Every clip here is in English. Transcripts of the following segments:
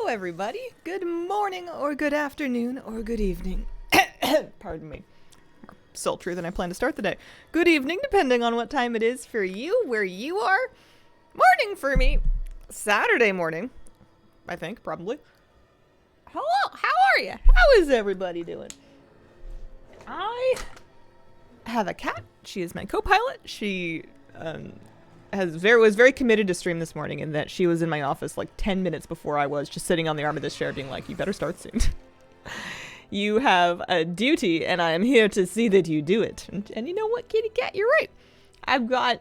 Hello, everybody. Good morning, or good afternoon, or good evening. Pardon me. More sultry than I plan to start the day. Good evening, depending on what time it is for you, where you are. Morning for me. Saturday morning, I think, probably. Hello, how are you? How is everybody doing? I have a cat. She is my co-pilot. She was very committed to stream this morning, and that she was in my office like 10 minutes before I was, just sitting on the arm of this chair being like, you better start soon. You have a duty, and I am here to see that you do it. And you know what, kitty cat, you're right. I've got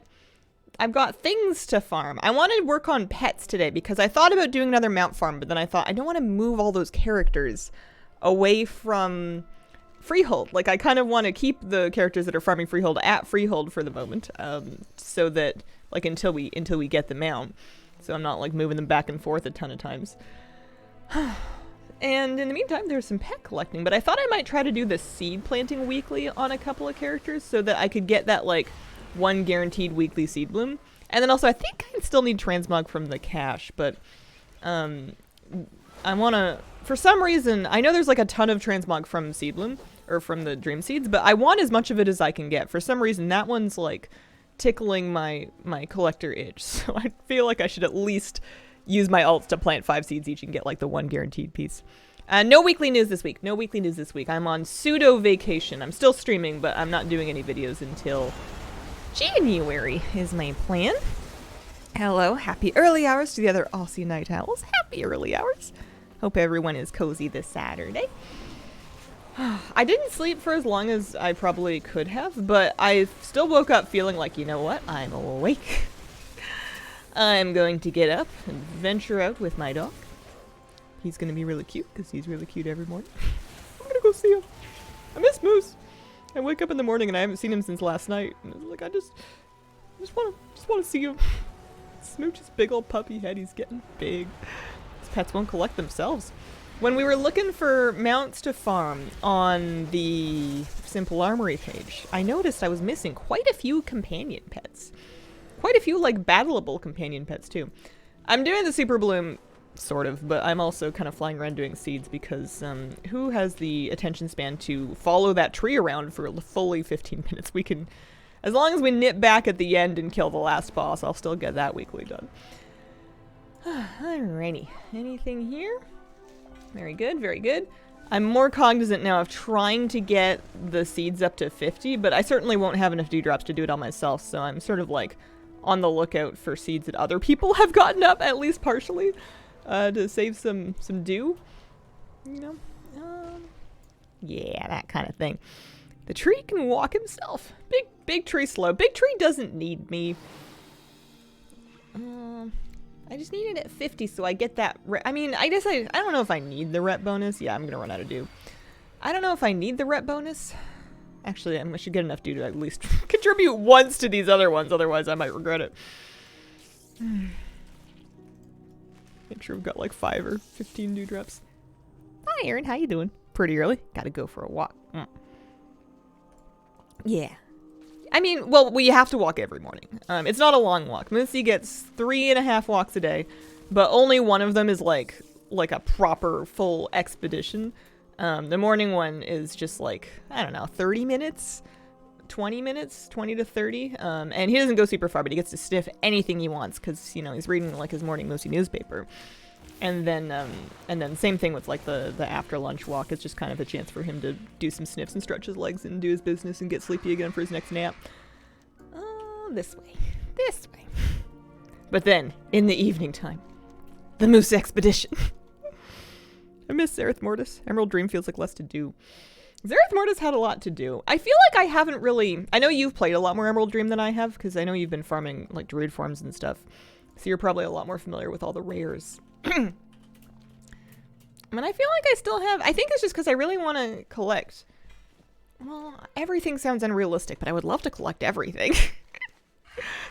things to farm. I wanted to work on pets today because I thought about doing another mount farm, but then I thought I don't want to move all those characters away from Freehold. Like, I kind of want to keep the characters that are farming Freehold at Freehold for the moment, so that, like, until we get them out. So I'm not, like, moving them back and forth a ton of times. And in the meantime, there's some pet collecting, but I thought I might try to do the seed planting weekly on a couple of characters so that I could get that, like, one guaranteed weekly seed bloom. And then also, I think I still need Transmog from the cache, but I want to, for some reason, I know there's like a ton of Transmog from seed bloom, or from the dream seeds, but I want as much of it as I can get. For some reason, that one's like tickling my collector itch, so I feel like I should at least use my alts to plant 5 seeds each and get like the one guaranteed piece. No weekly news this week. No weekly news this week. I'm on pseudo vacation. I'm still streaming, but I'm not doing any videos until January is my plan. Hello, happy early hours to the other Aussie night owls. Happy early hours. Hope everyone is cozy this Saturday. I didn't sleep for as long as I probably could have, but I still woke up feeling like, you know what, I'm awake. I'm going to get up and venture out with my dog. He's going to be really cute, because he's really cute every morning. I'm going to go see him. I miss Moose. I wake up in the morning and I haven't seen him since last night. And it's like, I just want to see him. Smooch his big old puppy head. He's getting big. His pets won't collect themselves. When we were looking for mounts to farm on the Simple Armory page, I noticed I was missing quite a few companion pets. Quite a few, like, battleable companion pets, too. I'm doing the Super Bloom, sort of, but I'm also kind of flying around doing seeds because who has the attention span to follow that tree around for fully 15 minutes? We can, as long as we nip back at the end and kill the last boss, I'll still get that weekly done. Alrighty. Anything here? Very good, very good. I'm more cognizant now of trying to get the seeds up to 50, but I certainly won't have enough dewdrops to do it all myself, so I'm sort of like on the lookout for seeds that other people have gotten up, at least partially, to save some dew. You know? Yeah, that kind of thing. The tree can walk himself. Big tree slow. Big tree doesn't need me. I just need it at 50 so I get that. I mean, I guess I don't know if I need the rep bonus. Yeah, I'm going to run out of dew. I don't know if I need the rep bonus. Actually, I should get enough dew to at least contribute once to these other ones. Otherwise, I might regret it. Make sure we've got like 5 or 15 dewdrops. Hi, Aaron. How you doing? Pretty early. Gotta go for a walk. Yeah. I mean, well, we have to walk every morning. It's not a long walk. Moosey gets 3.5 walks a day, but only one of them is like a proper full expedition. The morning one is just like, I don't know, 30 minutes, 20 minutes, 20 to 30. And he doesn't go super far, but he gets to sniff anything he wants because, you know, he's reading like his morning Moosey newspaper. And then same thing with like the after lunch walk. It's just kind of a chance for him to do some sniffs and stretch his legs and do his business and get sleepy again for his next nap. This way. But then, in the evening time, the Moose Expedition. I miss Zereth Mortis. Emerald Dream feels like less to do. Zereth Mortis had a lot to do. I feel like I haven't really... I know you've played a lot more Emerald Dream than I have, because I know you've been farming like druid forms and stuff. So you're probably a lot more familiar with all the rares. I mean, I feel like I still have... I think it's just because I really want to collect... Well, everything sounds unrealistic, but I would love to collect everything.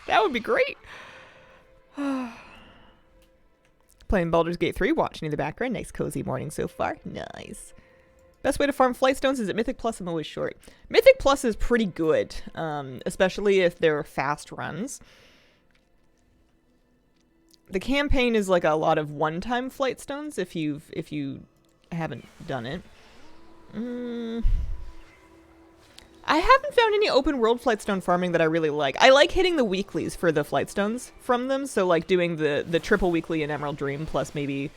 That would be great. Playing Baldur's Gate 3, watching in the background. Nice cozy morning so far. Nice. Best way to farm Flightstones is at Mythic Plus. I'm always short. Mythic Plus is pretty good, especially if they're fast runs. The campaign is like a lot of one-time flight stones if you haven't done it. I haven't found any open world flightstone farming that I really like. I like hitting the weeklies for the flightstones from them, so like doing the triple weekly in Emerald Dream plus maybe,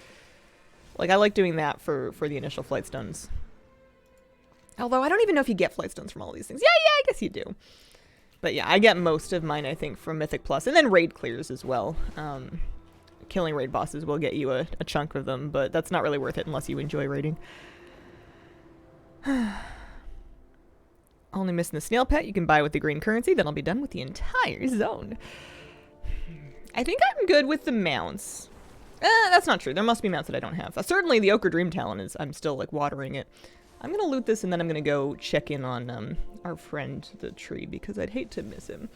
like I like doing that for the initial flightstones. Although I don't even know if you get flightstones from all these things. Yeah, I guess you do. But yeah, I get most of mine I think from Mythic Plus, and then raid clears as well. Killing raid bosses will get you a chunk of them, but that's not really worth it unless you enjoy raiding. Only missing the snail pet you can buy with the green currency, then I'll be done with the entire zone. I think I'm good with the mounts. That's not true. There must be mounts that I don't have. Certainly the Ochre Dream Talon is, I'm still like watering it. I'm gonna loot this and then I'm gonna go check in on our friend, the tree, because I'd hate to miss him.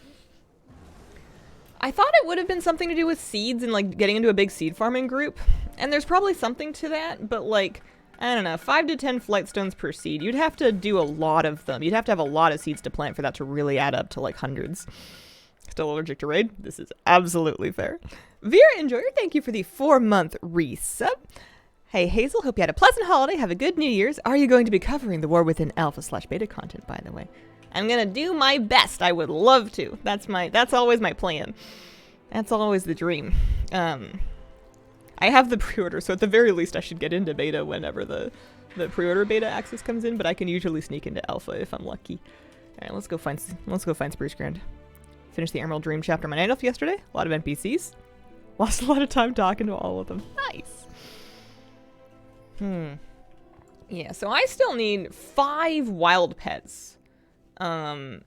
I thought it would have been something to do with seeds and like getting into a big seed farming group. And there's probably something to that, but like, I don't know, 5 to 10 flight stones per seed. You'd have to do a lot of them. You'd have to have a lot of seeds to plant for that to really add up to like hundreds. Still allergic to raid? This is absolutely fair. Vera Enjoyer, thank you for the 4-month resub. Hey Hazel, hope you had a pleasant holiday. Have a good New Year's. Are you going to be covering the War Within Alpha/Beta content, by the way? I'm gonna do my best. I would love to. That's always my plan. That's always the dream. I have the pre-order, so at the very least I should get into beta whenever the pre-order beta access comes in, but I can usually sneak into alpha if I'm lucky. Alright, let's go find Spruce Grand. Finished the Emerald Dream chapter on my night elf yesterday. A lot of NPCs. Lost a lot of time talking to all of them. Nice. Yeah, so I still need 5 wild pets. I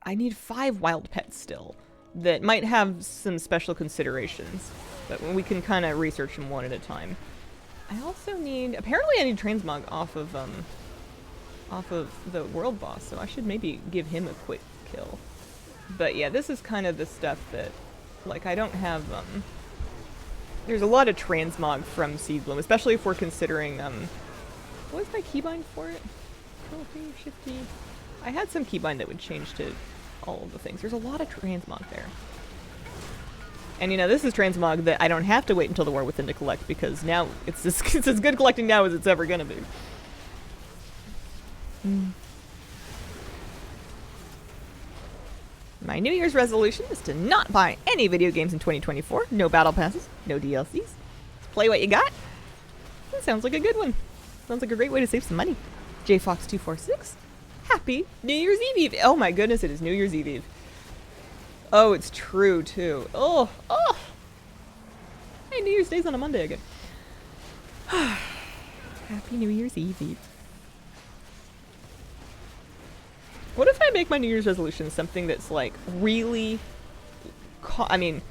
need 5 wild pets still. That might have some special considerations, but we can kind of research them one at a time. I also need, apparently I need Transmog off of the world boss, so I should maybe give him a quick kill. But yeah, this is kind of the stuff that, like, I don't have, there's a lot of Transmog from Seedbloom, especially if we're considering, what was my keybind for it? Trophy, shifty. I had some keybind that would change to all of the things. There's a lot of Transmog there. And you know, this is Transmog that I don't have to wait until the War Within to collect, because now it's as good collecting now as it's ever gonna be. My New Year's resolution is to not buy any video games in 2024. No battle passes, no DLCs. Just play what you got. That sounds like a good one. Sounds like a great way to save some money. JFox246. Happy New Year's Eve. Oh my goodness, it is New Year's Eve. Oh, it's true too. Oh. Hey, New Year's Day's on a Monday again. Happy New Year's Eve. What if I make my New Year's resolution something that's like really, I mean,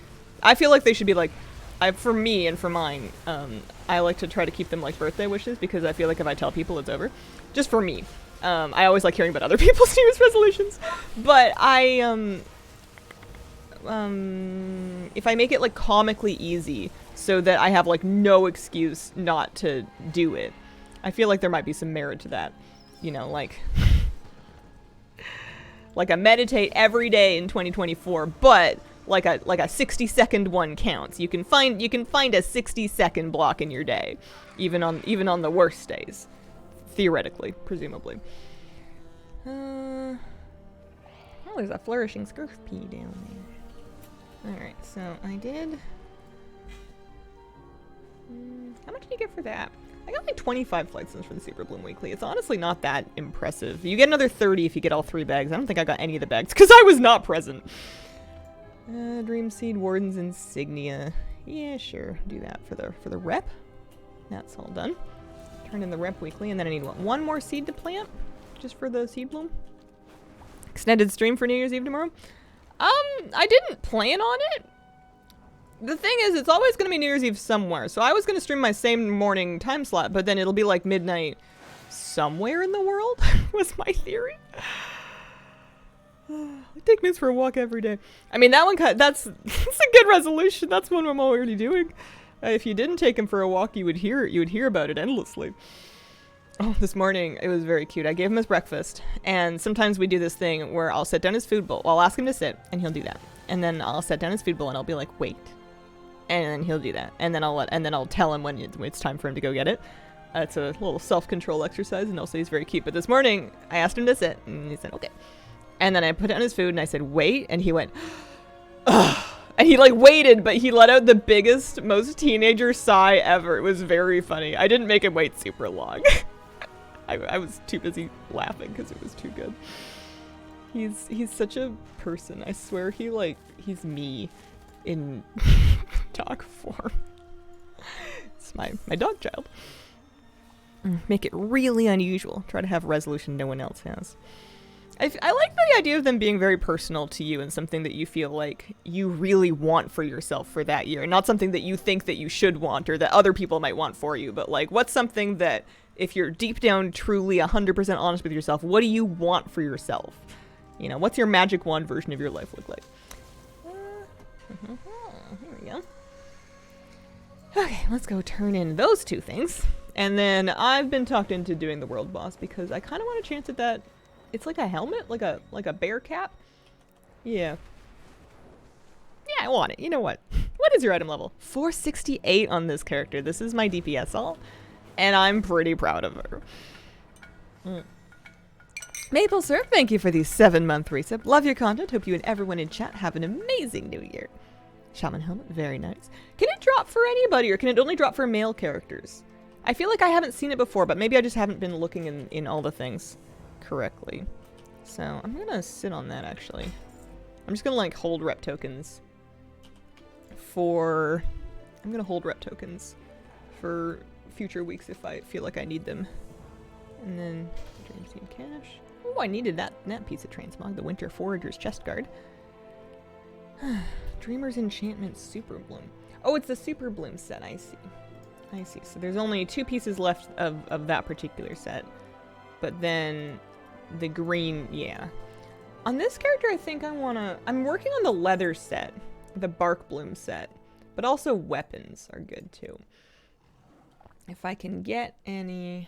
I feel like they should be like, for me and for mine, I like to try to keep them like birthday wishes, because I feel like if I tell people it's over, just for me. I always like hearing about other people's New Year's resolutions, but if I make it like comically easy so that I have like no excuse not to do it, I feel like there might be some merit to that. You know, like a meditate every day in 2024, but like a 60-second one counts. You can find a 60-second block in your day, even on the worst days. Theoretically, presumably. Oh, there's a flourishing Scurfpea down there. Alright, so I did... how much did you get for that? I got like 25 flight stones for the Super Bloom Weekly. It's honestly not that impressive. You get another 30 if you get all 3 bags. I don't think I got any of the bags, because I was not present. Dream Seed, Warden's Insignia. Yeah, sure. Do that for the rep. That's all done. Turn in the rep weekly, and then I need one more seed to plant, just for the seed bloom. Extended stream for New Year's Eve tomorrow. I didn't plan on it. The thing is, it's always gonna be New Year's Eve somewhere, so I was gonna stream my same morning time slot, but then it'll be like midnight somewhere in the world, was my theory. I take Miss for a walk every day. I mean, that one, that's a good resolution. That's one I'm already doing. If you didn't take him for a walk, you would hear about it endlessly. Oh, this morning, it was very cute. I gave him his breakfast, and sometimes we do this thing where I'll set down his food bowl. Well, I'll ask him to sit, and he'll do that. And then I'll set down his food bowl, and I'll be like, wait. And then he'll do that. And then I'll tell him when it's time for him to go get it. It's a little self-control exercise, and also he's very cute. But this morning, I asked him to sit, and he said, okay. And then I put down his food, and I said, wait, and he went, ugh. And he, like, waited, but he let out the biggest, most teenager sigh ever. It was very funny. I didn't make him wait super long. I was too busy laughing because it was too good. He's such a person. I swear he's me in dog form. It's my dog child. Make it really unusual. Try to have resolution no one else has. I like the idea of them being very personal to you and something that you feel like you really want for yourself for that year. Not something that you think that you should want or that other people might want for you, but like what's something that if you're deep down truly 100% honest with yourself, what do you want for yourself? You know, what's your magic wand version of your life look like? Here we go. Okay, let's go turn in those two things. And then I've been talked into doing the world boss because I kind of want a chance at that. It's like a helmet, like a bear cap. Yeah. Yeah, I want it. You know what? What is your item level? 468 on this character. This is my DPS all, and I'm pretty proud of her. Maple Syrup, thank you for the 7-month resub. Love your content. Hope you and everyone in chat have an amazing new year. Shaman helmet, very nice. Can it drop for anybody, or can it only drop for male characters? I feel like I haven't seen it before, but maybe I just haven't been looking in all the things correctly. So I'm gonna sit on that actually. I'm just gonna like hold rep tokens for future weeks if I feel like I need them. And then Dream Seed Cash. Oh, I needed that piece of Transmog, the Winter Forager's Chest Guard. Dreamer's Enchantment Super Bloom. Oh, it's the Super Bloom set, I see. So there's only 2 pieces left of that particular set. But then the green, yeah. On this character, I think I'm working on the leather set, the Bark Bloom set, but also weapons are good too. If I can get any,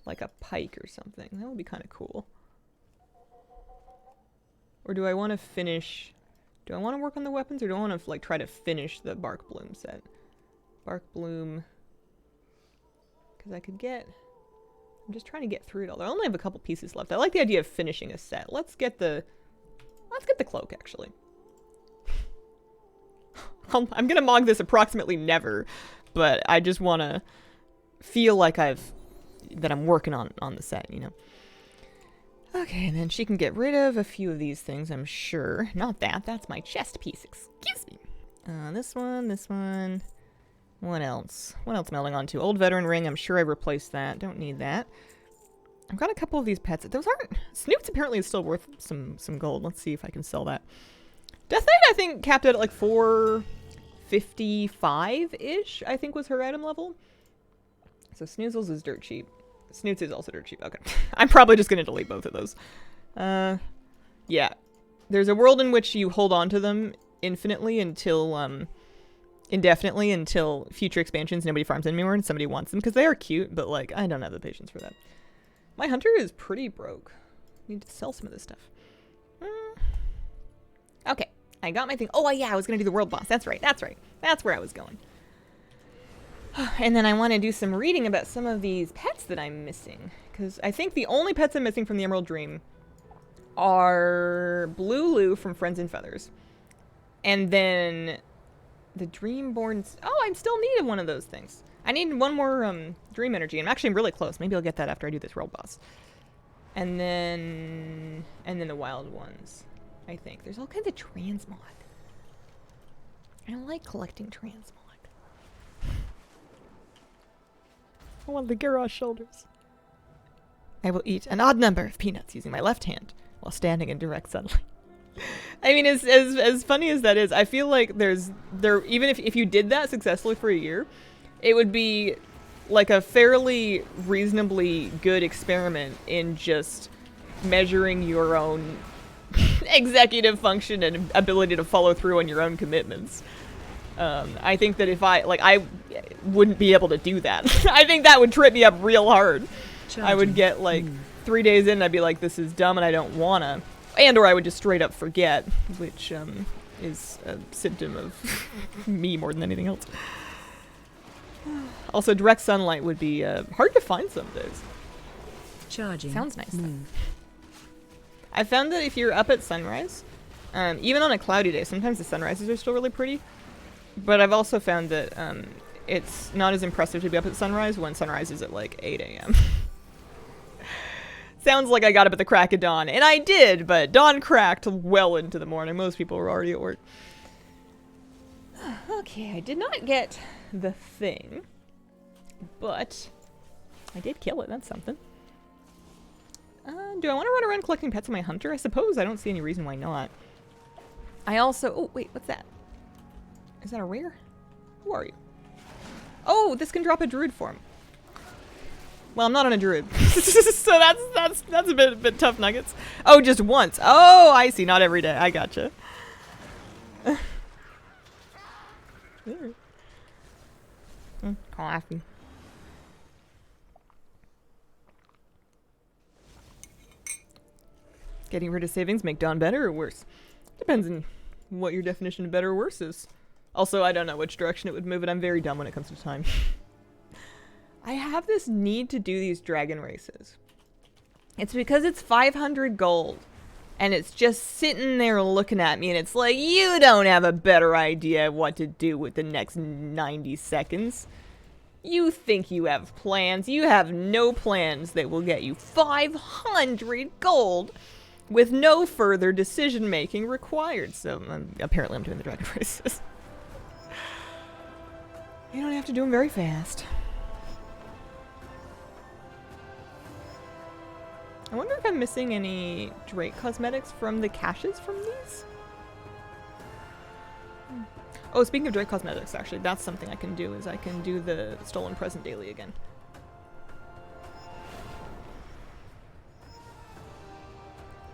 like a pike or something, that would be kind of cool. Or do I want to work on the weapons, or do I want to like try to finish the Bark Bloom set? Bark Bloom, because I could get... I'm just trying to get through it all. I only have a couple pieces left. I like the idea of finishing a set. Let's get the cloak, actually. I'm gonna mog this approximately never, but I just want to feel like that I'm working on the set, you know. Okay, and then she can get rid of a few of these things, I'm sure. Not that. That's my chest piece. Excuse me. This one. What else? What else am I holding on to? Old veteran ring. I'm sure I replaced that. Don't need that. I've got a couple of these pets. Those aren't... Snoots apparently is still worth some gold. Let's see if I can sell that. Death Knight, I think, capped out at like 455-ish, I think was her item level. So Snoozles is dirt cheap. Snoots is also dirt cheap. Okay. I'm probably just going to delete both of those. Yeah. There's a world in which you hold on to them indefinitely until future expansions, nobody farms them anymore and somebody wants them because they are cute, but like I don't have the patience for that. My hunter is pretty broke. Need to sell some of this stuff. Okay, I got my thing. Oh yeah, I was gonna do the world boss. That's right. That's where I was going. And then I want to do some reading about some of these pets that I'm missing, because I think the only pets I'm missing from the Emerald Dream are Blue Lou from Friends and Feathers, and then the Dreamborns. Oh, I'm still needing one of those things. I need one more Dream Energy. I'm actually really close. Maybe I'll get that after I do this world boss. And then the Wild Ones. I think there's all kinds of Transmog. I like collecting Transmog. I want the Garrosh shoulders. I will eat an odd number of peanuts using my left hand while standing in direct sunlight. I mean, as funny as that is, I feel like even if you did that successfully for a year, it would be like a fairly reasonably good experiment in just measuring your own executive function and ability to follow through on your own commitments. I think that if I wouldn't be able to do that. I think that would trip me up real hard. I would get like 3 days in and I'd be like, this is dumb and I don't wanna. And or I would just straight up forget, which is a symptom of me more than anything else. Also, direct sunlight would be hard to find some days. Charging. Sounds nice though. I found that if you're up at sunrise, even on a cloudy day, sometimes the sunrises are still really pretty. But I've also found that it's not as impressive to be up at sunrise when sunrise is at like 8 a.m. Sounds like I got up at the crack of dawn. And I did, but dawn cracked well into the morning. Most people were already at work. Okay, I did not get the thing. But I did kill it. That's something. Do I want to run around collecting pets on my hunter? I suppose. I don't see any reason why not. I also... Oh, wait. What's that? Is that a rare? Who are you? Oh, this can drop a druid form. Well, I'm not on a druid. So that's a bit tough nuggets. Oh, just once. Oh, I see. Not every day. I gotcha. Coffee. Getting rid of savings make dawn better or worse? Depends on what your definition of better or worse is. Also, I don't know which direction it would move, and I'm very dumb when it comes to time. I have this need to do these dragon races. It's because it's 500 gold. And it's just sitting there looking at me, and it's like, you don't have a better idea of what to do with the next 90 seconds. You think you have plans. You have no plans that will get you 500 gold with no further decision-making required. So, apparently I'm doing the dragon races. You don't have to do them very fast. I wonder if I'm missing any Drake cosmetics from the caches from these? Oh, speaking of Drake cosmetics, actually, that's something I can do, is I can do the stolen present daily again.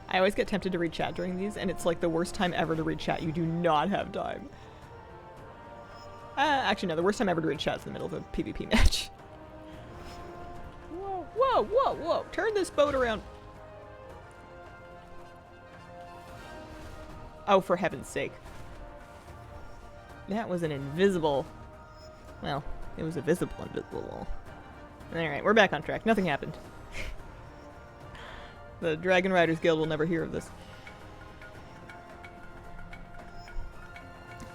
I always get tempted to read chat during these, and it's like the worst time ever to read chat. You do not have time. Actually, no, the worst time ever to read chat is in the middle of a PvP match. Whoa, whoa, whoa, whoa. Turn this boat around. Oh, for heaven's sake. That was an invisible... Well, it was a visible wall. Alright, we're back on track. Nothing happened. The Dragon Riders Guild will never hear of this.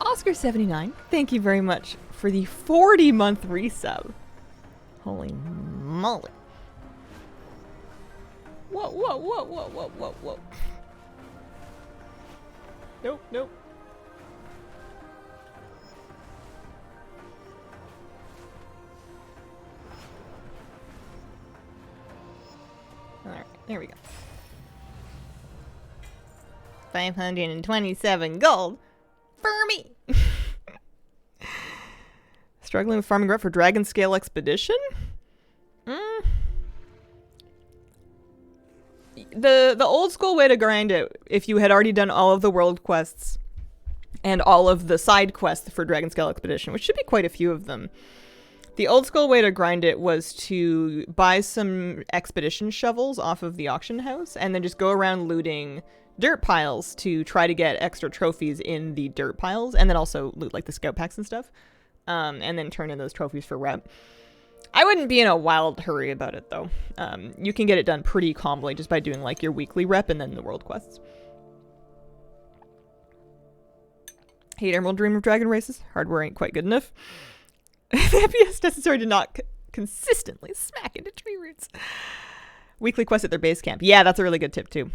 Oscar79, thank you very much for the 40-month resub. Holy moly. Whoa, whoa, whoa, whoa, whoa, whoa, whoa. Nope, nope. Alright, there we go. 527 gold for me! Struggling with farming rep for Dragon Scale Expedition? The old school way to grind it, if you had already done all of the world quests and all of the side quests for Dragon Scale Expedition, which should be quite a few of them, the old school way to grind it was to buy some expedition shovels off of the auction house and then just go around looting dirt piles to try to get extra trophies in the dirt piles, and then also loot like the scout packs and stuff, and then turn in those trophies for rep. I wouldn't be in a wild hurry about it though. You can get it done pretty calmly just by doing like your weekly rep and then the world quests. Hate Emerald Dream of Dragon Races. Hardware ain't quite good enough. The FPS necessary to not consistently smack into tree roots. Weekly quest at their base camp. Yeah, that's a really good tip too.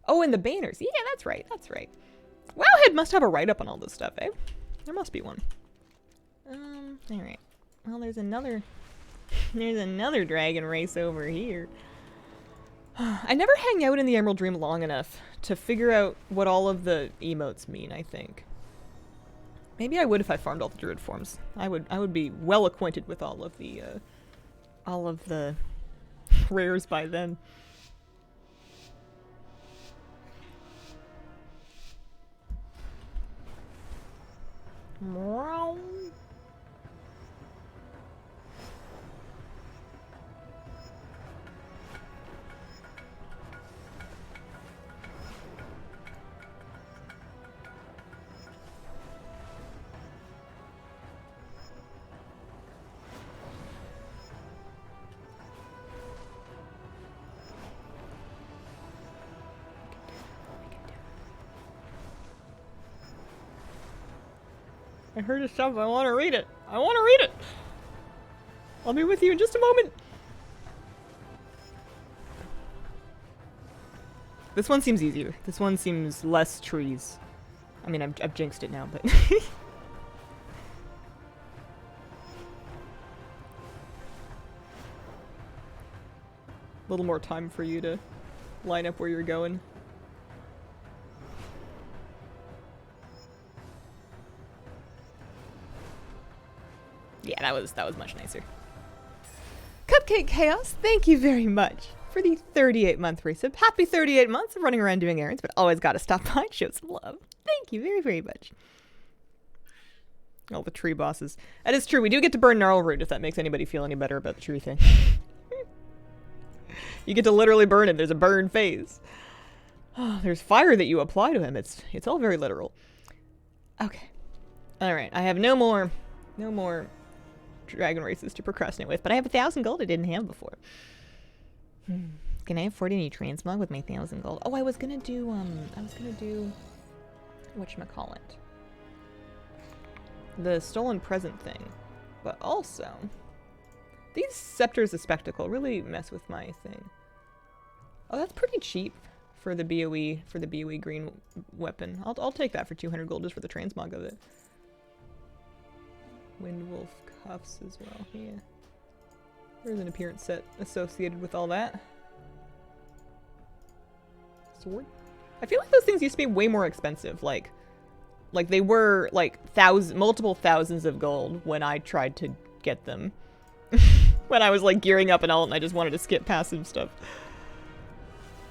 Oh, and the banners. Yeah, that's right. That's right. Wowhead must have a write-up on all this stuff, eh? There must be one. Alright. Well, there's another dragon race over here. I never hang out in the Emerald Dream long enough to figure out what all of the emotes mean, I think. Maybe I would if I farmed all the druid forms. I would be well acquainted with all of the rares by then. I heard a shove. I want to read it. I want to read it. I'll be with you in just a moment. This one seems easier. This one seems less trees. I mean, I've jinxed it now, but... A little more time for you to line up where you're going. Yeah, that was much nicer. Cupcake Chaos, thank you very much for the 38-month resub. Happy 38 months of running around doing errands, but always gotta stop by and show some love. Thank you very, very much. All the tree bosses. That is true, we do get to burn Gnarlroot if that makes anybody feel any better about the tree thing. You get to literally burn him, there's a burn phase. Oh, there's fire that you apply to him, it's all very literal. Okay. Alright, I have no more dragon races to procrastinate with, but I have 1,000 gold I didn't have before. Can I afford any transmog with my 1,000 gold? Oh, I was gonna do whatchamacallit, the stolen present thing, but also these scepters of spectacle really mess with my thing. Oh, that's pretty cheap for the BOE green weapon. I'll take that for 200 gold just for the transmog of it. Windwolf cuffs as well, yeah. There's an appearance set associated with all that. Sword? I feel like those things used to be way more expensive, like they were like multiple thousands of gold when I tried to get them. When I was like gearing up an ult and I just wanted to skip passive stuff.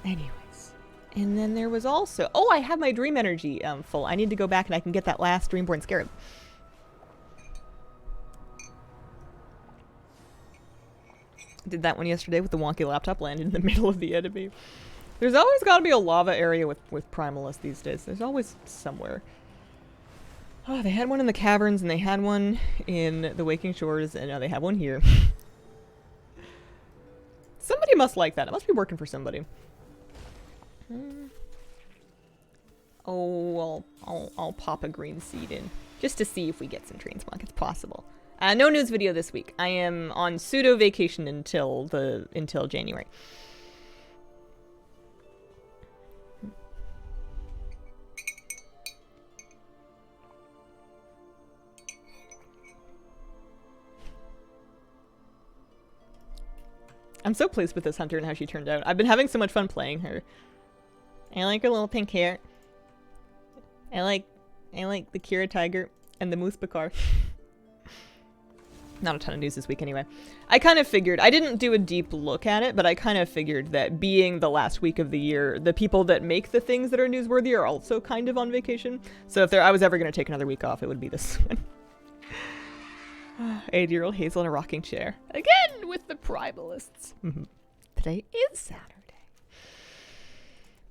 Anyways. And then there was also, oh, I have my dream energy full. I need to go back and I can get that last Dreamborn Scarab. Did that one yesterday with the wonky laptop, landed in the middle of the enemy. There's always got to be a lava area with Primalists these days. There's always somewhere. Oh, they had one in the caverns, and they had one in the Waking Shores, and now they have one here. Somebody must like that. It must be working for somebody. Oh, I'll pop a green seed in just to see if we get some transmog. It's possible. No news video this week. I am on pseudo vacation until January. I'm so pleased with this hunter and how she turned out. I've been having so much fun playing her. I like her little pink hair. I like the Kira tiger and the moose bakar. Not a ton of news this week anyway. I kind of figured, I didn't do a deep look at it, but I kind of figured that being the last week of the year, the people that make the things that are newsworthy are also kind of on vacation. So if I was ever going to take another week off, it would be this one. 80-year-old Hazel in a rocking chair. Again with the Primalists. Today is Saturday.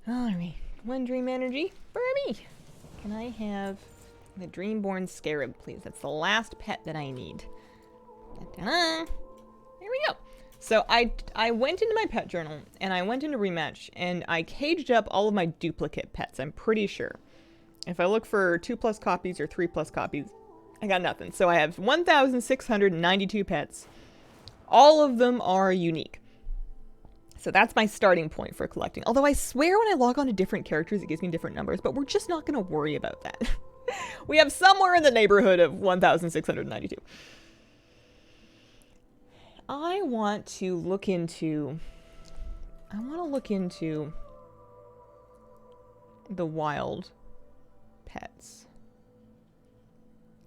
Alright, one dream energy for me. Can I have the Dreamborn Scarab, please? That's the last pet that I need. There we go. So I went into my pet journal and I went into Rematch and I caged up all of my duplicate pets, I'm pretty sure. If I look for 2+ copies or 3+ copies, I got nothing. So I have 1,692 pets. All of them are unique. So that's my starting point for collecting. Although I swear when I log on to different characters, it gives me different numbers, but we're just not going to worry about that. We have somewhere in the neighborhood of 1,692. I want to look into the wild pets.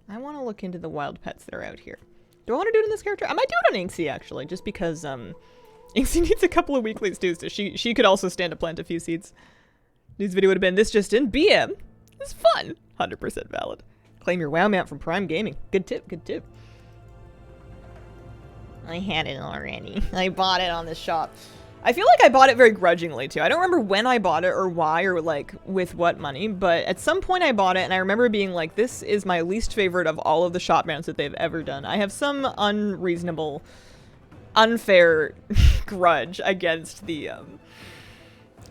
I want to look into the wild pets that are out here. Do I want to do it in this character? I might do it on Inksy, actually, just because Inksy needs a couple of weeklies too, so she could also stand to plant a few seeds. This video would have been this just in BM. It's fun. 100% valid. Claim your WoW mount from Prime Gaming. Good tip, good tip. I had it already. I bought it on the shop. I feel like I bought it very grudgingly, too. I don't remember when I bought it or why or, like, with what money, but at some point I bought it, and I remember being like, this is my least favorite of all of the shop mounts that they've ever done. I have some unreasonable, unfair grudge against the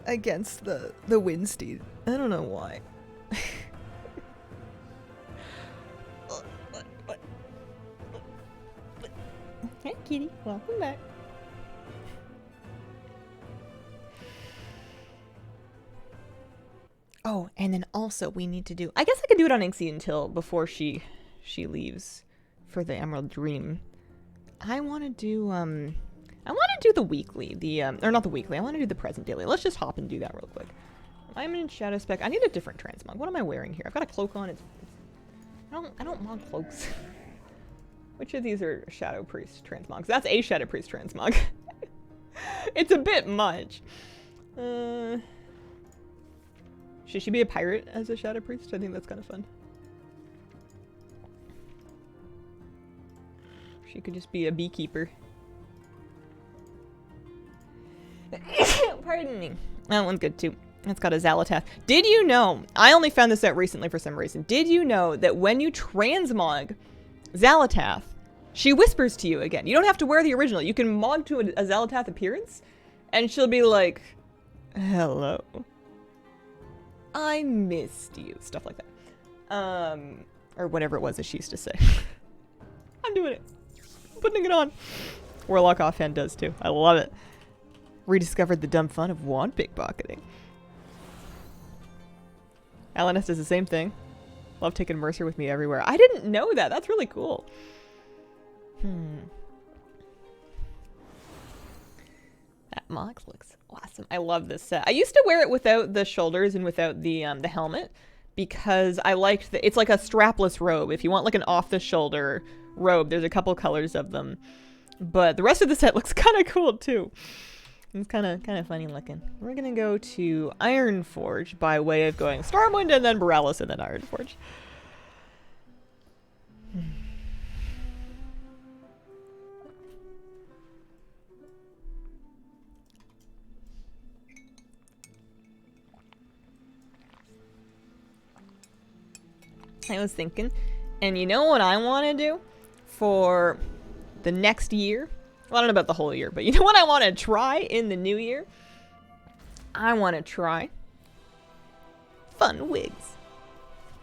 Windsteed. I don't know why. Hey, kitty. Welcome back. Oh, and then also we need to do... I guess I could do it on Inksy until before she leaves for the Emerald Dream. I want to do the weekly, or not the weekly. I want to do the present daily. Let's just hop and do that real quick. I'm in Shadow Spec. I need a different transmog. What am I wearing here? I've got a cloak on. I don't mod cloaks. Which of these are Shadow Priest transmogs? That's a Shadow Priest transmog. It's a bit much. Should she be a pirate as a Shadow Priest? I think that's kind of fun. She could just be a beekeeper. Pardon me. That one's good too. It's got a Xalatath. Did you know, I only found this out recently for some reason. Did you know that when you transmog Xalatath, she whispers to you again? You don't have to wear the original. You can mod to a Xalatath appearance, and she'll be like, hello. I missed you. Stuff like that. Or whatever it was that she used to say. I'm doing it. I'm putting it on. Warlock Offhand does too. I love it. Rediscovered the dumb fun of wand pickpocketing. Alanus does the same thing. Love taking Mercer with me everywhere. I didn't know that. That's really cool. That Mox looks awesome. I love this set. I used to wear it without the shoulders and without the helmet because I liked that it's like a strapless robe. If you want like an off-the-shoulder robe, there's a couple colors of them. But the rest of the set looks kind of cool too. It's kind of funny looking. We're gonna go to Ironforge by way of going Stormwind and then Borealis and then Ironforge. I was thinking, and you know what I want to do for the next year? Well, I don't know about the whole year, but you know what I want to try in the new year? I want to try fun wigs.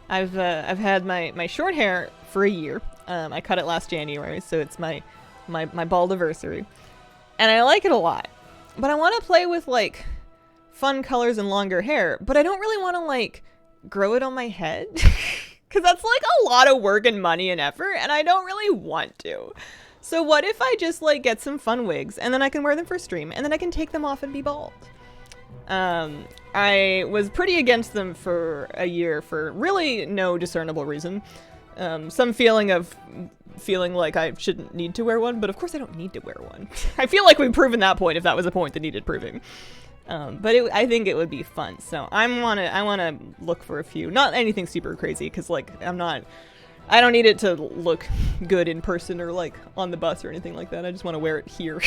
I've had my short hair for a year. I cut it last January, so it's my baldiversary, and I like it a lot. But I want to play with like fun colors and longer hair, but I don't really want to like grow it on my head because that's like a lot of work and money and effort, and I don't really want to. So what if I just like get some fun wigs and then I can wear them for stream and then I can take them off and be bald? I was pretty against them for a year for really no discernible reason. Some feeling like I shouldn't need to wear one, but of course I don't need to wear one. I feel like we've proven that point if that was a point that needed proving. But I think it would be fun. So I wanna look for a few, not anything super crazy because like I don't need it to look good in person or like on the bus or anything like that. I just want to wear it here.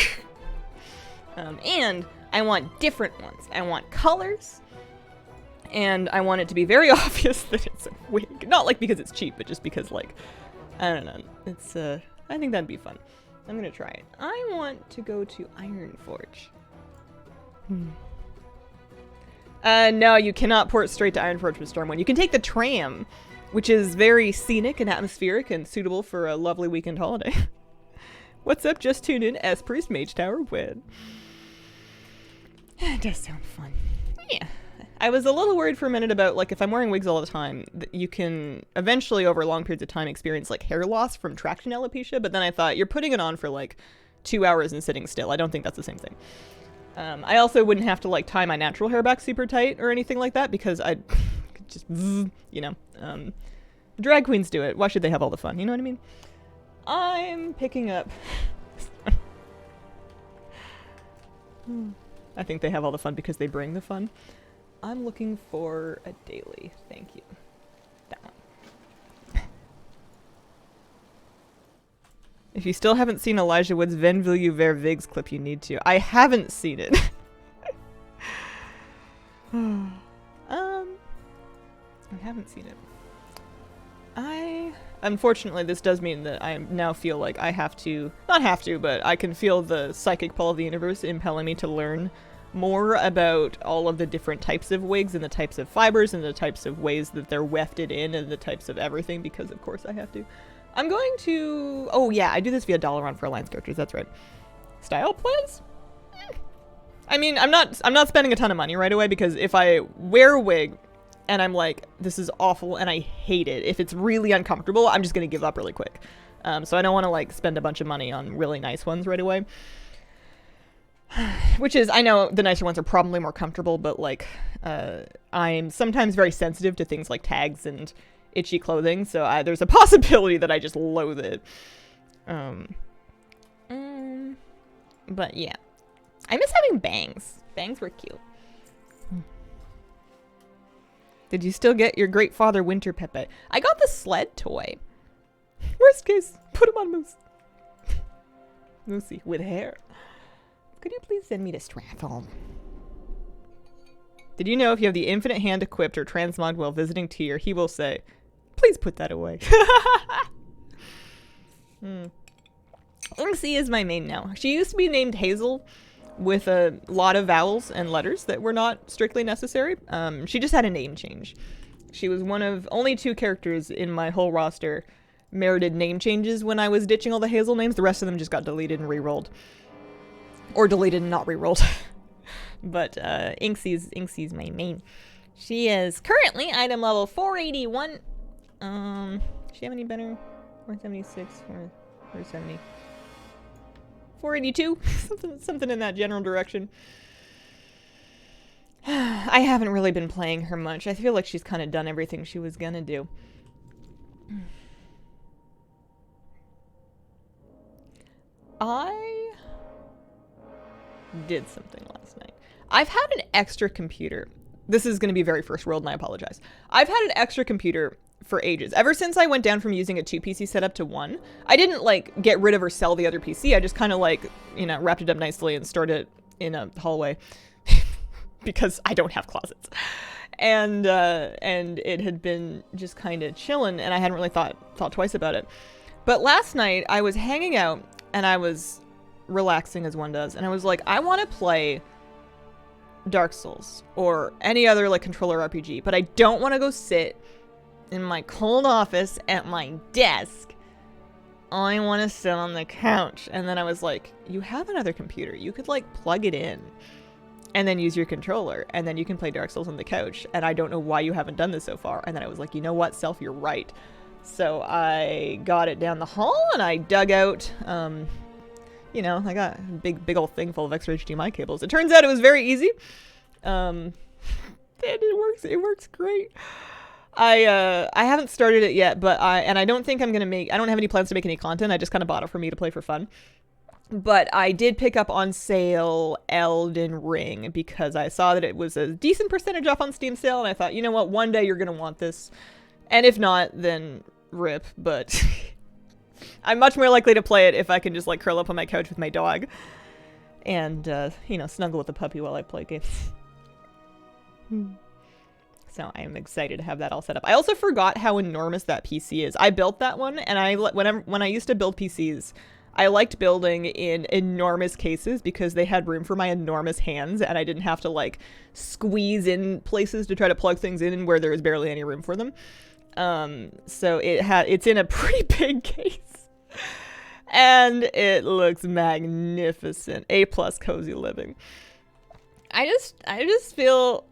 And I want different ones. I want colors. And I want it to be very obvious that it's a wig. Not like because it's cheap, but just because like, I don't know. It's, I think that'd be fun. I'm going to try it. I want to go to Ironforge. No, you cannot port straight to Ironforge from Stormwind. You can take the tram, which is very scenic and atmospheric and suitable for a lovely weekend holiday. What's up? Just tuned in. S-Priest Mage Tower win. It does sound fun. Yeah. I was a little worried for a minute about, like, if I'm wearing wigs all the time, you can eventually, over long periods of time, experience, like, hair loss from traction alopecia, but then I thought, you're putting it on for, like, 2 hours and sitting still. I don't think that's the same thing. I also wouldn't have to, like, tie my natural hair back super tight or anything like that, because I'd just, you know, drag queens do it. Why should they have all the fun? You know what I mean? I'm picking up... I think they have all the fun because they bring the fun. I'm looking for a daily. Thank you. That one. If you still haven't seen Elijah Wood's Ven Will You Ver Vigs clip, you need to. I haven't seen it. I haven't seen it. Unfortunately, this does mean that I now feel like I have to, not have to, but I can feel the psychic pull of the universe impelling me to learn more about all of the different types of wigs and the types of fibers and the types of ways that they're wefted in and the types of everything, because of course I have to. I'm going to, oh yeah, I do this via Dalaran for Alliance characters, that's right. Style plans? I mean, I'm not spending a ton of money right away, because if I wear a wig and I'm like, this is awful and I hate it, if it's really uncomfortable, I'm just going to give up really quick. So I don't want to like spend a bunch of money on really nice ones right away. Which is, I know the nicer ones are probably more comfortable, but like, I'm sometimes very sensitive to things like tags and itchy clothing, so there's a possibility that I just loathe it. But yeah. I miss having bangs. Bangs were cute. Did you still get your Great Father Winter Pepe? I got the sled toy. Worst case, put him on Moose. Moosey with hair. Could you please send me to Strathholm? Did you know if you have the Infinite Hand equipped or transmogged while visiting Tyr, he will say, please put that away. Inksy is my main now. She used to be named Hazel with a lot of vowels and letters that were not strictly necessary. She just had a name change. She was one of only 2 characters in my whole roster merited name changes when I was ditching all the Hazel names. The rest of them just got deleted and re-rolled. Or deleted and not re-rolled. But Inksy's my main. She is currently item level 481. She have any better? 476 or 470? 482? something in that general direction. I haven't really been playing her much. I feel like she's kind of done everything she was gonna do. I did something last night. I've had an extra computer. This is going to be very first world, and I apologize. I've had an extra computer for ages. Ever since I went down from using a 2 PC setup to 1. I didn't like get rid of or sell the other PC. I just kind of like, you know, wrapped it up nicely and stored it in a hallway because I don't have closets. And it had been just kind of chilling, and I hadn't really thought twice about it. But last night I was hanging out and I was relaxing as one does, and I was like, I want to play Dark Souls or any other like controller RPG, but I don't want to go sit in my cold office at my desk. I want to sit on the couch. And then I was like, you have another computer. You could like plug it in and then use your controller, and then you can play Dark Souls on the couch. And I don't know why you haven't done this so far. And then I was like, you know what, Self, you're right. So I got it down the hall and I dug out, you know, I got a big old thing full of extra HDMI cables. It turns out it was very easy. And it works great. I haven't started it yet, but I don't think I don't have any plans to make any content. I just kind of bought it for me to play for fun. But I did pick up on sale Elden Ring because I saw that it was a decent percentage off on Steam sale, and I thought, you know what, one day you're going to want this. And if not, then rip, but I'm much more likely to play it if I can just like curl up on my couch with my dog and, you know, snuggle with the puppy while I play games. So I am excited to have that all set up. I also forgot how enormous that PC is. I built that one, and when I used to build PCs, I liked building in enormous cases because they had room for my enormous hands, and I didn't have to like squeeze in places to try to plug things in where there was barely any room for them. So it's in a pretty big case, and it looks magnificent. A+ cozy living. I just feel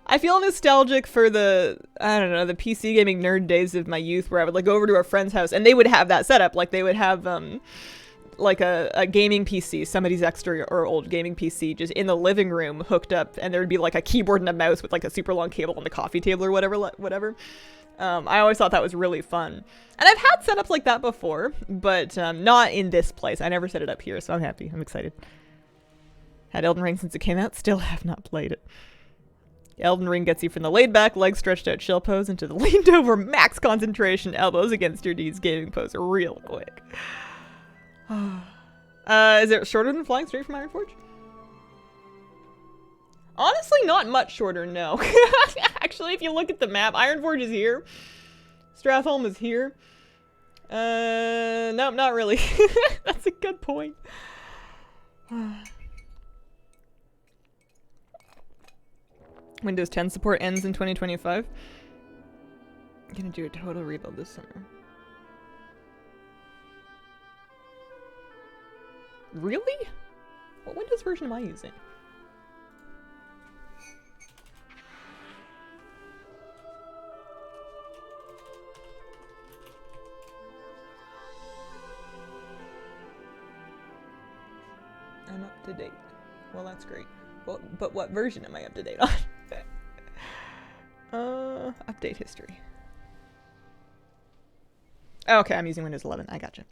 I feel nostalgic for the PC gaming nerd days of my youth, where I would like go over to a friend's house and they would have that setup. Like they would have like a gaming PC, somebody's extra or old gaming PC just in the living room hooked up, and there would be like a keyboard and a mouse with like a super long cable on the coffee table or whatever. I always thought that was really fun. And I've had setups like that before, but not in this place. I never set it up here, so I'm happy. I'm excited. Had Elden Ring since it came out, still have not played it. Elden Ring gets you from the laid-back, legs stretched out chill pose into the leaned-over max concentration, elbows against your knees gaming pose real quick. Is it shorter than flying straight from Ironforge? Honestly, not much shorter, no. Actually, if you look at the map, Ironforge is here. Stratholme is here. Nope, not really. That's a good point. Windows 10 support ends in 2025. I'm gonna do a total rebuild this summer. Really? What Windows version am I using? I'm up to date. Well, that's great. Well, but what version am I up to date on? Update history. Oh, okay, I'm using Windows 11. I gotcha.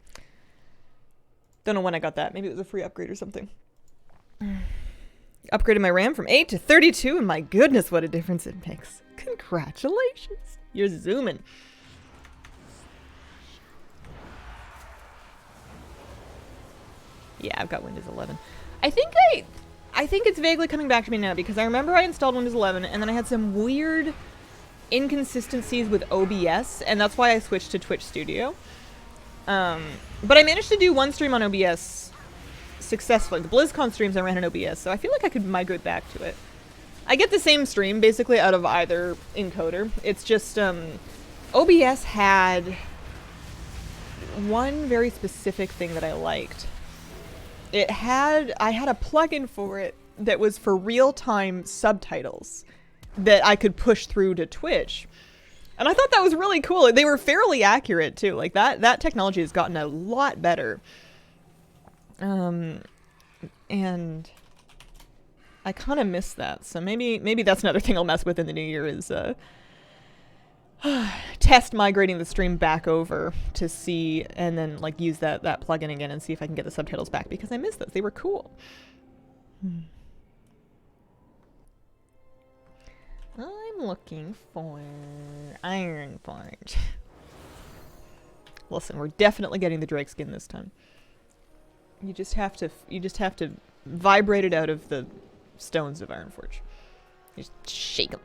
Don't know when I got that. Maybe it was a free upgrade or something. Upgraded my RAM from 8 to 32, and my goodness, what a difference it makes. Congratulations. You're zooming. Yeah, I've got Windows 11. I think it's vaguely coming back to me now because I remember I installed Windows 11 and then I had some weird inconsistencies with OBS, and that's why I switched to Twitch Studio. But I managed to do one stream on OBS successfully. The BlizzCon streams I ran on OBS, so I feel like I could migrate back to it. I get the same stream basically out of either encoder. It's just OBS had one very specific thing that I liked. I had a plugin for it that was for real-time subtitles that I could push through to Twitch. And I thought that was really cool. They were fairly accurate too. Like that technology has gotten a lot better. And I kind of miss that. So maybe that's another thing I'll mess with in the new year is test migrating the stream back over to see, and then like use that plugin again and see if I can get the subtitles back because I miss those. They were cool. I'm looking for Ironforge. Listen, we're definitely getting the Drake skin this time. You just have to vibrate it out of the stones of Ironforge. You just shake them.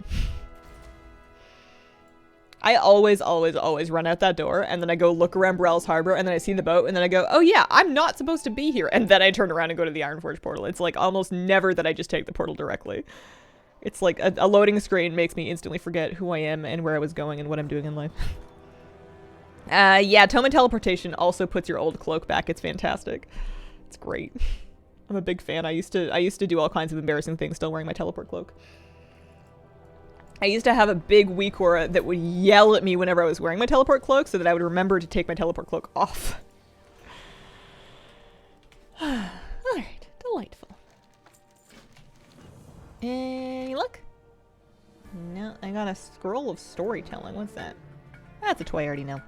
I always run out that door, and then I go look around Brell's Harbor, and then I see the boat, and then I go, oh yeah, I'm not supposed to be here. And then I turn around and go to the Ironforge portal. It's like almost never that I just take the portal directly. It's like a loading screen makes me instantly forget who I am and where I was going and what I'm doing in life. Yeah, Tome and Teleportation also puts your old cloak back. It's fantastic. It's great. I'm a big fan. I used to do all kinds of embarrassing things still wearing my teleport cloak. I used to have a big Weekora that would yell at me whenever I was wearing my teleport cloak so that I would remember to take my teleport cloak off. Alright, delightful. Any luck? No, I got a scroll of storytelling. What's that? That's a toy I already know.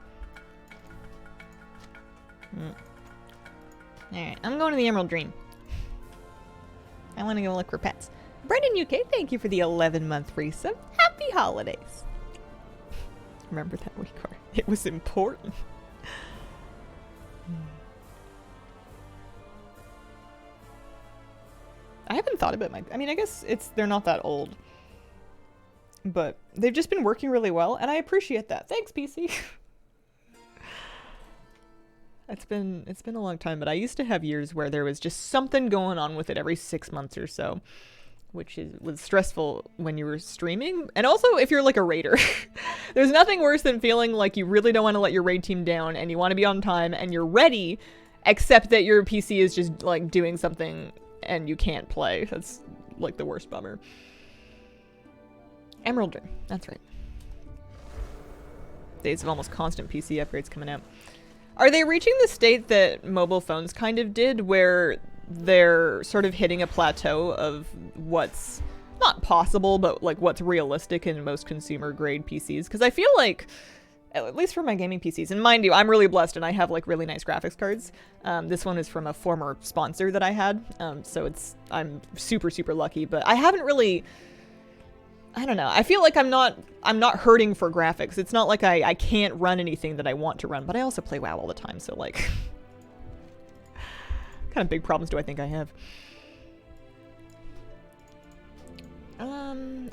Alright, I'm going to the Emerald Dream. I want to go look for pets. Brendan UK, thank you for the 11-month resub. Happy holidays. Remember that week card. It was important. I haven't thought about I mean, I guess they're not that old. But they've just been working really well, and I appreciate that. Thanks, PC. It's been a long time, but I used to have years where there was just something going on with it every 6 months or so, which was stressful when you were streaming. And also if you're like a raider. There's nothing worse than feeling like you really don't want to let your raid team down and you want to be on time and you're ready, except that your PC is just like doing something and you can't play. That's like the worst bummer. Emerald Dream, that's right. Days of almost constant PC upgrades coming out. Are they reaching the state that mobile phones kind of did, where they're sort of hitting a plateau of what's not possible, but like what's realistic in most consumer grade PCs? Because I feel like, at least for my gaming PCs, and mind you, I'm really blessed and I have like really nice graphics cards. This one is from a former sponsor that I had, so I'm super, super lucky, but I haven't really I don't know. I feel like I'm not hurting for graphics. It's not like I can't run anything that I want to run, but I also play WoW all the time, so like kind of big problems do I think I have?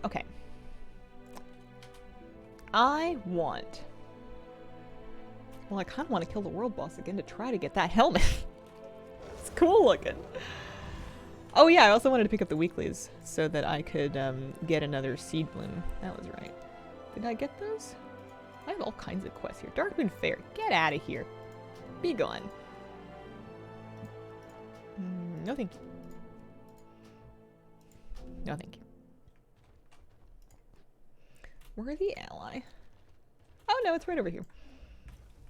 Okay. I want... Well, I kind of want to kill the world boss again to try to get that helmet. It's cool looking. Oh yeah, I also wanted to pick up the weeklies so that I could get another seed bloom. That was right. Did I get those? I have all kinds of quests here. Darkmoon Fair, get out of here. Be gone. No thank you. No thank you. Worthy ally. Oh no, it's right over here.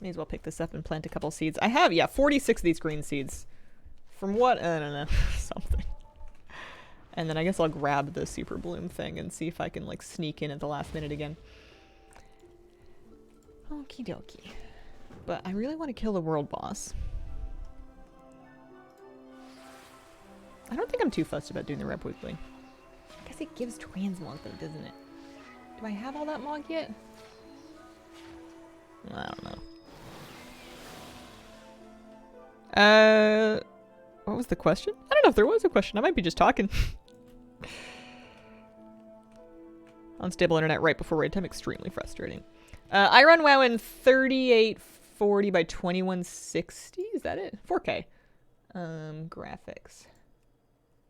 May as well pick this up and plant a couple seeds. I have, yeah, 46 of these green seeds. From what? I don't know. Something. And then I guess I'll grab the super bloom thing and see if I can like sneak in at the last minute again. Okie dokie. But I really want to kill the world boss. I don't think I'm too fussed about doing the rep weekly. I guess it gives Transmog though, doesn't it? Do I have all that mog yet? I don't know. What was the question? I don't know if there was a question. I might be just talking. Unstable internet right before raid time. Extremely frustrating. I run WoW in 3840 by 2160. Is that it? 4K. Graphics.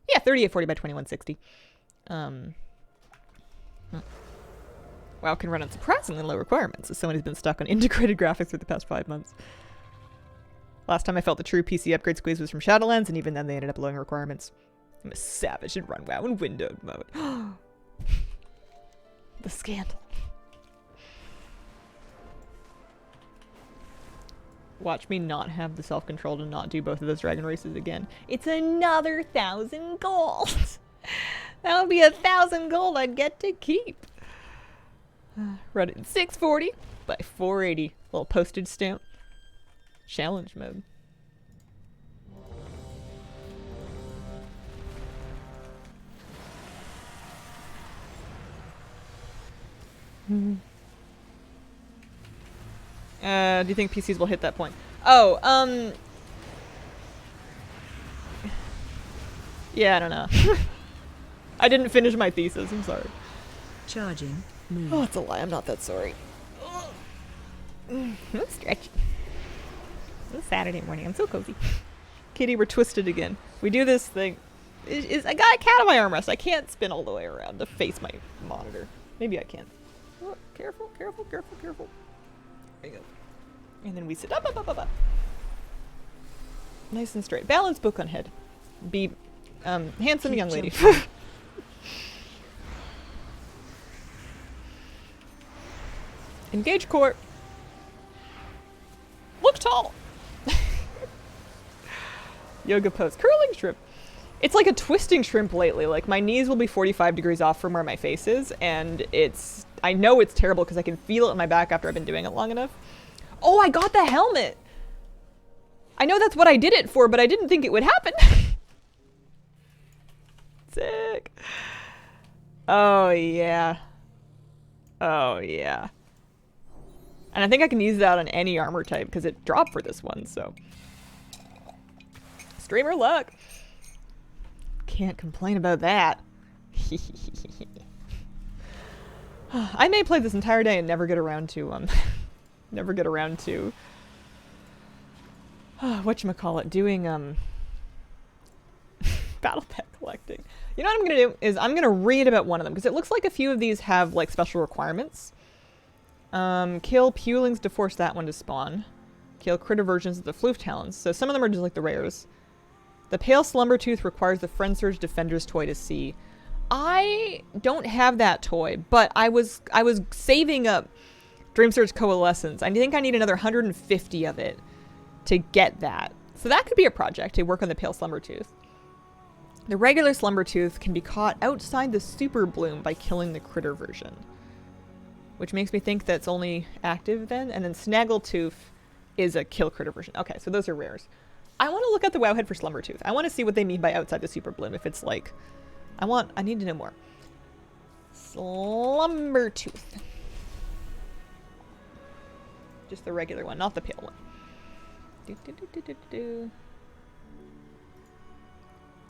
Yeah, 3840 by 2160. WoW can run on surprisingly low requirements as someone who's been stuck on integrated graphics for the past 5 months. Last time I felt the true PC upgrade squeeze was from Shadowlands, and even then they ended up lowering requirements. I'm a savage and run WoW in windowed mode. The scandal. Watch me not have the self-control to not do both of those dragon races again. It's another 1,000 gold! That would be 1,000 gold I'd get to keep. Run it in 640 by 480. Little postage stamp. Challenge mode. Do you think PCs will hit that point? Oh, yeah, I don't know. I didn't finish my thesis, I'm sorry. Charging. Move. Oh, it's a lie, I'm not that sorry. I'm stretchy. It's Saturday morning, I'm so cozy. Kitty, we're twisted again. We do this thing. I got a cat on my armrest. I can't spin all the way around to face my monitor. Maybe I can. Oh, careful, careful, careful, careful. There you go. And then we sit up, up, up, up, up. Nice and straight. Balanced book on head. Be handsome young lady. Engage core. Look tall. Yoga pose. Curling shrimp. It's like a twisting shrimp lately. Like my knees will be 45 degrees off from where my face is, and I know it's terrible because I can feel it in my back after I've been doing it long enough. Oh, I got the helmet. I know that's what I did it for, but I didn't think it would happen. Sick. Oh yeah. Oh yeah. And I think I can use that on any armor type because it dropped for this one, so. Streamer luck. Can't complain about that. I may play this entire day and never get around to, whatchamacallit, doing, battle pack collecting. You know what I'm gonna do is I'm gonna read about one of them because it looks like a few of these have like special requirements. Kill Pewlings to force that one to spawn. Kill critter versions of the Floof Talons. So some of them are just like the rares. The Pale Slumbertooth requires the Friend Surge Defender's toy to see. I don't have that toy, but I was saving up Dream Surge Coalescence. I think I need another 150 of it to get that. So that could be a project to work on the Pale Slumbertooth. The regular Slumbertooth can be caught outside the Super Bloom by killing the critter version. Which makes me think that's only active then. And then Snaggletooth is a kill critter version. Okay, so those are rares. I want to look at the WoW head for Slumbertooth. I want to see what they mean by outside the Super Bloom. If it's like, I need to know more. Slumbertooth. Just the regular one, not the pale one.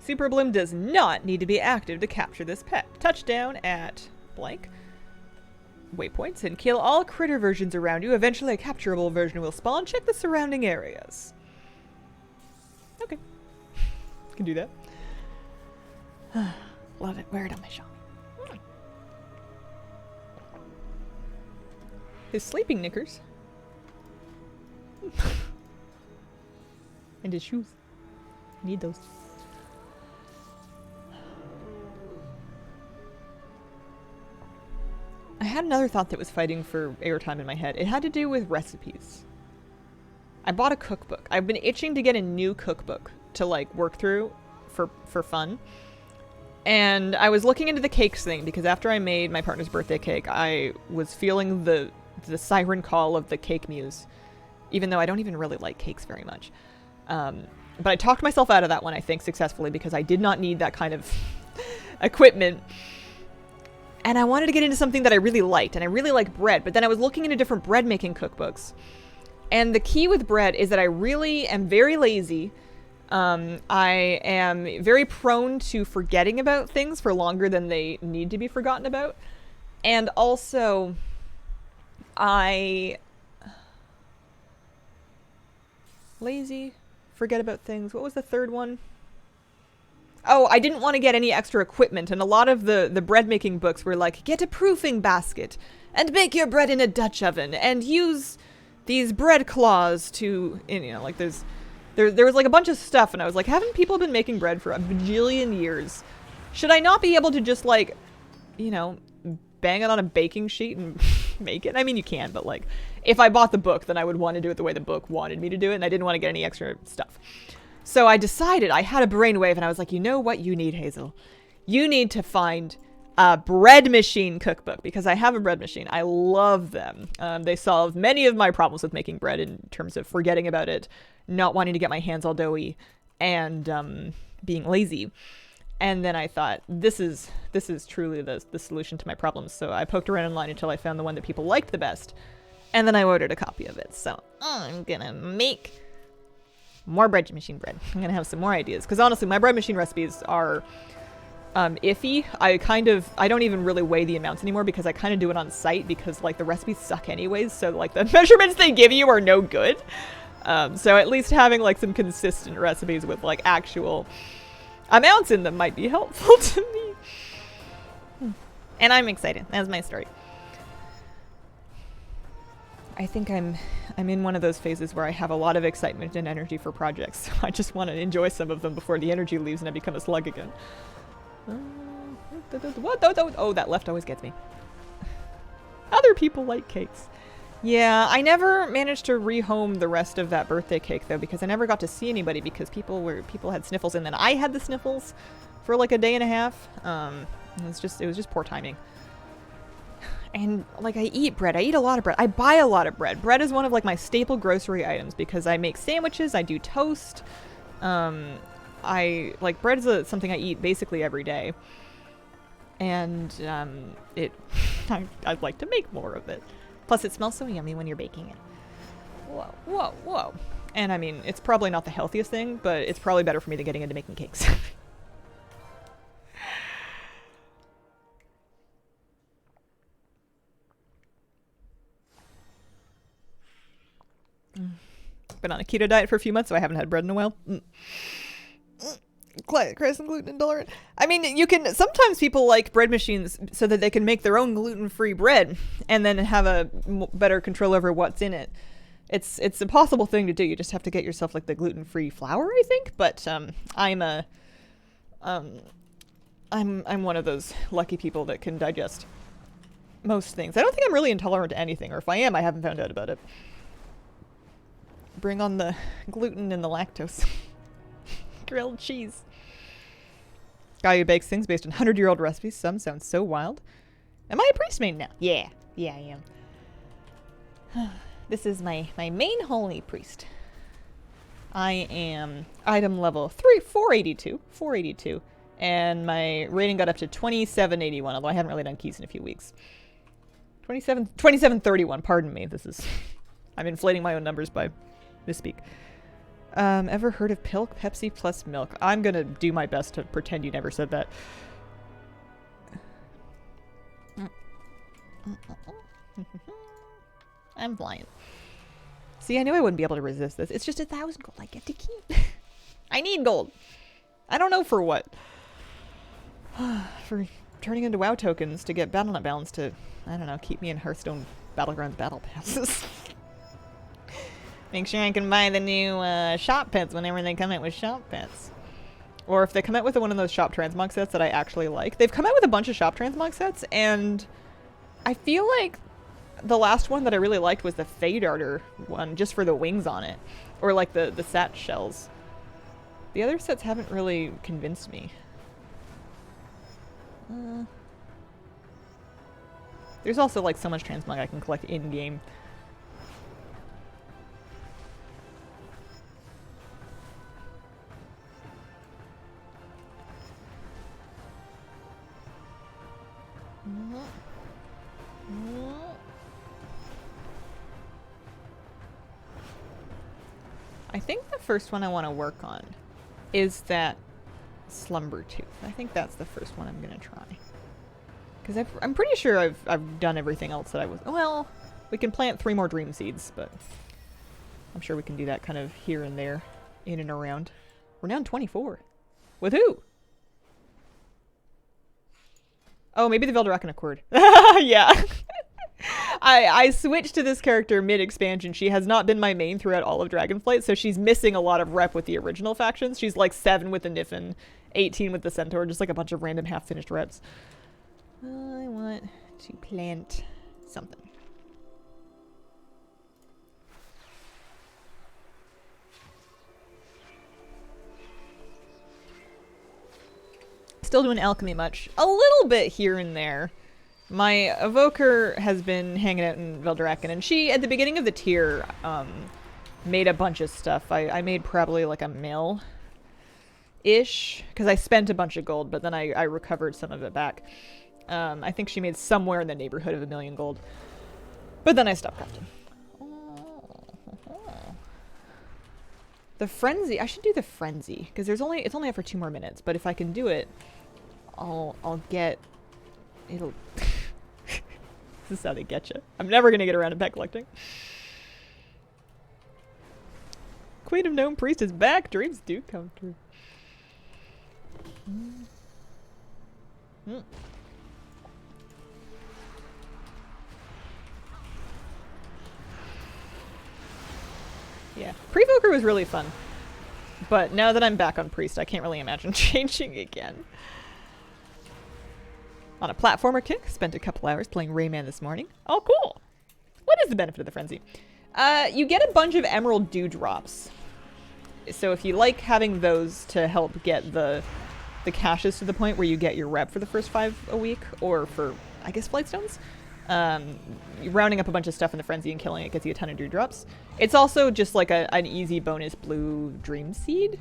Super Bloom does not need to be active to capture this pet. Touchdown at blank waypoints and kill all critter versions around you. Eventually a capturable version will spawn. Check the surrounding areas. Okay. Can do that. Love it. Wear it on my shelf. His sleeping knickers. And his shoes. Need those. I had another thought that was fighting for airtime in my head. It had to do with recipes. I bought a cookbook. I've been itching to get a new cookbook to like work through for fun. And I was looking into the cakes thing because after I made my partner's birthday cake, I was feeling the siren call of the cake muse. Even though I don't even really like cakes very much. But I talked myself out of that one, I think, successfully because I did not need that kind of equipment. And I wanted to get into something that I really liked, and I really like bread. But then I was looking into different bread making cookbooks. And the key with bread is that I really am very lazy. I am very prone to forgetting about things for longer than they need to be forgotten about. And also, lazy, forget about things. What was the third one? Oh, I didn't want to get any extra equipment, and a lot of the bread making books were like, get a proofing basket, and bake your bread in a Dutch oven, and use these bread claws to, you know, like there was like a bunch of stuff, and I was like, haven't people been making bread for a bajillion years? Should I not be able to just like, you know, bang it on a baking sheet and make it? I mean, you can, but like, if I bought the book, then I would want to do it the way the book wanted me to do it, and I didn't want to get any extra stuff. So I decided, I had a brainwave, and I was like, you know what you need, Hazel? You need to find a bread machine cookbook, because I have a bread machine. I love them. They solve many of my problems with making bread in terms of forgetting about it, not wanting to get my hands all doughy, and being lazy. And then I thought, this is truly the solution to my problems. So I poked around online until I found the one that people liked the best. And then I ordered a copy of it. So I'm gonna make more bread machine bread. I'm gonna have some more ideas. Because honestly, my bread machine recipes are iffy. I don't even really weigh the amounts anymore because I kind of do it on site because like the recipes suck anyways. So like the measurements they give you are no good. So at least having like some consistent recipes with like actual amounts in them might be helpful to me. And I'm excited. That's my story. I think I'm in one of those phases where I have a lot of excitement and energy for projects. So I just want to enjoy some of them before the energy leaves and I become a slug again. What? Oh, that left always gets me. Other people like cakes. Yeah, I never managed to rehome the rest of that birthday cake though because I never got to see anybody because people had sniffles and then I had the sniffles for like a day and a half. It was just poor timing. And like I eat bread. I eat a lot of bread. I buy a lot of bread. Bread is one of like my staple grocery items because I make sandwiches, I do toast. I like bread is something I eat basically every day. And I'd like to make more of it. Plus it smells so yummy when you're baking it. Whoa, whoa, whoa. And I mean, it's probably not the healthiest thing, but it's probably better for me than getting into making cakes. Been on a keto diet for a few months, so I haven't had bread in a while. Christ, I'm gluten intolerant. I mean, sometimes people like bread machines so that they can make their own gluten-free bread and then have a better control over what's in it. It's a possible thing to do. You just have to get yourself like the gluten-free flour, I think. But I'm one of those lucky people that can digest most things. I don't think I'm really intolerant to anything, or if I am, I haven't found out about it. Bring on the gluten and the lactose. Grilled cheese. Guy who bakes things based on 100-year-old recipes. Some sound so wild. Am I a priest main now? Yeah. Yeah, I am. This is my main holy priest. I am item level 482. And my rating got up to 2781, although I haven't really done keys in a few weeks. 2731, pardon me. This is... I'm inflating my own numbers by misspeak. Ever heard of Pilk? Pepsi plus milk. I'm gonna do my best to pretend you never said that. I'm blind. See, I knew I wouldn't be able to resist this. It's just 1,000 gold I get to keep. I need gold. I don't know for what. For turning into WoW tokens to get BattleNet balance to, I don't know, keep me in Hearthstone Battlegrounds battle passes. Make sure I can buy the new shop pets whenever they come out with shop pets. Or if they come out with one of those shop transmog sets that I actually like. They've come out with a bunch of shop transmog sets, and I feel like the last one that I really liked was the Fade Darter one, just for the wings on it. Or like the Sat shells. The other sets haven't really convinced me. There's also like so much transmog I can collect in-game. I think the first one I want to work on is that Slumbertooth. I think that's the first one I'm gonna try. Because I'm pretty sure I've done everything else that I was... Well, we can plant 3 more dream seeds, but I'm sure we can do that kind of here and there, in and around. We're down 24. With who? Oh, maybe the Veldraken Accord. Yeah. I switched to this character mid-expansion. She has not been my main throughout all of Dragonflight, so she's missing a lot of rep with the original factions. She's like 7 with the Niffin, 18 with the Centaur, just like a bunch of random half-finished reps. I want to plant something. Still doing alchemy much. A little bit here and there. My evoker has been hanging out in Veldraken, and she, at the beginning of the tier, made a bunch of stuff. I made probably like a mil-ish, because I spent a bunch of gold, but then I recovered some of it back. I think she made somewhere in the neighborhood of 1,000,000 gold. But then I stopped crafting. The Frenzy. I should do the Frenzy, because it's only up for 2 more minutes, but if I can do it, I'll get... It'll... This is how they get you. I'm never going to get around to pet collecting. Queen of Gnome Priest is back. Dreams do come true. Yeah. Pre-Voker was really fun. But now that I'm back on Priest, I can't really imagine changing again. On a platformer kick, spent a couple hours playing Rayman this morning. Oh, cool. What is the benefit of the Frenzy? You get a bunch of Emerald Dewdrops. So if you like having those to help get the caches to the point where you get your rep for the first 5 a week, or for, I guess, Flightstones, rounding up a bunch of stuff in the Frenzy and killing it gets you a ton of Dewdrops. It's also just like an easy bonus blue Dream Seed.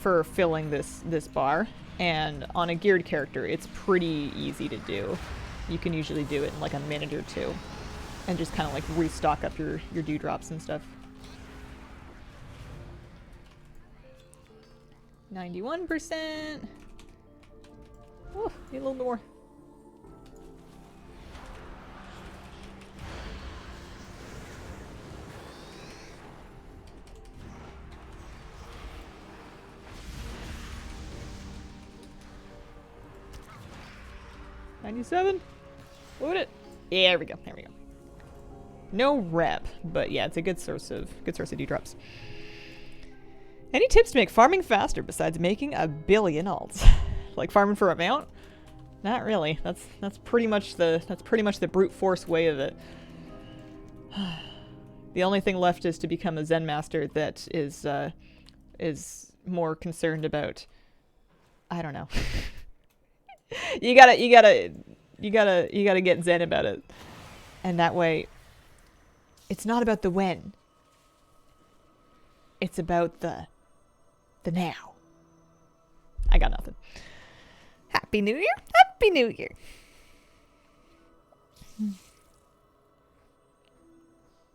For filling this bar, and on a geared character it's pretty easy to do. You can usually do it in like a minute or 2 and just kind of like restock up your dewdrops and stuff. 91%. Oh, need a little bit more. $97? Load it. Yeah, there we go. There we go. No rep, but yeah, it's a good source of dewdrops. Any tips to make farming faster besides making 1 billion alts? Like farming for a mount? Not really. That's pretty much the brute force way of it. The only thing left is to become a Zen master that is more concerned about, I don't know. You gotta get Zen about it. And that way, it's not about the when. It's about the now. I got nothing. Happy New Year. Happy New Year.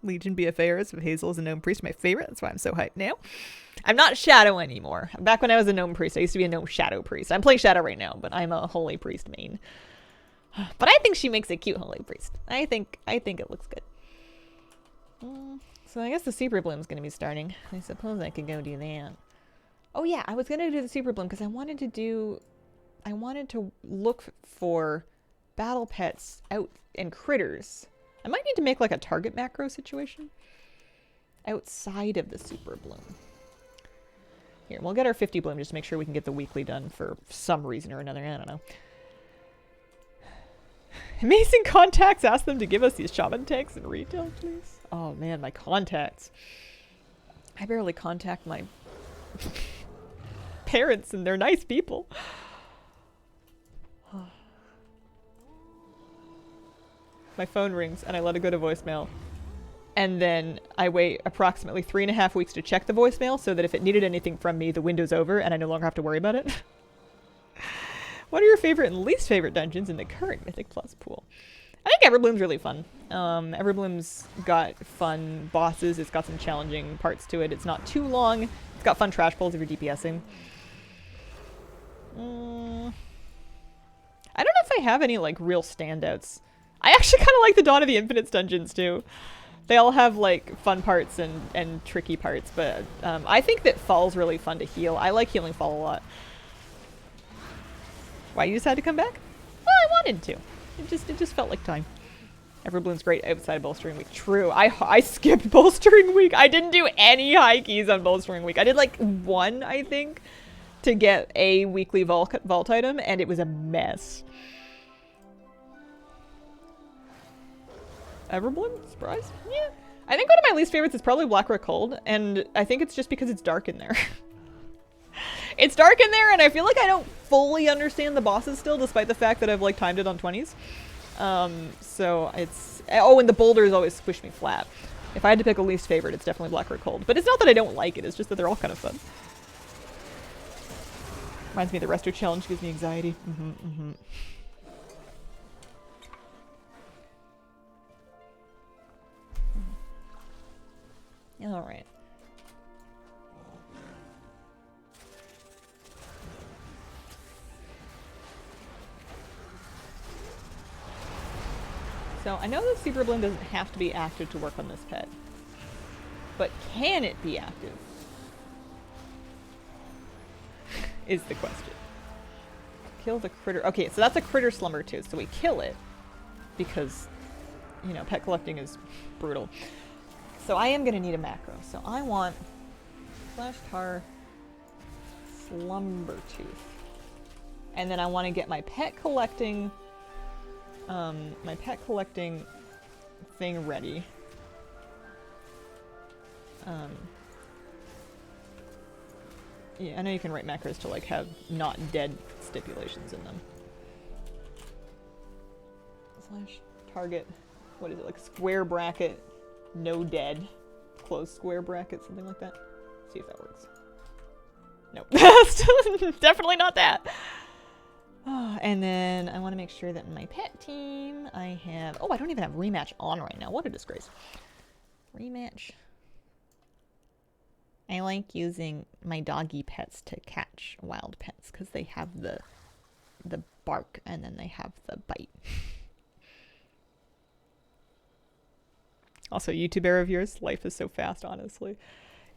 Legion BFAers with Hazel as a gnome priest, my favorite. That's why I'm so hyped now. I'm not Shadow anymore. Back when I was a gnome priest, I used to be a gnome Shadow priest. I'm playing Shadow right now, but I'm a holy priest main. But I think she makes a cute holy priest. I think it looks good. So I guess the Super Bloom's going to be starting. I suppose I could go do that. Oh yeah, I was going to do the Super Bloom because I wanted to look for battle pets out and critters. I might need to make like a target macro situation outside of the Super Bloom. Here, we'll get our 50 Bloom just to make sure we can get the weekly done for some reason or another. I don't know. Amazing contacts. Ask them to give us these shaman tanks in retail, please. Oh man, my contacts. I barely contact my parents, and they're nice people. My phone rings and I let it go to voicemail. And then I wait approximately 3.5 weeks to check the voicemail so that if it needed anything from me, the window's over and I no longer have to worry about it. What are your favorite and least favorite dungeons in the current Mythic Plus pool? I think Everbloom's really fun. Everbloom's got fun bosses. It's got some challenging parts to it. It's not too long. It's got fun trash pulls if you're DPSing. I don't know if I have any like real standouts. I actually kind of like the Dawn of the Infinites dungeons too. They all have like fun parts and tricky parts, but I think that Fall's really fun to heal. I like healing Fall a lot. Why, you just had to come back? Well, I wanted to. It just felt like time. Everbloom's great outside of bolstering week. True. I skipped bolstering week. I didn't do any high keys on bolstering week. I did like one, I think, to get a weekly vault item, and it was a mess. Everbloom? Surprise? Yeah. I think one of my least favorites is probably Blackrock Cold, and I think it's just because it's dark in there. It's dark in there, and I feel like I don't fully understand the bosses still, despite the fact that I've like timed it on 20s. So it's... Oh, and the boulders always squish me flat. If I had to pick a least favorite, it's definitely Blackrock Cold. But it's not that I don't like it, it's just that they're all kind of fun. Reminds me of the Resto Challenge, gives me anxiety. Alright. So I know that Super Bloom doesn't have to be active to work on this pet. But can it be active? Is the question. Kill the critter. Okay, so that's a critter Slumbertooth, so we kill it. Because, you know, pet collecting is brutal. So I am going to need a macro. So I want Flash Tar Slumbertooth. And then I want to get my pet collecting thing ready. Yeah, I know you can write macros to like have not dead stipulations in them. Slash target, what is it, like square bracket, no dead, close square bracket, something like that. See if that works. Nope. Still definitely not that. Oh, and then I want to make sure that in my pet team I have... Oh, I don't even have rematch on right now. What a disgrace. Rematch. I like using my doggy pets to catch wild pets because they have the bark and then they have the bite. Also, YouTuber of yours, life is so fast, honestly.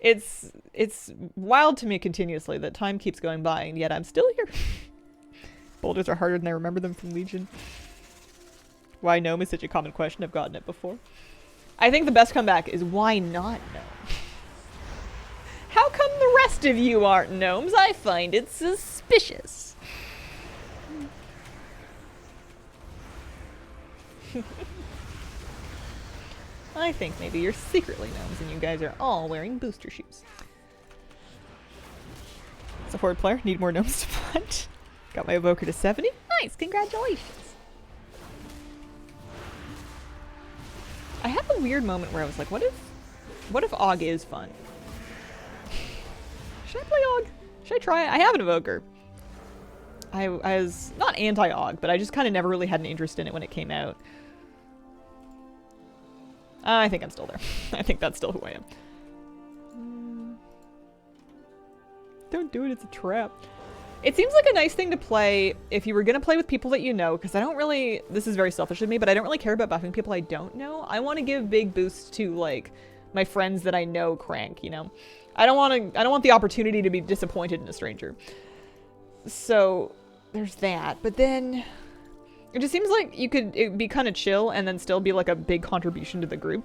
It's wild to me continuously that time keeps going by and yet I'm still here. Boulders are harder than I remember them from Legion. Why gnome is such a common question. I've gotten it before. I think the best comeback is why not gnome? How come the rest of you aren't gnomes? I find it suspicious. I think maybe you're secretly gnomes and you guys are all wearing booster shoes. Support player, need more gnomes to find. Got my evoker to 70. Nice, congratulations. I had a weird moment where I was like, what if Og is fun? Should I play Og? Should I try it? I have an Evoker. I was not anti-Og, but I just kind of never really had an interest in it when it came out. I think I'm still there. I think that's still who I am. Don't do it, it's a trap. It seems like a nice thing to play if you were going to play with people that you know, because I don't really, this is very selfish of me, but I don't really care about buffing people I don't know. I want to give big boosts to, like, my friends that I know crank, you know? I don't want the opportunity to be disappointed in a stranger. So, there's that. But then, it just seems like it'd be kind of chill and then still be like a big contribution to the group.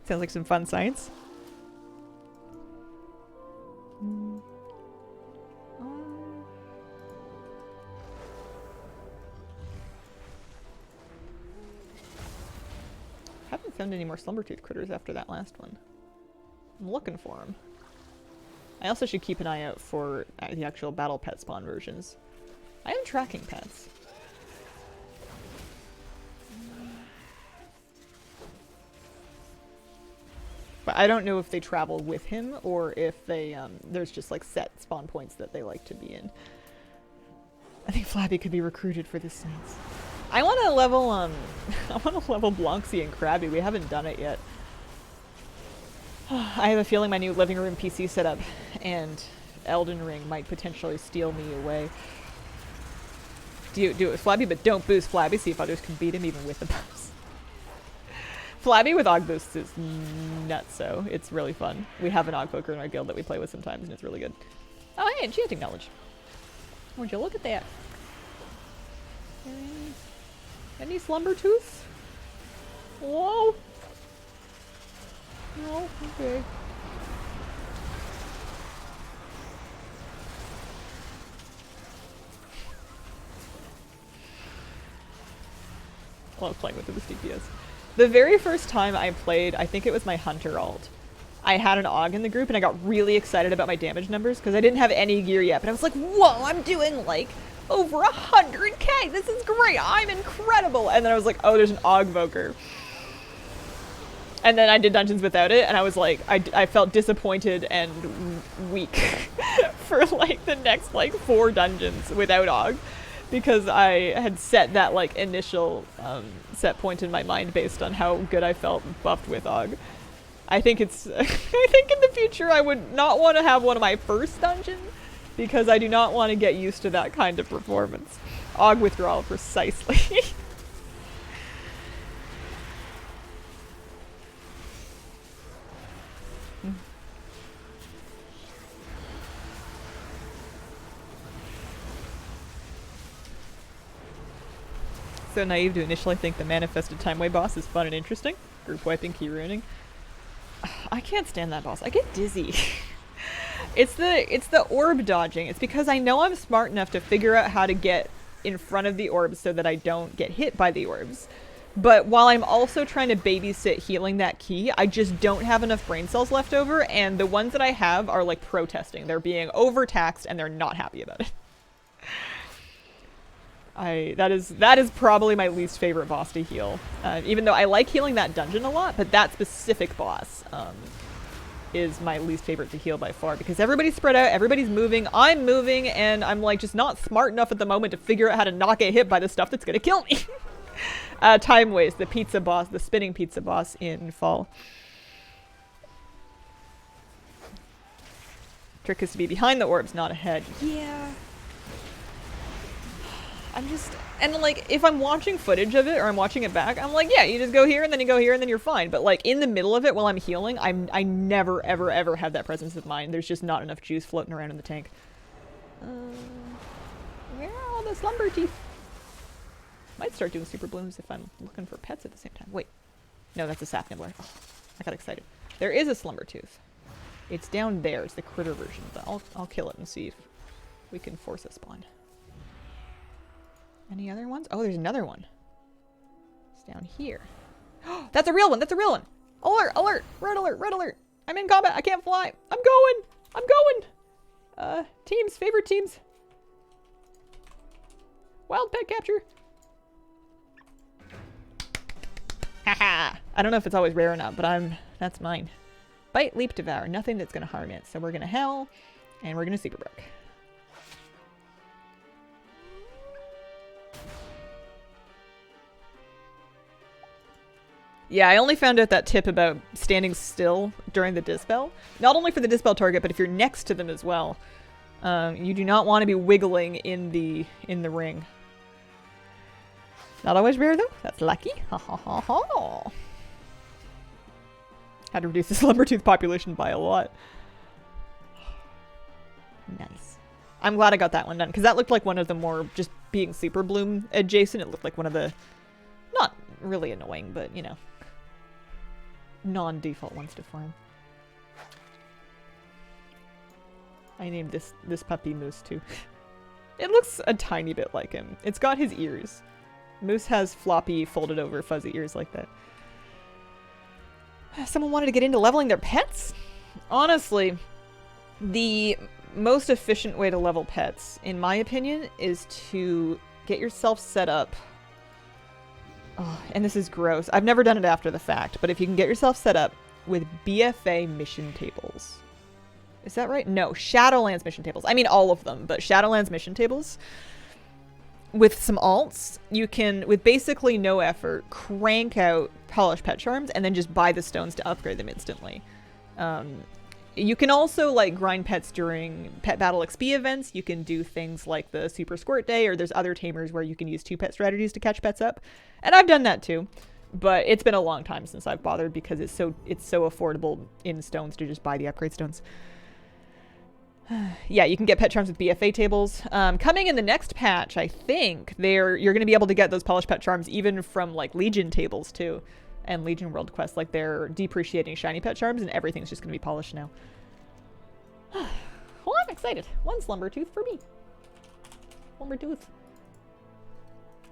Sounds like some fun science. Haven't found any more Slumbertooth critters after that last one. I'm looking for them. I also should keep an eye out for the actual battle pet spawn versions. I am tracking pets. But I don't know if they travel with him or if they, there's just like set spawn points that they like to be in. I think Flabby could be recruited for this Saints. I want to level, I want to level Blanxy and Krabby. We haven't done it yet. I have a feeling my new living room PC setup and Elden Ring might potentially steal me away. Do it with Flabby, but don't boost Flabby. See if others can beat him even with the boost. Flabby with Og boosts is nuts, so it's really fun. We have an Og poker in our guild that we play with sometimes, and it's really good. Oh, hey, enchanting knowledge. Would you look at that? Any Slumbertooth? Whoa. No, okay. Love playing with the DPS. The very first time I played, I think it was my Hunter alt. I had an Og in the group and I got really excited about my damage numbers because I didn't have any gear yet. But I was like, whoa, I'm doing like over 100k. This is great. I'm incredible. And then I was like, oh, there's an Ogvoker. And then I did dungeons without it, and I was like, I felt disappointed and weak for like the next like 4 dungeons without Og, because I had set that like initial set point in my mind based on how good I felt buffed with Og. I think it's, I think in the future I would not want to have one of my first dungeons, because I do not want to get used to that kind of performance. Og withdrawal precisely. So naive to initially think the manifested timeway boss is fun and interesting. Group wiping, key ruining. I can't stand that boss. I get dizzy. It's the orb dodging. It's because I know I'm smart enough to figure out how to get in front of the orbs so that I don't get hit by the orbs. But while I'm also trying to babysit healing that key, I just don't have enough brain cells left over, and the ones that I have are like protesting. They're being overtaxed and they're not happy about it. That is probably my least favorite boss to heal. Even though I like healing that dungeon a lot, but that specific boss is my least favorite to heal by far, because everybody's spread out, everybody's moving, I'm moving, and I'm like just not smart enough at the moment to figure out how to not get hit by the stuff that's gonna kill me. Timeways, the pizza boss, the spinning pizza boss in Fall. Trick is to be behind the orbs, not ahead. Yeah. I'm just, and like, if I'm watching footage of it or I'm watching it back, I'm like, yeah, you just go here and then you go here and then you're fine. But like in the middle of it while I'm healing, I never, ever, ever have that presence of mind. There's just not enough juice floating around in the tank. Where are all the Slumbertooth? Might start doing super blooms if I'm looking for pets at the same time. Wait, no, that's a sap nibbler. Oh, I got excited. There is a Slumbertooth. It's down there. It's the critter version, but I'll kill it and see if we can force a spawn. Any other ones? Oh, there's another one. It's down here. That's a real one. That's a real one. Alert, alert, red alert, red alert. I'm in combat. I can't fly. I'm going. I'm going. Teams, favorite teams. Wild pet capture. Haha. I don't know if it's always rare or not, but that's mine. Bite, Leap, Devour. Nothing that's going to harm it. So we're going to Hell, and we're going to Super Brook. Yeah, I only found out that tip about standing still during the Dispel. Not only for the Dispel target, but if you're next to them as well. You do not want to be wiggling in the ring. Not always rare, though. That's lucky. Ha ha ha ha. Had to reduce the Slumbertooth population by a lot. Nice. I'm glad I got that one done, because that looked like one of the more, just being Super Bloom adjacent, it looked like one of the, not really annoying, but, you know, non-default ones to farm. I named this puppy Moose, too. It looks a tiny bit like him. It's got his ears. Moose has floppy, folded over, fuzzy ears like that. Someone wanted to get into leveling their pets? Honestly, the most efficient way to level pets, in my opinion, is to get yourself set up. Oh, and this is gross. I've never done it after the fact, but if you can get yourself set up with BFA mission tables. Is that right? No, Shadowlands mission tables. I mean all of them, but Shadowlands mission tables. With some alts, you can, with basically no effort, crank out polished pet charms and then just buy the stones to upgrade them instantly. You can also like grind pets during pet battle XP events. You can do things like the Super Squirt Day, or there's other tamers where you can use 2 pet strategies to catch pets up. And I've done that too. But it's been a long time since I've bothered because it's so affordable in stones to just buy the upgrade stones. Yeah, you can get pet charms with BFA tables. Coming in the next patch, I think, you're going to be able to get those polished pet charms even from like Legion tables too. And Legion World Quest, like they're depreciating shiny pet charms and everything's just going to be polished now. Well, I'm excited. 1 Slumbertooth for me. Slumbertooth.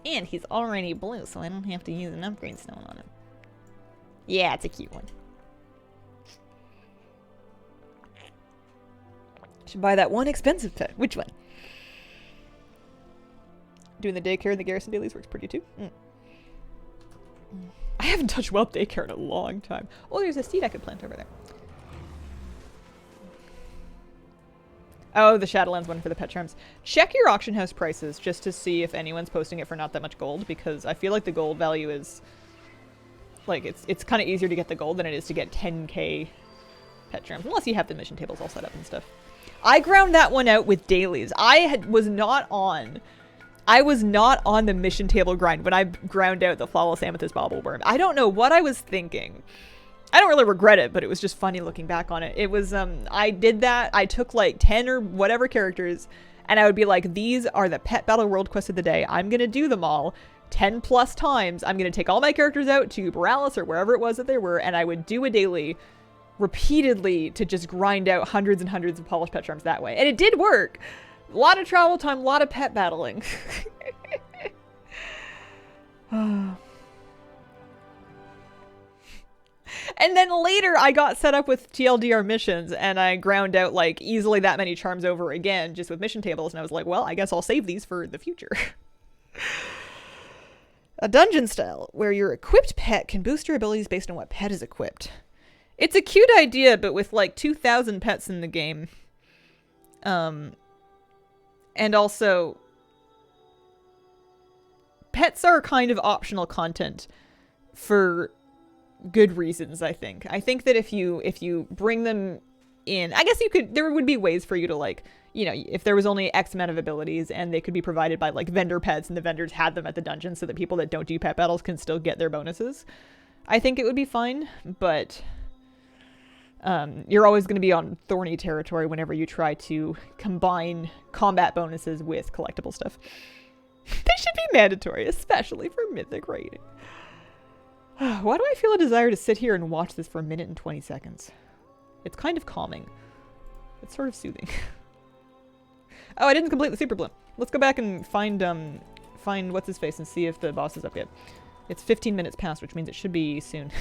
And he's already blue, so I don't have to use an upgrade stone on him. Yeah, it's a cute one. Should buy that one expensive pet. Which one? Doing the daycare and the garrison dailies works pretty too. I haven't touched Whelp daycare in a long time. Oh, there's a seed I could plant over there. Oh, the Shadowlands one for the pet charms. Check your auction house prices just to see if anyone's posting it for not that much gold, because I feel like the gold value is like it's kind of easier to get the gold than it is to get 10k pet charms, unless you have the mission tables all set up and stuff. I ground that one out with dailies. I was not on the mission table grind when I ground out the Flawless Amethyst Bobbleworm. I don't know what I was thinking. I don't really regret it, but it was just funny looking back on it. It was, I did that. I took like 10 or whatever characters, and I would be like, these are the Pet Battle World Quests of the day. I'm going to do them all 10 plus times. I'm going to take all my characters out to Borealis or wherever it was that they were, and I would do a daily repeatedly to just grind out hundreds and hundreds of polished pet charms that way. And it did work. A lot of travel time, a lot of pet battling. And then later I got set up with TLDR missions and I ground out like easily that many charms over again just with mission tables, and I was like, well, I guess I'll save these for the future. A dungeon style where your equipped pet can boost your abilities based on what pet is equipped. It's a cute idea, but with like 2,000 pets in the game. And also, pets are kind of optional content for good reasons, I think. I think that if you bring them in, I guess there would be ways for you to like, you know, if there was only X amount of abilities and they could be provided by like vendor pets and the vendors had them at the dungeon so that people that don't do pet battles can still get their bonuses. I think it would be fine, but you're always going to be on thorny territory whenever you try to combine combat bonuses with collectible stuff. They should be mandatory, especially for Mythic rating. Why do I feel a desire to sit here and watch this for 1 minute and 20 seconds? It's kind of calming. It's sort of soothing. Oh, I didn't complete the Super Bloom. Let's go back and find what's his face and see if the boss is up yet. It's 15 minutes past, which means it should be soon.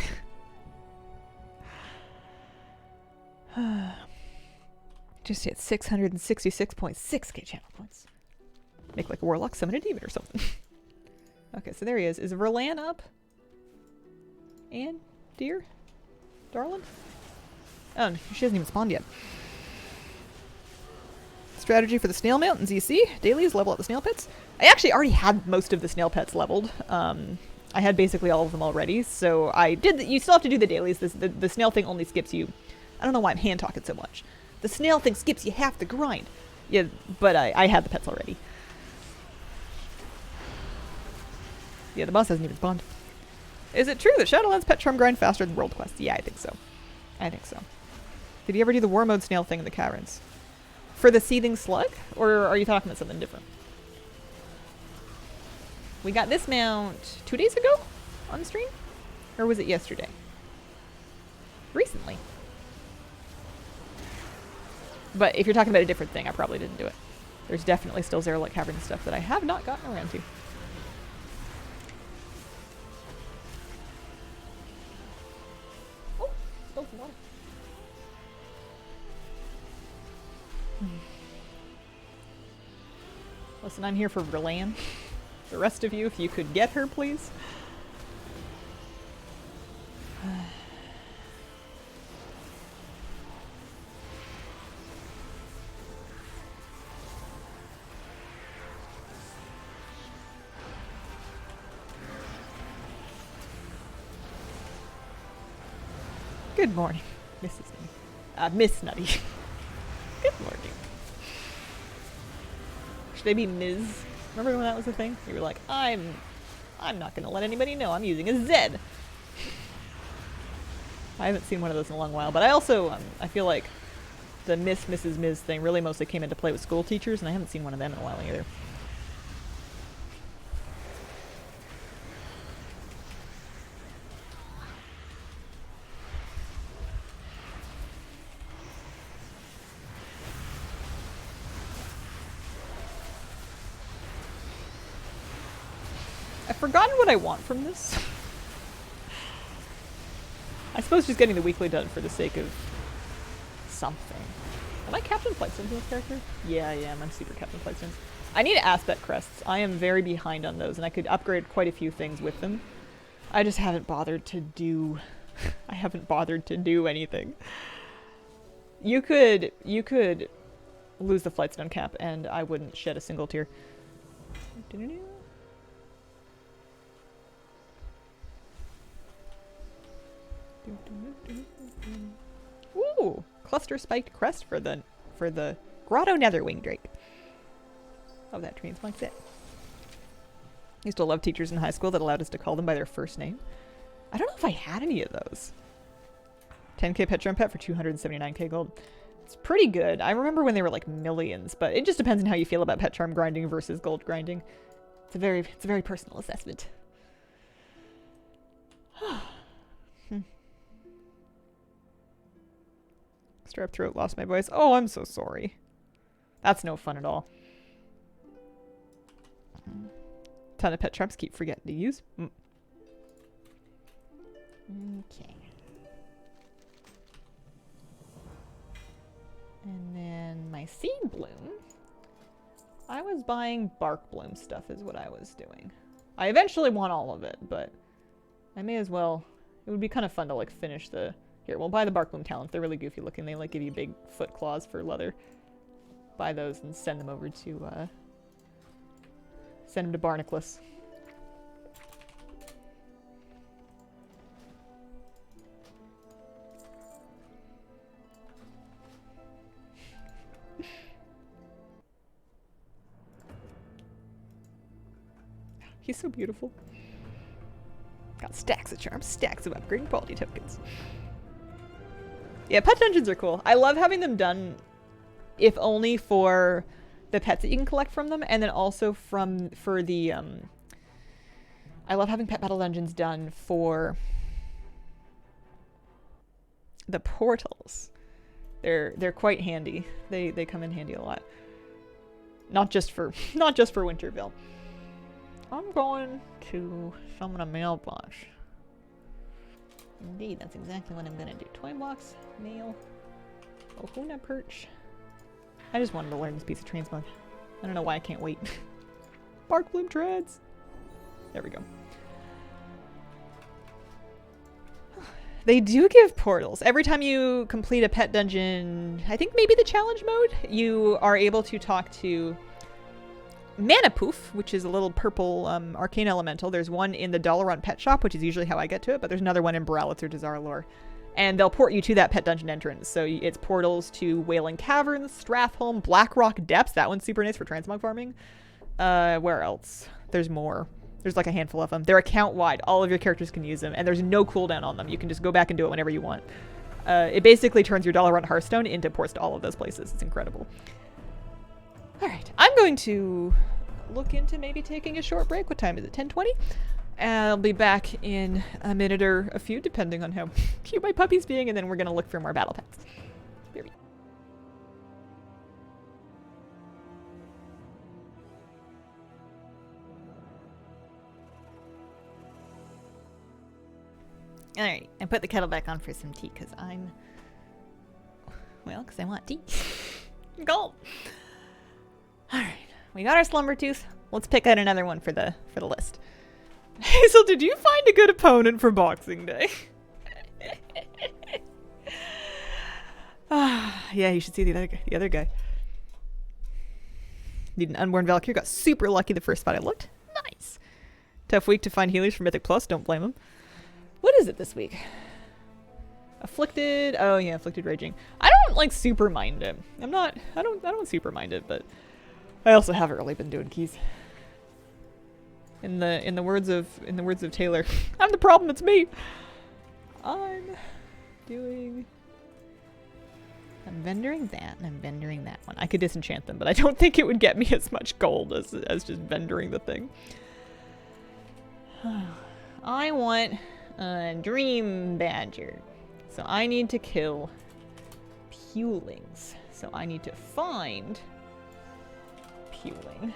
Just hit 666.6k channel points. Make like a warlock summon a demon or something. Okay, so there he is. Is Verlan up? And dear? Darling? Oh, she hasn't even spawned yet. Strategy for the snail mountains, EC. Dailies, level up the snail pits. I actually already had most of the snail pets leveled. I had basically all of them already, so I did. You still have to do the dailies. The snail thing only skips you. I don't know why I'm hand talking so much. The snail thing skips you half the grind. Yeah, but I had the pets already. Yeah, the boss hasn't even spawned. Is it true that Shadowlands pet charm grind faster than World Quest? Yeah, I think so. I think so. Did you ever do the war mode snail thing in the caverns? For the seething slug? Or are you talking about something different? We got this mount 2 days ago on stream? Or was it yesterday? Recently. But if you're talking about a different thing, I probably didn't do it. There's definitely still Zeralic Cavern stuff that I have not gotten around to. Oh, spilled some water. Listen, I'm here for Verlan. The rest of you, if you could get her, please. Good morning, Mrs. Nutty. Miss Nutty. Good morning. Should I be Ms.? Remember when that was a thing? You were like, I'm not gonna let anybody know I'm using a Z. I haven't seen one of those in a long while, but I also, I feel like the Miss, Mrs., Ms. thing really mostly came into play with school teachers, and I haven't seen one of them in a while either. I've forgotten what I want from this. I suppose just getting the weekly done for the sake of something. Am I Captain Flightstone in this character? Yeah, I am. I'm super Captain Flightstone. I need aspect crests. I am very behind on those, and I could upgrade quite a few things with them. I just haven't bothered to do... I haven't bothered to do anything. You could lose the Flightstone cap, and I wouldn't shed a single tear. Ooh, cluster spiked crest for the Grotto Netherwing Drake. Oh, that Transmog set. Used to love teachers in high school that allowed us to call them by their first name. I don't know if I had any of those. 10k pet drum pet for 279k gold. It's pretty good. I remember when they were like millions, but it just depends on how you feel about pet charm grinding versus gold grinding. It's a very personal assessment. Strep throat, lost my voice. Oh, I'm so sorry. That's no fun at all. Ton of pet traps keep forgetting to use. Okay. And then my seed bloom. I was buying bark bloom stuff is what I was doing. I eventually want all of it, but I may as well. It would be kind of fun to like finish the... Here, we'll buy the bark bloom talents. They're really goofy looking. They like give you big foot claws for leather. Buy those and send them over to send them to Barnacles. He's so beautiful. Got stacks of charms, stacks of upgrading quality tokens. Yeah, pet dungeons are cool. I love having them done, if only for the pets that you can collect from them, and then also for the I love having pet battle dungeons done for the portals. They're quite handy. They come in handy a lot. Not just for Winterville. I'm going to summon a mailbox. Indeed, that's exactly what I'm gonna do. Toy blocks, mail, Ohuna perch. I just wanted to learn this piece of Transmog. I don't know why I can't wait. Bark bloom treads. There we go. They do give portals. Every time you complete a pet dungeon, I think maybe the challenge mode, you are able to talk to Manapoof, which is a little purple arcane elemental. There's one in the Dalaran pet shop, which is usually how I get to it, but there's another one in Boralitz or Dazar'alor. And they'll port you to that pet dungeon entrance. So it's portals to Wailing Caverns, Strathholm, Blackrock Depths. That one's super nice for transmog farming. Where else? There's more. There's like a handful of them. They're account-wide. All of your characters can use them, and there's no cooldown on them. You can just go back and do it whenever you want. It basically turns your Dalaran Hearthstone into ports to all of those places. It's incredible. All right. I'm going to look into maybe taking a short break. What time is it? 10:20? I'll be back in a minute or a few, depending on how cute my puppy's being, and then we're going to look for more battle pets. Here we go. Alright, I put the kettle back on for some tea, because I want tea. Gulp! Alright, we got our Slumbertooth. Let's pick out another one for the list. Hazel, did you find a good opponent for Boxing Day? Yeah, you should see the other guy. Need an Unborn Valkyrie. Got super lucky the first spot I looked. Nice. Tough week to find healers for Mythic Plus. Don't blame him. What is it this week? Afflicted. Oh yeah, Afflicted Raging. I don't like super mind it. I don't super mind it, but I also haven't really been doing keys. In the words of Taylor, I'm the problem, it's me. I'm vendoring that, and I'm vendoring that one. I could disenchant them, but I don't think it would get me as much gold as just vendoring the thing. I want a Dream Badger. So I need to kill Pewlings. So I need to find Pewling.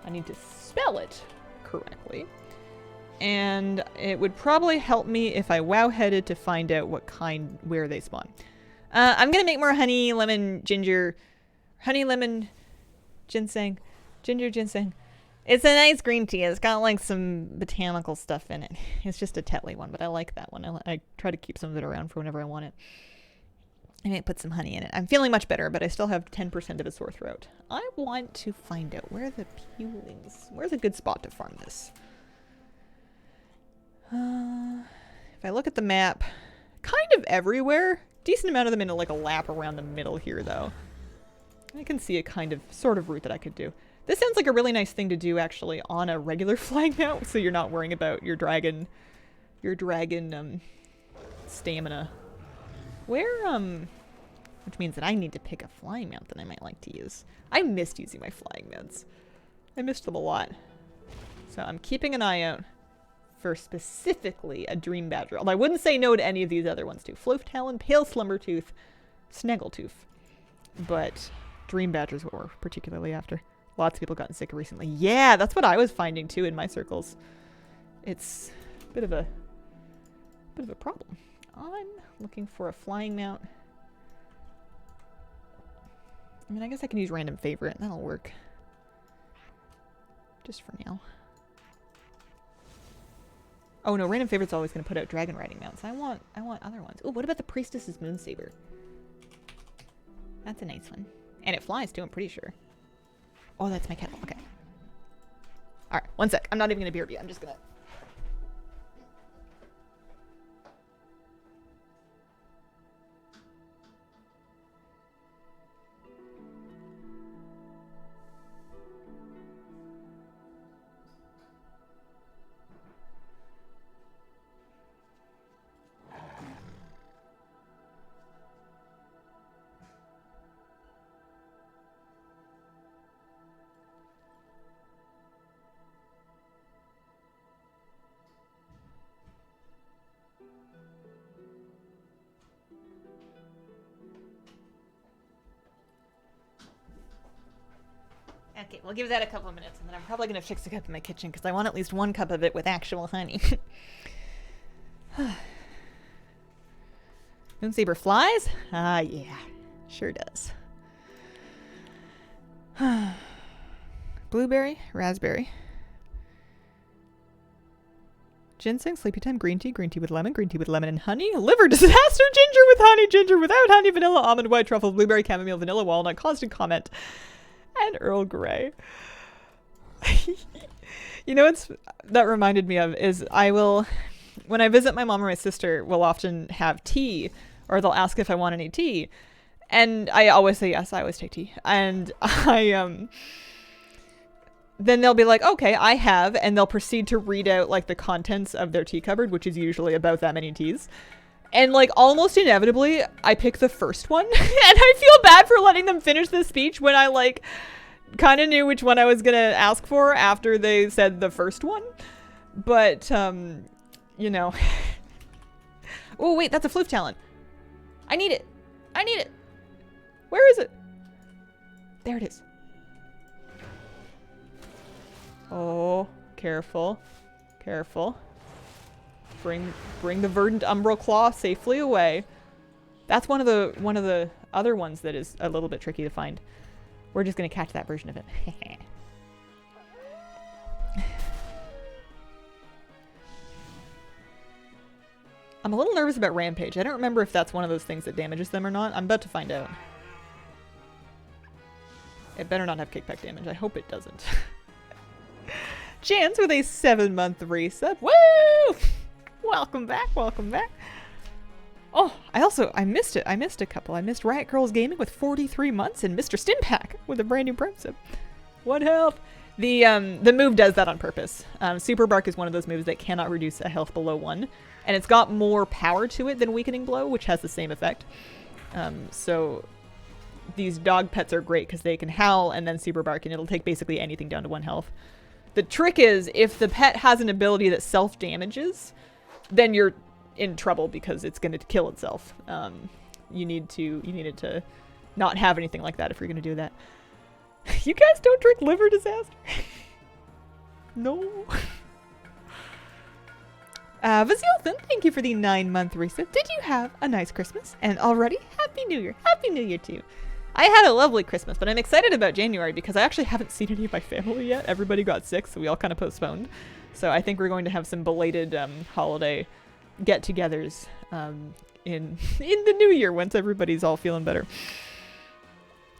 I need to spell it correctly. And it would probably help me if I wow-headed to find out what kind, where they spawn. I'm gonna make more honey, lemon, ginger, honey, lemon, ginseng, ginger, ginseng. It's a nice green tea. It's got like some botanical stuff in it. It's just a Tetley one, but I like that one. I try to keep some of it around for whenever I want it. I might put some honey in it. I'm feeling much better, but I still have 10% of a sore throat. I want to find out where the Pewlings... Where's a good spot to farm this? If I look at the map, kind of everywhere. Decent amount of them in like a lap around the middle here, though. I can see a kind of, sort of route that I could do. This sounds like a really nice thing to do, actually, on a regular flying mount, so you're not worrying about your dragon stamina. Where, which means that I need to pick a flying mount that I might like to use. I missed using my flying mounts. I missed them a lot. So I'm keeping an eye out for specifically a Dream Badger. Although I wouldn't say no to any of these other ones too. Floof Talon, Pale Slumbertooth, Snaggletooth. But Dream Badger's what we're particularly after. Lots of people gotten sick recently. Yeah, that's what I was finding too in my circles. It's a bit of a problem. I'm looking for a flying mount. I mean, I guess I can use random favorite. That'll work. Just for now. Oh no, random favorite's always going to put out dragon riding mounts. I want other ones. Oh, what about the Priestess's Moonsaber? That's a nice one. And it flies too, I'm pretty sure. Oh, that's my kettle. Okay. Alright, one sec. I'm not even going to BRB. I'm just going to... Okay, we'll give that a couple of minutes, and then I'm probably going to fix a cup in my kitchen, because I want at least one cup of it with actual honey. Moonsaber flies? Ah, yeah. Sure does. Blueberry, raspberry. Ginseng, sleepy time, green tea with lemon and honey, liver disaster, ginger with honey, ginger without honey, vanilla, almond, white truffle, blueberry, chamomile, vanilla, walnut, constant comment, and Earl Grey. You know what's that reminded me of is when I visit my mom or my sister, we'll often have tea, or they'll ask if I want any tea. And I always say yes, I always take tea. And then they'll be like, okay, I have, and they'll proceed to read out like the contents of their tea cupboard, which is usually about that many teas. And like almost inevitably, I pick the first one. And I feel bad for letting them finish the speech when I like kind of knew which one I was going to ask for after they said the first one. But, you know. Oh, wait, that's a floof talent. I need it. I need it. Where is it? There it is. Oh, careful. Careful. Bring the verdant umbral claw safely away. That's one of the other ones that is a little bit tricky to find. We're just gonna catch that version of it. I'm a little nervous about Rampage. I don't remember if that's one of those things that damages them or not. I'm about to find out. It better not have kickback damage. I hope it doesn't. Chance with a 7-month resub. Woo! Welcome back, welcome back. Oh, I missed it. I missed a couple. I missed Riot Girls Gaming with 43 months and Mr. Stimpack with a brand new Prime sub. What health? The move does that on purpose. Super Bark is one of those moves that cannot reduce a health below 1. And it's got more power to it than Weakening Blow, which has the same effect. So these dog pets are great because they can howl and then Super Bark, and it'll take basically anything down to 1 health. The trick is, if the pet has an ability that self-damages, then you're in trouble because it's going to kill itself. You need it to not have anything like that if you're going to do that. You guys don't drink liver disaster? No. Vazilthan, thank you for the 9-month reset. Did you have a nice Christmas? And already, Happy New Year. Happy New Year to you. I had a lovely Christmas, but I'm excited about January because I actually haven't seen any of my family yet. Everybody got sick, so we all kind of postponed. So I think we're going to have some belated holiday get-togethers in the new year once everybody's all feeling better.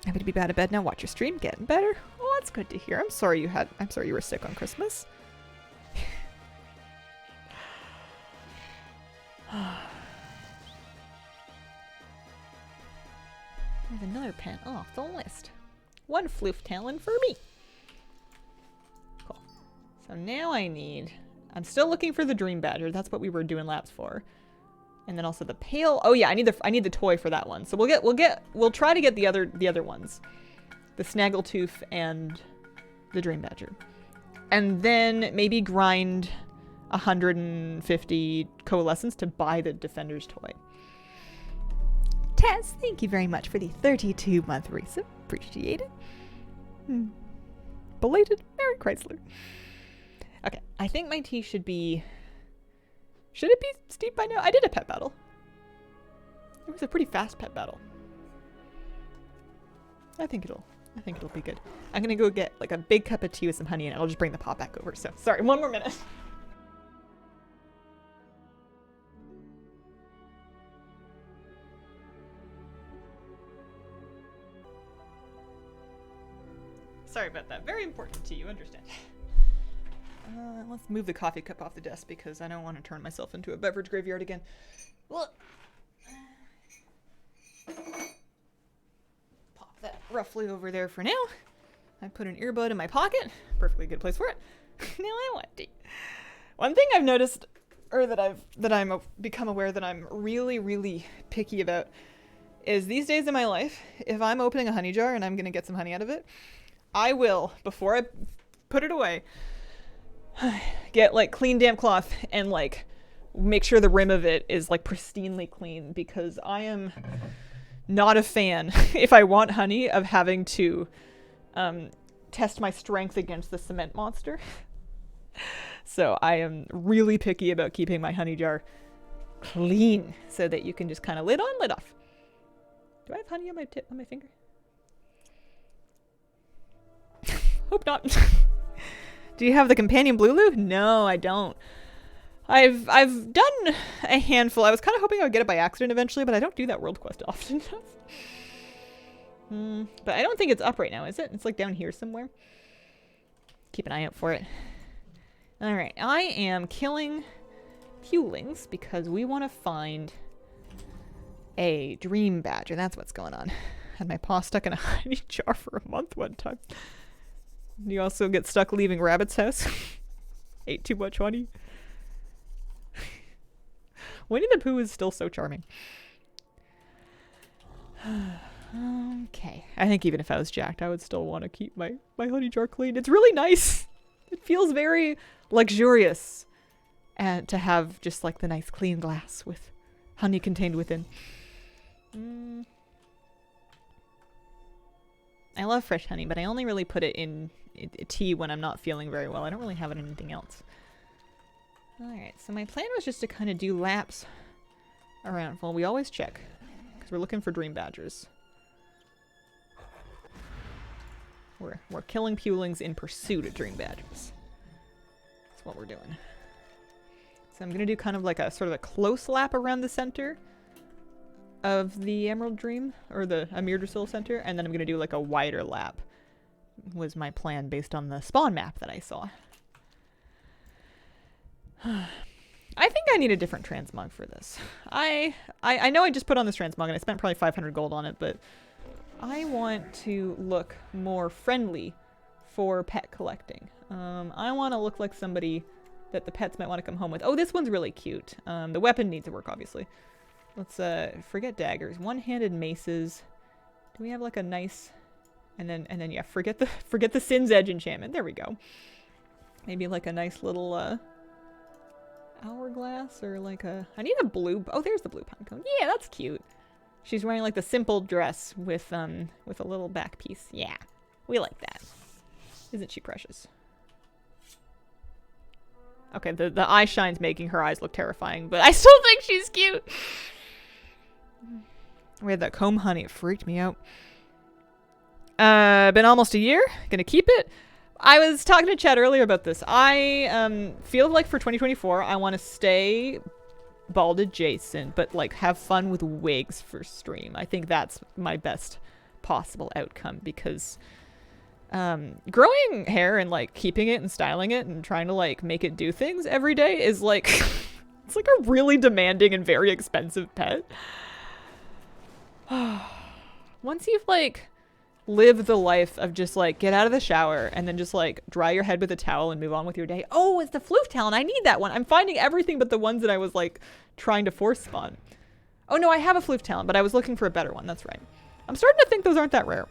Happy to be out of bed now. Watch your stream. Getting better. Oh, that's good to hear. I'm sorry you were sick on Christmas. There's another pen off the list. 1 floof talent for me. Cool. So now I'm still looking for the Dream Badger. That's what we were doing laps for. And then also the pail. Oh yeah, I need the toy for that one. So we'll try to get the other ones. The Snaggletooth and the Dream Badger. And then maybe grind 150 coalescence to buy the Defender's toy. Tess, thank you very much for the 32-month resub. Appreciate it. Belated Merry Chrysler. Okay, I think my tea should be... Should it be steep by now? I did a pet battle. It was a pretty fast pet battle. I think it'll be good. I'm gonna go get like a big cup of tea with some honey and I'll just bring the pot back over. So sorry, 1 more minute. Sorry about that. Very important to you, understand. Let's move the coffee cup off the desk because I don't want to turn myself into a beverage graveyard again. Pop that roughly over there for now. I put an earbud in my pocket. Perfectly good place for it. Now I want tea. One thing I've noticed, or that I'm become aware that I'm really, really picky about, is these days in my life, if I'm opening a honey jar and I'm going to get some honey out of it, I will, before I put it away, get like clean damp cloth and like make sure the rim of it is like pristinely clean, because I am not a fan, if I want honey, of having to test my strength against the cement monster. So I am really picky about keeping my honey jar clean so that you can just kind of lid on, lid off. Do I have honey on my tip, on my finger? Hope not. Do you have the companion Blue Loo? No, I don't. I've done a handful. I was kind of hoping I would get it by accident eventually, but I don't do that world quest often enough. But I don't think it's up right now, is it? It's like down here somewhere. Keep an eye out for it. Alright, I am killing Pewlings because we want to find a dream badger. That's what's going on. Had my paw stuck in a honey jar for a month one time. You also get stuck leaving Rabbit's house. Ate too much honey. Winnie the Pooh is still so charming. Okay. I think even if I was jacked, I would still want to keep my honey jar clean. It's really nice. It feels very luxurious and to have just like the nice clean glass with honey contained within. I love fresh honey, but I only really put it in tea when I'm not feeling very well. I don't really have it in anything else. Alright, so my plan was just to kind of do laps around. Well, we always check, because we're looking for dream badgers. We're killing Pewlings in pursuit of dream badgers. That's what we're doing. So I'm going to do kind of like a sort of a close lap around the center of the Emerald Dream, or the Amirdrasil Center, and then I'm going to do like a wider lap, was my plan based on the spawn map that I saw. I think I need a different transmog for this. I know I just put on this transmog and I spent probably 500 gold on it, but I want to look more friendly for pet collecting. I want to look like somebody that the pets might want to come home with. Oh, this one's really cute. The weapon needs to work, obviously. Let's forget daggers. One-handed maces. Do we have like a nice, and then yeah, forget the Sin's Edge enchantment. There we go. Maybe like a nice little hourglass, or like a, I need a blue, oh, there's the blue pine cone. Yeah, that's cute. She's wearing like the simple dress with a little back piece. Yeah, we like that. Isn't she precious? Okay, the eye shine's making her eyes look terrifying, but I still think she's cute. We had that comb honey. It freaked me out. Been almost a year. Gonna keep it. I was talking to Chad earlier about this. I feel like for 2024, I want to stay bald adjacent, but like have fun with wigs for stream. I think that's my best possible outcome, because growing hair and like keeping it and styling it and trying to like make it do things every day is like it's like a really demanding and very expensive pet. Once you've like lived the life of just like get out of the shower and then just like dry your head with a towel and move on with your day. Oh, it's the floof talent. I need that one. I'm finding everything but the ones that I was like trying to force spawn. Oh no, I have a floof talent, but I was looking for a better one. That's right. I'm starting to think those aren't that rare.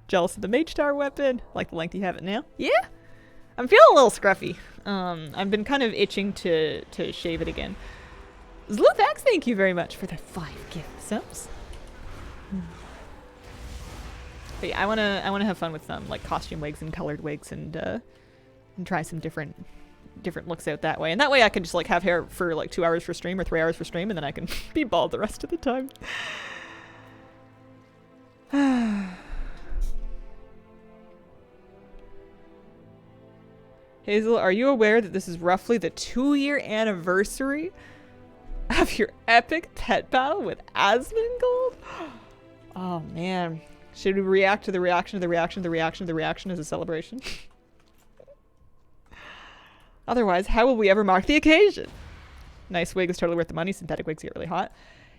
Jealous of the Mage Tower weapon. Like the length you have it now. Yeah. I'm feeling a little scruffy. I've been kind of itching to shave it again. Zluthx, thank you very much for the 5 gift subs. But yeah, I wanna have fun with some like costume wigs and colored wigs and try some different looks out that way. And that way I can just like have hair for like 2 hours for stream or 3 hours for stream, and then I can be bald the rest of the time. Hazel, are you aware that this is roughly the 2-year anniversary of your epic pet battle with Asmongold? Oh man. Should we react to the reaction of the reaction of the reaction of the reaction as a celebration? Otherwise, how will we ever mark the occasion? Nice wig is totally worth the money. Synthetic wigs get really hot.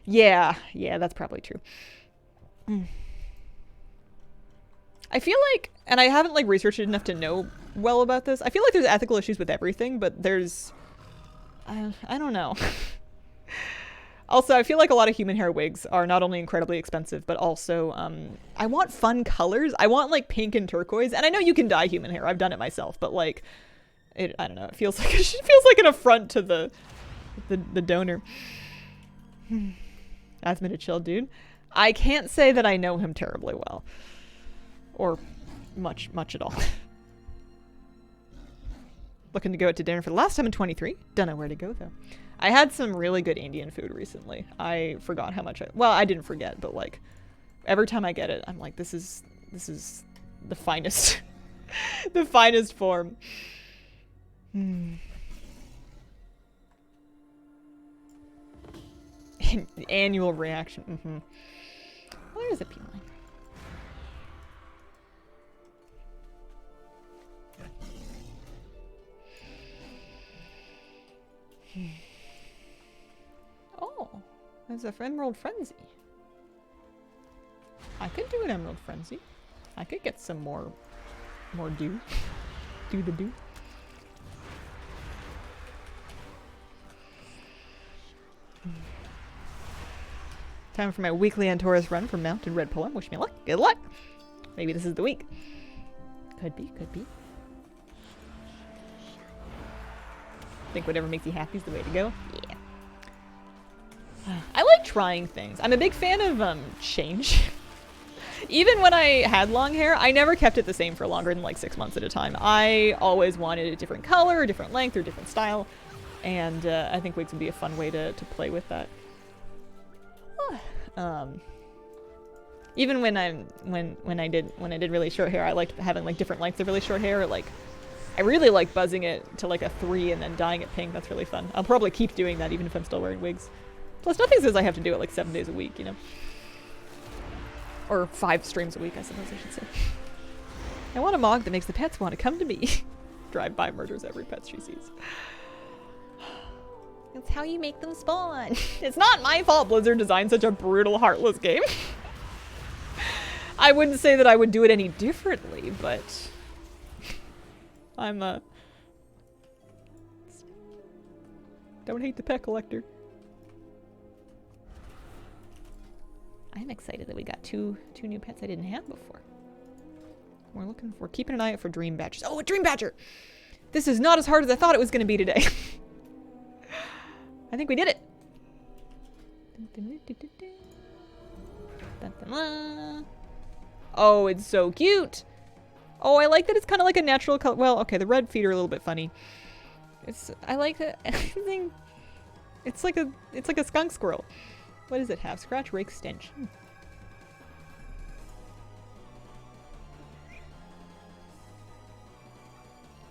Yeah, that's probably true. I feel like, and I haven't like researched it enough to know well about this, I feel like there's ethical issues with everything, but there's, I don't know. Also, I feel like a lot of human hair wigs are not only incredibly expensive, but also, I want fun colors. I want like pink and turquoise, and I know you can dye human hair. I've done it myself, but like, I don't know. It feels like an affront to the donor. Ask me to chill, dude. I can't say that I know him terribly well, or much at all. Looking to go out to dinner for the last time in 23. Don't know where to go though. I had some really good Indian food recently. I forgot how much well, I didn't forget, but like every time I get it, I'm like, this is the finest The finest form. Annual reaction. Where is it peeling? Oh, there's a Emerald Frenzy. I could do an Emerald Frenzy. I could get some more dew. Do the dew. Time for my weekly Antaurus run for Mounted Red Poem. Wish me luck. Good luck. Maybe this is the week. Could be, could be. Think whatever makes you happy is the way to go. Yeah. I like trying things. I'm a big fan of change. Even when I had long hair, I never kept it the same for longer than like 6 months at a time. I always wanted a different color, a different length, or a different style. And I think wigs would be a fun way to play with that. Even when I did really short hair, I liked having like different lengths of really short hair. Like, I really like buzzing it to like a 3 and then dyeing it pink. That's really fun. I'll probably keep doing that even if I'm still wearing wigs. Plus, nothing says I have to do it like 7 days a week, you know? Or 5 streams a week, I suppose I should say. I want a Mog that makes the pets want to come to me. Drive-by murders every pet she sees. That's how you make them spawn. It's not my fault Blizzard designed such a brutal, heartless game. I wouldn't say that I would do it any differently, but I'm don't hate the pet collector. I'm excited that we got two new pets I didn't have before. We're keeping an eye out for dream badgers. Oh, a dream badger! This is not as hard as I thought it was going to be today. I think we did it. Oh, it's so cute. Oh, I like that it's kind of like a natural color. Well, okay, the red feet are a little bit funny. I like that. It's like a skunk squirrel. What does it have? Scratch, rake, stench.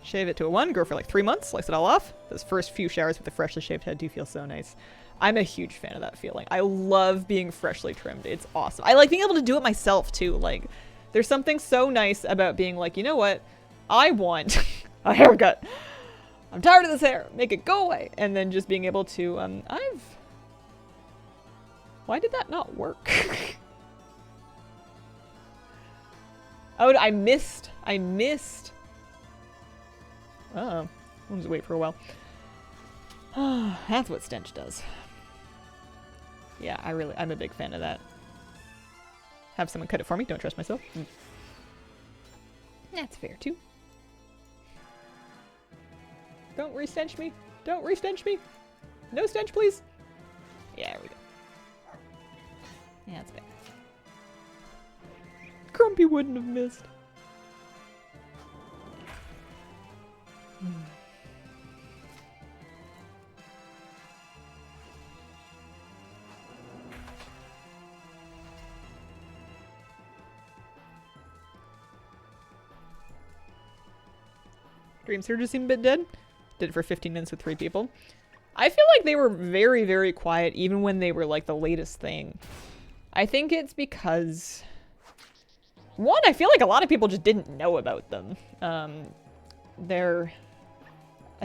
Shave it to a 1, grow for like 3 months, slice it all off. Those first few showers with a freshly shaved head do feel so nice. I'm a huge fan of that feeling. I love being freshly trimmed. It's awesome. I like being able to do it myself too. Like, there's something so nice about being like, you know what? I want a haircut. I'm tired of this hair. Make it go away. And then just being able to, why did that not work? Oh, I missed. Uh-oh. I'll just wait for a while. That's what stench does. Yeah, I'm a big fan of that. Have someone cut it for me. Don't trust myself. That's fair, too. Don't re-stench me. Don't re-stench me. No stench, please. Yeah, there we go. Yeah, that's bad. Grumpy wouldn't have missed. Dream Surge seemed a bit dead. Did it for 15 minutes with 3 people. I feel like they were very, very quiet even when they were like the latest thing. I think it's because, one, I feel like a lot of people just didn't know about them. I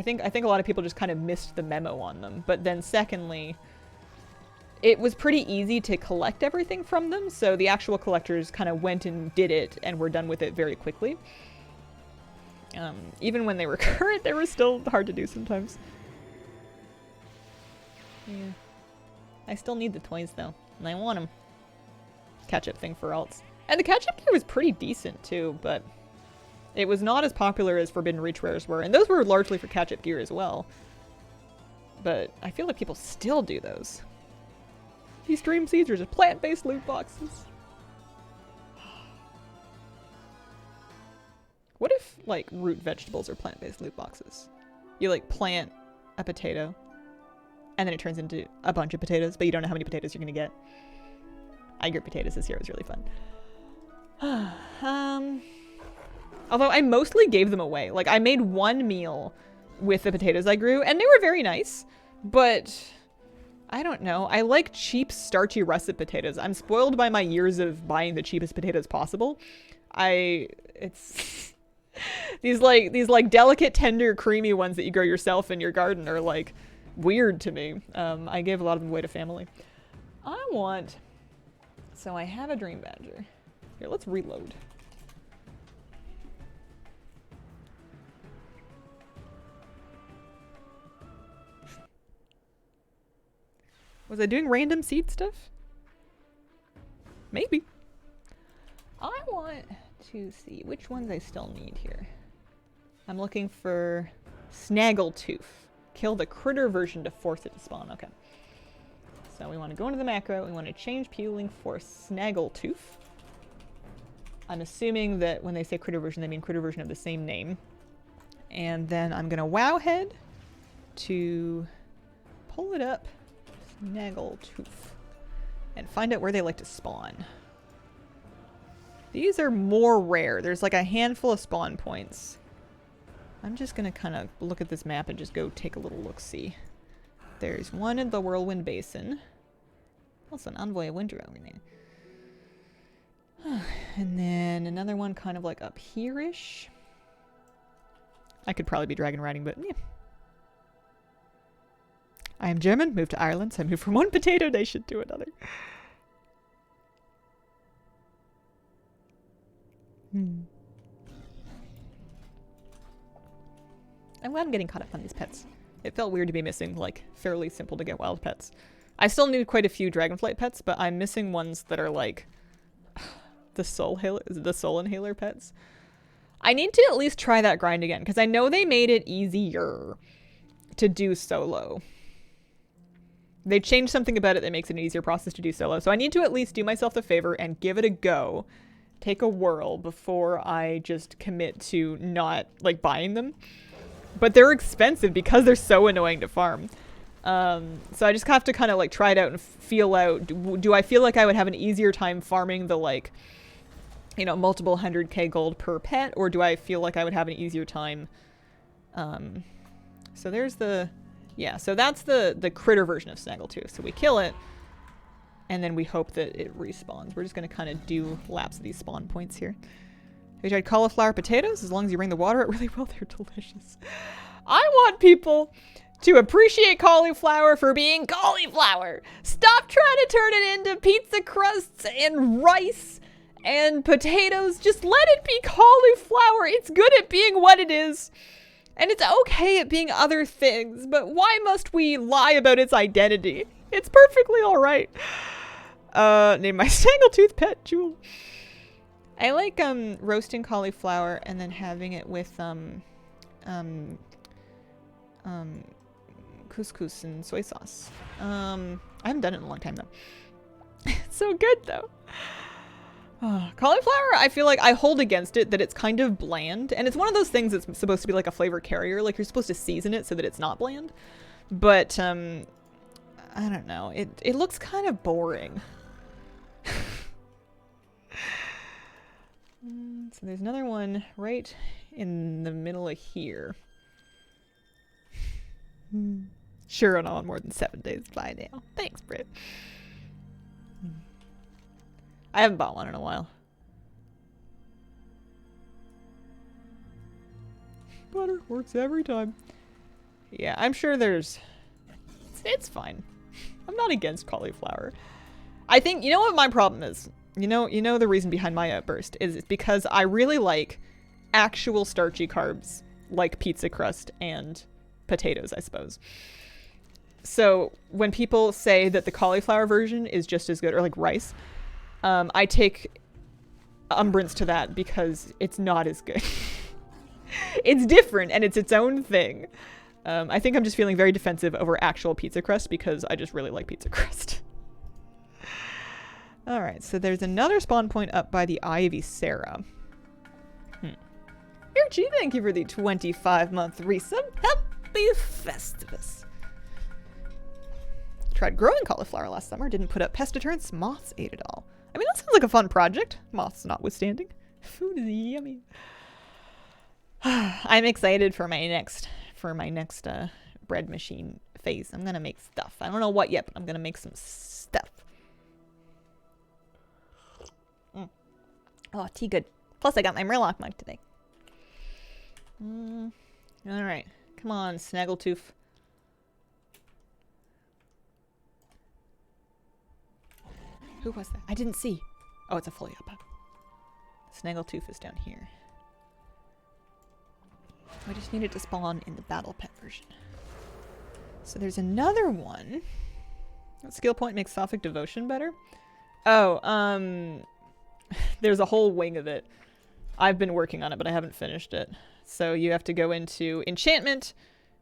think a lot of people just kind of missed the memo on them. But then secondly, it was pretty easy to collect everything from them. So the actual collectors kind of went and did it and were done with it very quickly. Even when they were current, they were still hard to do sometimes. Yeah. I still need the toys though, and I want them. Catch-up thing for alts. And the catch-up gear was pretty decent too, but it was not as popular as Forbidden Reach rares were, and those were largely for catch-up gear as well. But I feel like people still do those. These dream seeds are just plant-based loot boxes. What if, like, root vegetables are plant-based loot boxes? You, like, plant a potato, and then it turns into a bunch of potatoes, but you don't know how many potatoes you're gonna get. I grew potatoes this year. It was really fun. Although I mostly gave them away. Like, I made one meal with the potatoes I grew, and they were very nice. But I don't know. I like cheap, starchy russet potatoes. I'm spoiled by my years of buying the cheapest potatoes possible. It's these delicate, tender, creamy ones that you grow yourself in your garden are like weird to me. I gave a lot of them away to family. So I have a dream badger. Here, let's reload. Was I doing random seed stuff? Maybe. I want to see which ones I still need here. I'm looking for Snaggletooth. Kill the critter version to force it to spawn. Okay. So we want to go into the macro. We want to change peeling for Snaggletooth. I'm assuming that when they say critter version, they mean critter version of the same name. And then I'm going to wow head to pull it up. Snaggletooth. And find out where they like to spawn. These are more rare. There's like a handful of spawn points. I'm just going to kind of look at this map and just go take a little look-see. There's one in the Whirlwind Basin. Also an Envoy of Winter over there. And then another one kind of like up here-ish. I could probably be dragon riding, but yeah. I am German, moved to Ireland, so I moved from one potato nation to another. I'm glad I'm getting caught up on these pets. It felt weird to be missing, like, fairly simple to get wild pets. I still need quite a few dragonflight pets, but I'm missing ones that are like the soul inhaler pets. I need to at least try that grind again, because I know they made it easier to do solo. They changed something about it that makes it an easier process to do solo. So I need to at least do myself the favor and give it a go. Take a whirl before I just commit to not, like, buying them. But they're expensive because they're so annoying to farm. So I just have to kind of, like, try it out and feel out. Do I feel like I would have an easier time farming the, like, you know, multiple 100k gold per pet? Or do I feel like I would have an easier time? So there's the... Yeah, so that's the critter version of Snaggletooth. So we kill it, and then we hope that it respawns. We're just going to kind of do laps of these spawn points here. Have you tried cauliflower potatoes? As long as you bring the water out really well, they're delicious. I want people to appreciate cauliflower for being cauliflower. Stop trying to turn it into pizza crusts and rice and potatoes. Just let it be cauliflower. It's good at being what it is. And it's okay at being other things, but why must we lie about its identity? It's perfectly alright. Name my Snaggletooth pet, Jewel. I like roasting cauliflower and then having it with couscous and soy sauce. I haven't done it in a long time though. It's so good though. Cauliflower, I feel like I hold against it that it's kind of bland. And it's one of those things that's supposed to be like a flavor carrier. Like, you're supposed to season it so that it's not bland. But, I don't know. It looks kind of boring. So there's another one right in the middle of here. Sure, I'm on more than 7 days by now. Thanks, Britt. I haven't bought one in a while. Butter works every time. Yeah, I'm sure there's... It's fine. I'm not against cauliflower. I think, you know what my problem is? You know the reason behind my outburst is because I really like actual starchy carbs, like pizza crust and potatoes, I suppose. So when people say that the cauliflower version is just as good, or like rice, I take umbrance to that because it's not as good. It's different and it's its own thing. I think I'm just feeling very defensive over actual pizza crust because I just really like pizza crust. All right, so there's another spawn point up by the Ivy Sarah. Irchi, thank you for the 25-month resub. Happy Festivus. Tried growing cauliflower last summer, didn't put up pest deterrents, moths ate it all. I mean, that sounds like a fun project, moths notwithstanding. Food is yummy. I'm excited for my next bread machine phase. I'm gonna make stuff. I don't know what yet, but I'm gonna make some stuff. Oh, tea good. Plus I got my Murloc mug today. Alright. Come on, Snaggletooth. Who was that? I didn't see. Oh, it's a fully up. Snaggletooth is down here. I just need it to spawn in the battle pet version. So there's another one. What skill point makes Sophic Devotion better? Oh, there's a whole wing of it. I've been working on it, but I haven't finished it. So you have to go into enchantment,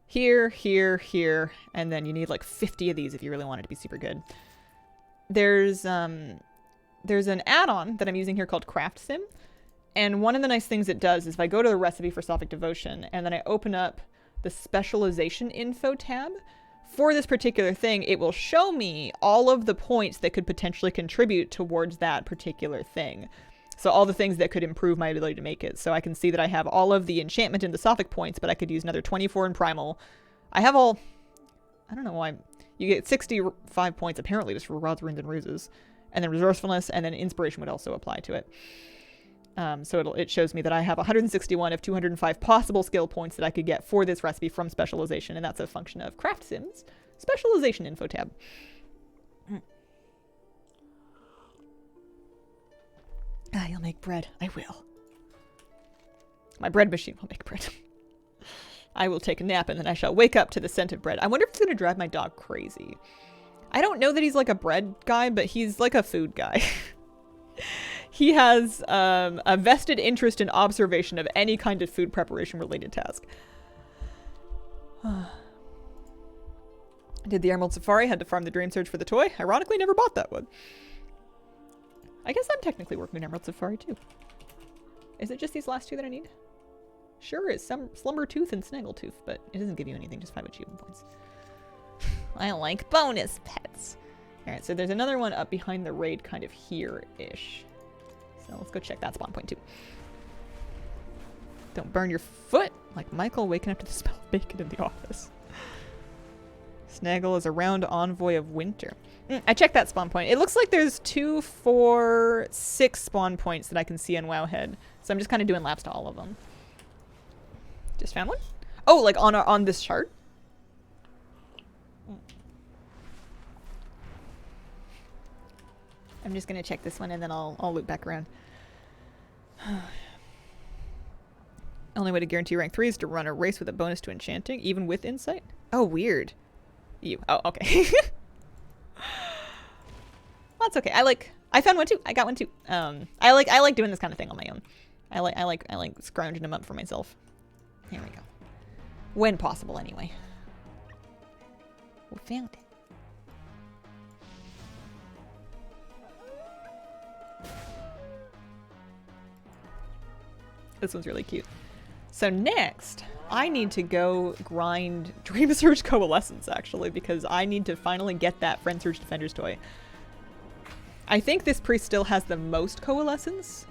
here, here, here, and then you need like 50 of these if you really want it to be super good. There's an add-on that I'm using here called Craft Sim. And one of the nice things it does is if I go to the recipe for Sophic Devotion and then I open up the specialization info tab, for this particular thing, it will show me all of the points that could potentially contribute towards that particular thing. So all the things that could improve my ability to make it. So I can see that I have all of the enchantment and the Sophic points, but I could use another 24 in primal. I have all... I don't know why... You get 65 points apparently just for Rods, Runes, and Ruses. And then resourcefulness, and then inspiration would also apply to it. So it shows me that I have 161 of 205 possible skill points that I could get for this recipe from specialization, and that's a function of Craft Sims specialization info tab. You'll make bread. I will. My bread machine will make bread. I will take a nap and then I shall wake up to the scent of bread. I wonder if it's going to drive my dog crazy. I don't know that he's like a bread guy, but he's like a food guy. He has a vested interest in observation of any kind of food preparation related task. Did the Emerald Safari, had to farm the Dream Surge for the toy. Ironically, never bought that one. I guess I'm technically working on Emerald Safari too. Is it just these last two that I need? Sure, it's some Slumbertooth and Snaggletooth, but it doesn't give you anything, just 5 achievement points. I like bonus pets. Alright, so there's another one up behind the raid kind of here-ish. So let's go check that spawn point too. Don't burn your foot like Michael waking up to the smell of bacon in the office. Snaggle is a round envoy of winter. I checked that spawn point. It looks like there's 2, 4, 6 spawn points that I can see on Wowhead. So I'm just kind of doing laps to all of them. Just found one? Oh, like on this chart? I'm just going to check this one and then I'll loop back around. Only way to guarantee rank 3 is to run a race with a bonus to enchanting, even with insight? Oh, weird. Oh, okay. That's okay. I found one too. I got one too. I like doing this kind of thing on my own. I like scrounging them up for myself. Here we go. When possible, anyway. We found it. This one's really cute. So next, I need to go grind Dream Surge Coalescence, actually, because I need to finally get that Friend Surge Defender's toy. I think this priest still has the most Coalescence.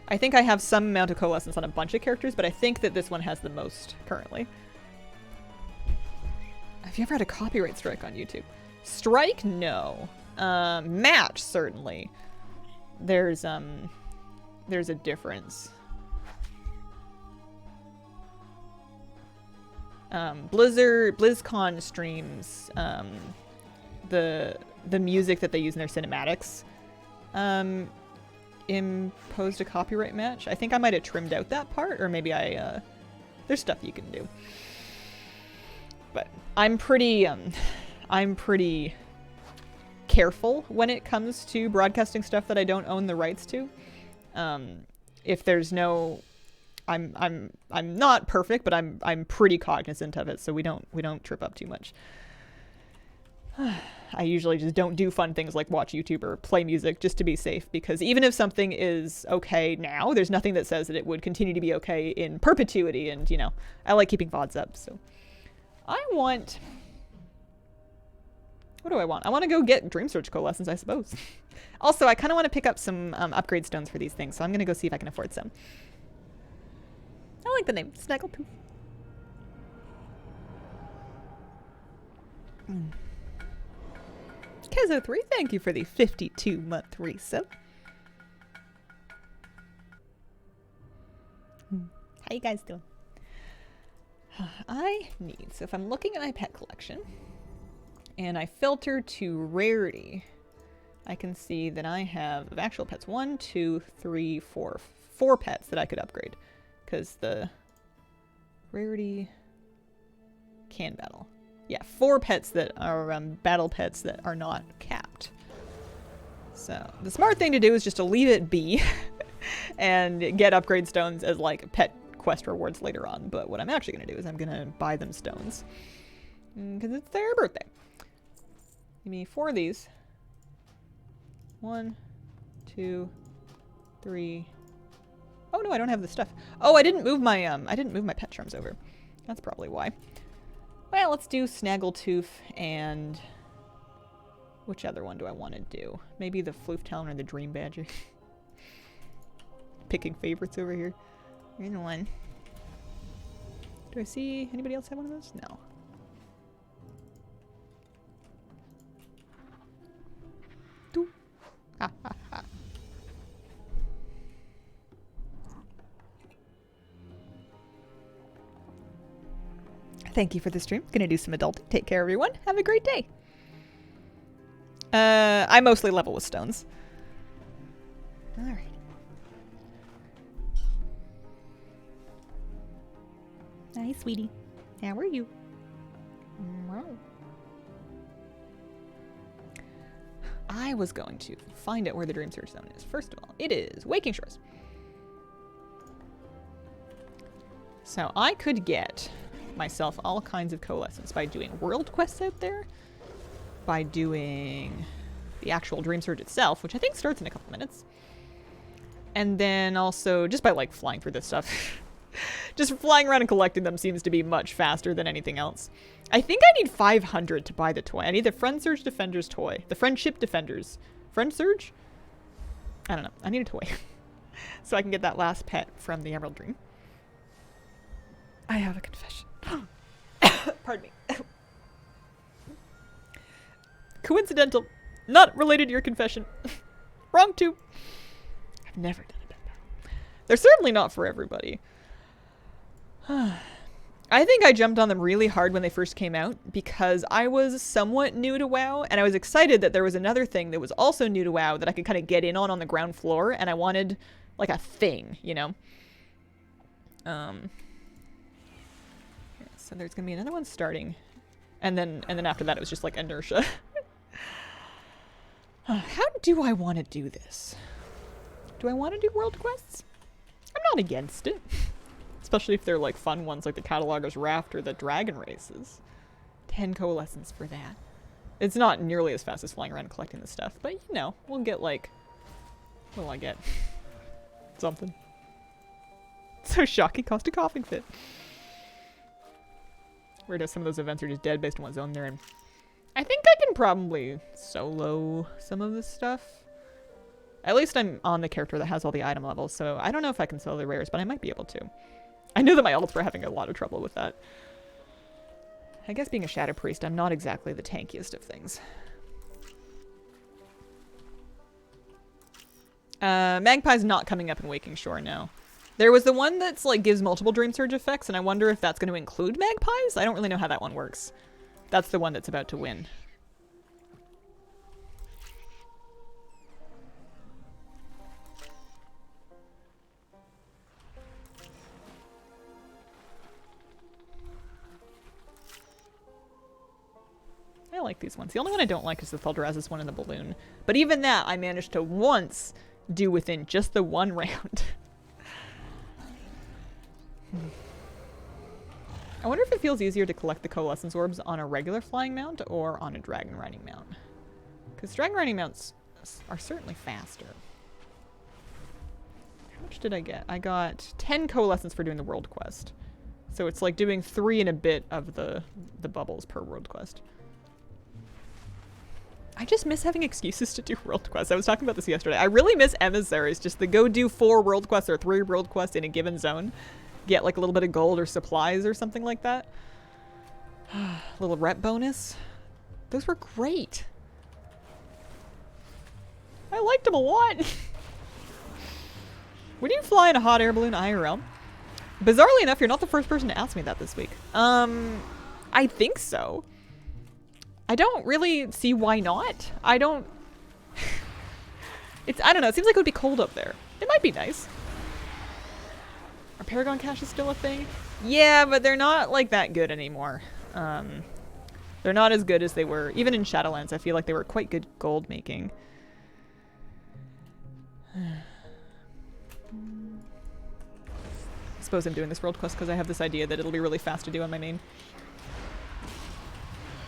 I think I have some amount of Coalescence on a bunch of characters, but I think that this one has the most currently. Have you ever had a copyright strike on YouTube? Strike? No. Match, certainly. There's a difference. BlizzCon streams, the music that they use in their cinematics, imposed a copyright match. I think I might have trimmed out that part, or maybe there's stuff you can do. But I'm pretty careful when it comes to broadcasting stuff that I don't own the rights to. If there's no, I'm not perfect, but I'm pretty cognizant of it, so we don't trip up too much. I usually just don't do fun things like watch YouTube or play music just to be safe, because even if something is okay now, there's nothing that says that it would continue to be okay in perpetuity, and, you know, I like keeping VODs up, so. I want... What do I want? I want to go get Dream Surge Coalescence, I suppose. Also, I kind of want to pick up some upgrade stones for these things, so I'm going to go see if I can afford some. I like the name, Snaggletooth. Kezo3, thank you for the 52-month resub. How you guys doing? I need, so if I'm looking at my pet collection and I filter to rarity, I can see that I have of actual pets 1, 2, 3, 4, 4 pets that I could upgrade because the rarity can battle. Yeah, 4 pets that are battle pets that are not capped. So the smart thing to do is just to leave it be and get upgrade stones as like pet quest rewards later on. But what I'm actually going to do is I'm going to buy them stones because it's their birthday. Give me 4 of these. 1, 2, 3. Oh no, I don't have the stuff. Oh, I didn't move my pet charms over. That's probably why. Well, let's do Snaggletooth and which other one do I want to do? Maybe the Floof Talon or the Dream Badger. Picking favorites over here. Here's one. Do I see anybody else have one of those? No. Doo. Ha ha ha. Thank you for the stream. Gonna do some adulting. Take care, everyone. Have a great day. I mostly level with stones. Alright. Hi, sweetie. How are you? Wow. I was going to find out where the Dream Surge Zone is. First of all, it is Waking Shores. So I could get myself all kinds of coalescence by doing world quests out there, by doing the actual Dream Surge itself, which I think starts in a couple minutes, and then also just by like flying through this stuff. Just flying around and collecting them seems to be much faster than anything else. I think I need 500 to buy the toy. I need the Friend Surge Defenders toy. The Friendship Defenders. Friend Surge? I don't know. I need a toy. So I can get that last pet from the Emerald Dream. I have a confession. Pardon me. Coincidental. Not related to your confession. Wrong too. I've never done a pet battle. They're certainly not for everybody. I think I jumped on them really hard when they first came out because I was somewhat new to WoW, and I was excited that there was another thing that was also new to WoW that I could kind of get in on the ground floor, and I wanted like a thing, you know? Yeah, so there's gonna be another one starting, and then after that it was just like inertia. How do I want to do this? Do I want to do world quests? I'm not against it. Especially if they're like fun ones like the Cataloger's Raft or the Dragon Races. 10 coalescence for that. It's not nearly as fast as flying around and collecting the stuff, but you know, we'll get like... What'll I get? Something. So shocking, cost a coughing fit. Weird how some of those events are just dead based on what zone they're in. I think I can probably solo some of this stuff. At least I'm on the character that has all the item levels, so I don't know if I can solo the rares, but I might be able to. I know that my ults were having a lot of trouble with that. I guess being a Shadow Priest, I'm not exactly the tankiest of things. Magpie's not coming up in Waking Shore now. There was the one that's like gives multiple Dream Surge effects, and I wonder if that's going to include Magpies? I don't really know how that one works. That's the one that's about to win. I like these ones. The only one I don't like is the Thaldraszus one in the balloon. But even that, I managed to once do within just the one round. I wonder if it feels easier to collect the coalescence orbs on a regular flying mount or on a dragon riding mount. Because dragon riding mounts are certainly faster. How much did I get? I got 10 coalescence for doing the world quest. So it's like doing 3 and a bit of the bubbles per world quest. I just miss having excuses to do world quests. I was talking about this yesterday. I really miss emissaries, just the go do 4 world quests or 3 world quests in a given zone. get like a little bit of gold or supplies or something like that. Little rep bonus. Those were great. I liked them a lot. Would you fly in a hot air balloon IRL? Bizarrely enough, you're not the first person to ask me that this week. I think so. I don't really see why not. I don't know, it seems like it would be cold up there. It might be nice. Are Paragon caches still a thing? Yeah, but they're not like that good anymore. They're not as good as they were. Even in Shadowlands, I feel like they were quite good gold making. I suppose I'm doing this world quest because I have this idea that it'll be really fast to do on my main.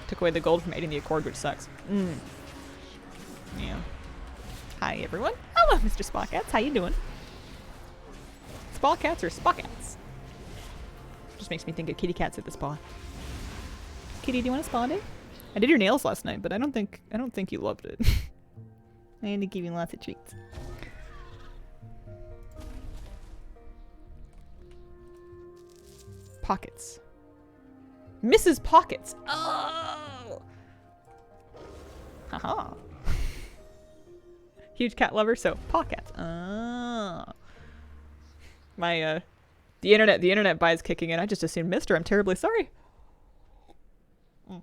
Took away the gold from aiding the Accord, which sucks. Yeah. Hi, everyone. Hello, Mr. Spawcats. How you doing? Spawcats or Spawcats? Just makes me think of kitty cats at the spa. Kitty, do you want a spa day? I did your nails last night, but I don't think you loved it. I had to give you lots of treats. Pockets. Mrs. Pockets. Oh. Haha. Huge cat lover, so pockets. Oh. My the internet bias kicking in. I just assumed Mister. I'm terribly sorry. I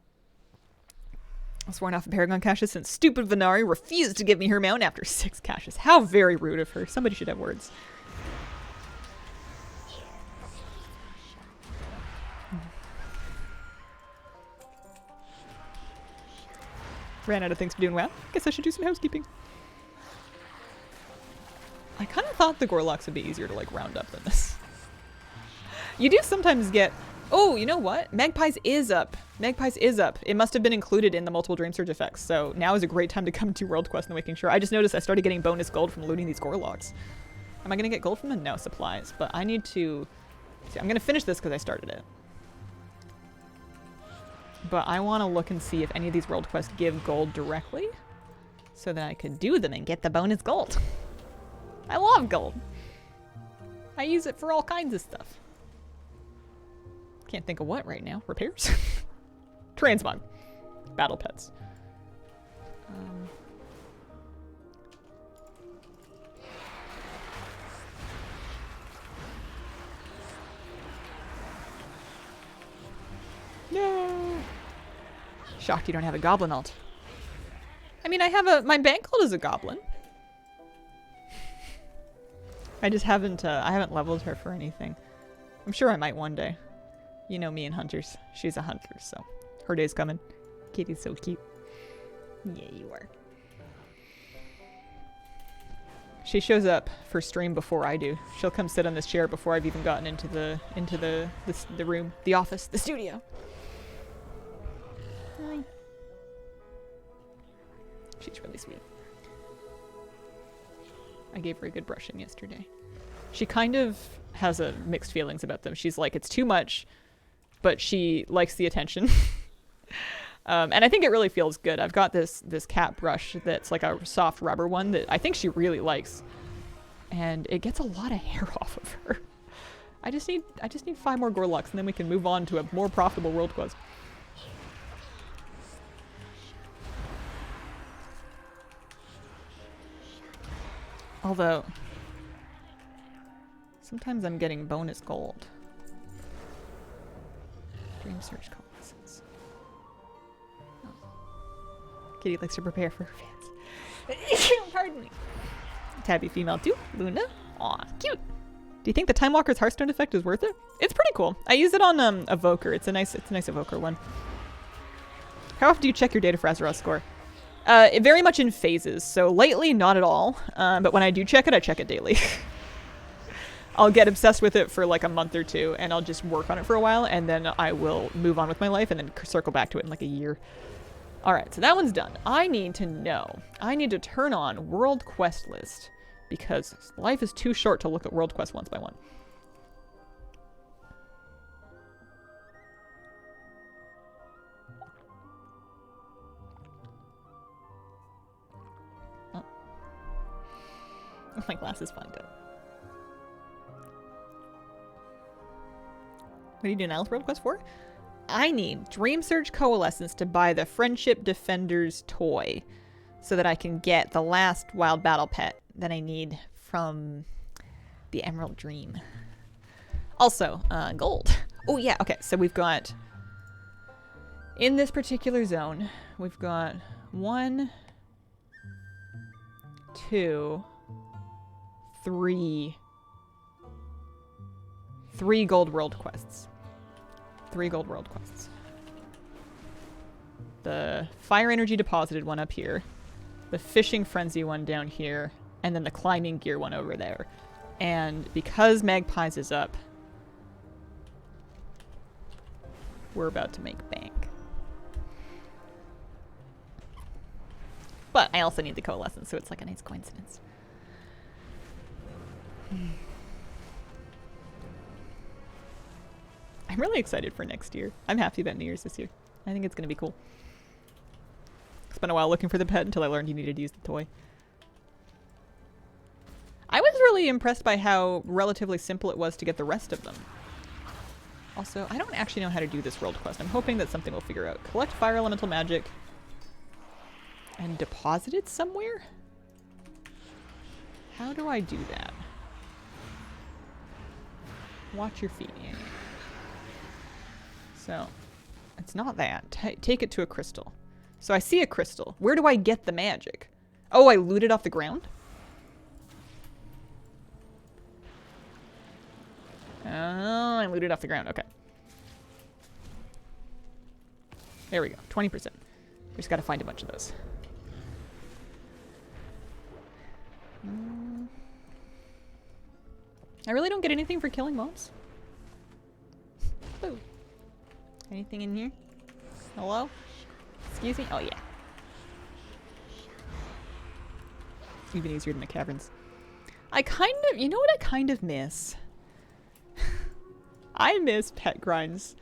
was sworn off of Paragon caches since stupid Venari refused to give me her mount after 6 caches. How very rude of her. Somebody should have words. Ran out of things to do, and well, guess I should do some housekeeping. I kind of thought the Gorloks would be easier to like round up than this. You do sometimes get... Oh, you know what? Magpies is up. Magpies is up. It must have been included in the multiple Dream Surge effects, so now is a great time to come to World Quest and Waking Shore. I just noticed I started getting bonus gold from looting these Gorloks. Am I going to get gold from them? No, supplies. But I need to... See, I'm going to finish this because I started it. But I want to look and see if any of these world quests give gold directly so that I could do them and get the bonus gold. I love gold. I use it for all kinds of stuff. Can't think of what right now. Repairs? Transmog. Battle pets. No. Shocked you don't have a goblin alt. I mean, I have my bank alt is a goblin. I just haven't I haven't leveled her for anything. I'm sure I might one day. You know me and hunters. She's a hunter, so her day's coming. Kitty's so cute. Yeah, you are. She shows up for stream before I do. She'll come sit on this chair before I've even gotten into the room, the office, the studio. Hi. She's really sweet. I gave her a good brushing yesterday. She kind of has mixed feelings about them. She's like, it's too much, but she likes the attention. And I think it really feels good. I've got this cat brush that's like a soft rubber one that I think she really likes. And it gets a lot of hair off of her. I just need 5 more Gorloks and then we can move on to a more profitable world quest. Although, sometimes I'm getting bonus gold. Dream Search Coalescence. Oh. Kitty likes to prepare for her fans. Pardon me. Tabby female too. Luna. Aw, cute. Do you think the Time Walker's Hearthstone effect is worth it? It's pretty cool. I use it on Evoker. It's a nice Evoker one. How often do you check your data for Azeroth score? It very much in phases. So lately, not at all. But when I do check it daily. I'll get obsessed with it for like a month or two, and I'll just work on it for a while, and then I will move on with my life, and then circle back to it in like a year. All right, so that one's done. I need to know. I need to turn on World Quest List, because life is too short to look at World Quest once by one. My glasses fogged up. What are you doing Alice World Quest for? I need Dream Surge Coalescence to buy the Friendship Defenders toy so that I can get the last wild battle pet that I need from the Emerald Dream. Also, gold. Oh yeah, okay, so we've got, in this particular zone, we've got 1, 2, 3 gold world quests. 3 gold world quests. The Fire Energy Deposited one up here, the Fishing Frenzy one down here, and then the Climbing Gear one over there. And because Magpies is up, we're about to make bank. But I also need the Coalescence, so it's like a nice coincidence. I'm really excited for next year. I'm happy about New Year's this year. I think it's going to be cool. Spent a while looking for the pet until I learned you needed to use the toy. I was really impressed by how relatively simple it was to get the rest of them. Also, I don't actually know how to do this world quest. I'm hoping that something will figure out. Collect fire elemental magic and deposit it somewhere? How do I do that? Watch your feet, Annie. So, it's not that. Take it to a crystal. So I see a crystal. Where do I get the magic? Oh, I loot it off the ground? Oh, I looted off the ground. Okay. There we go. 20%. We just gotta find a bunch of those. I really don't get anything for killing mobs. Ooh. Anything in here? Hello? Excuse me? Oh, yeah. Even easier than the caverns. I kind of... You know what I kind of miss? I miss pet grinds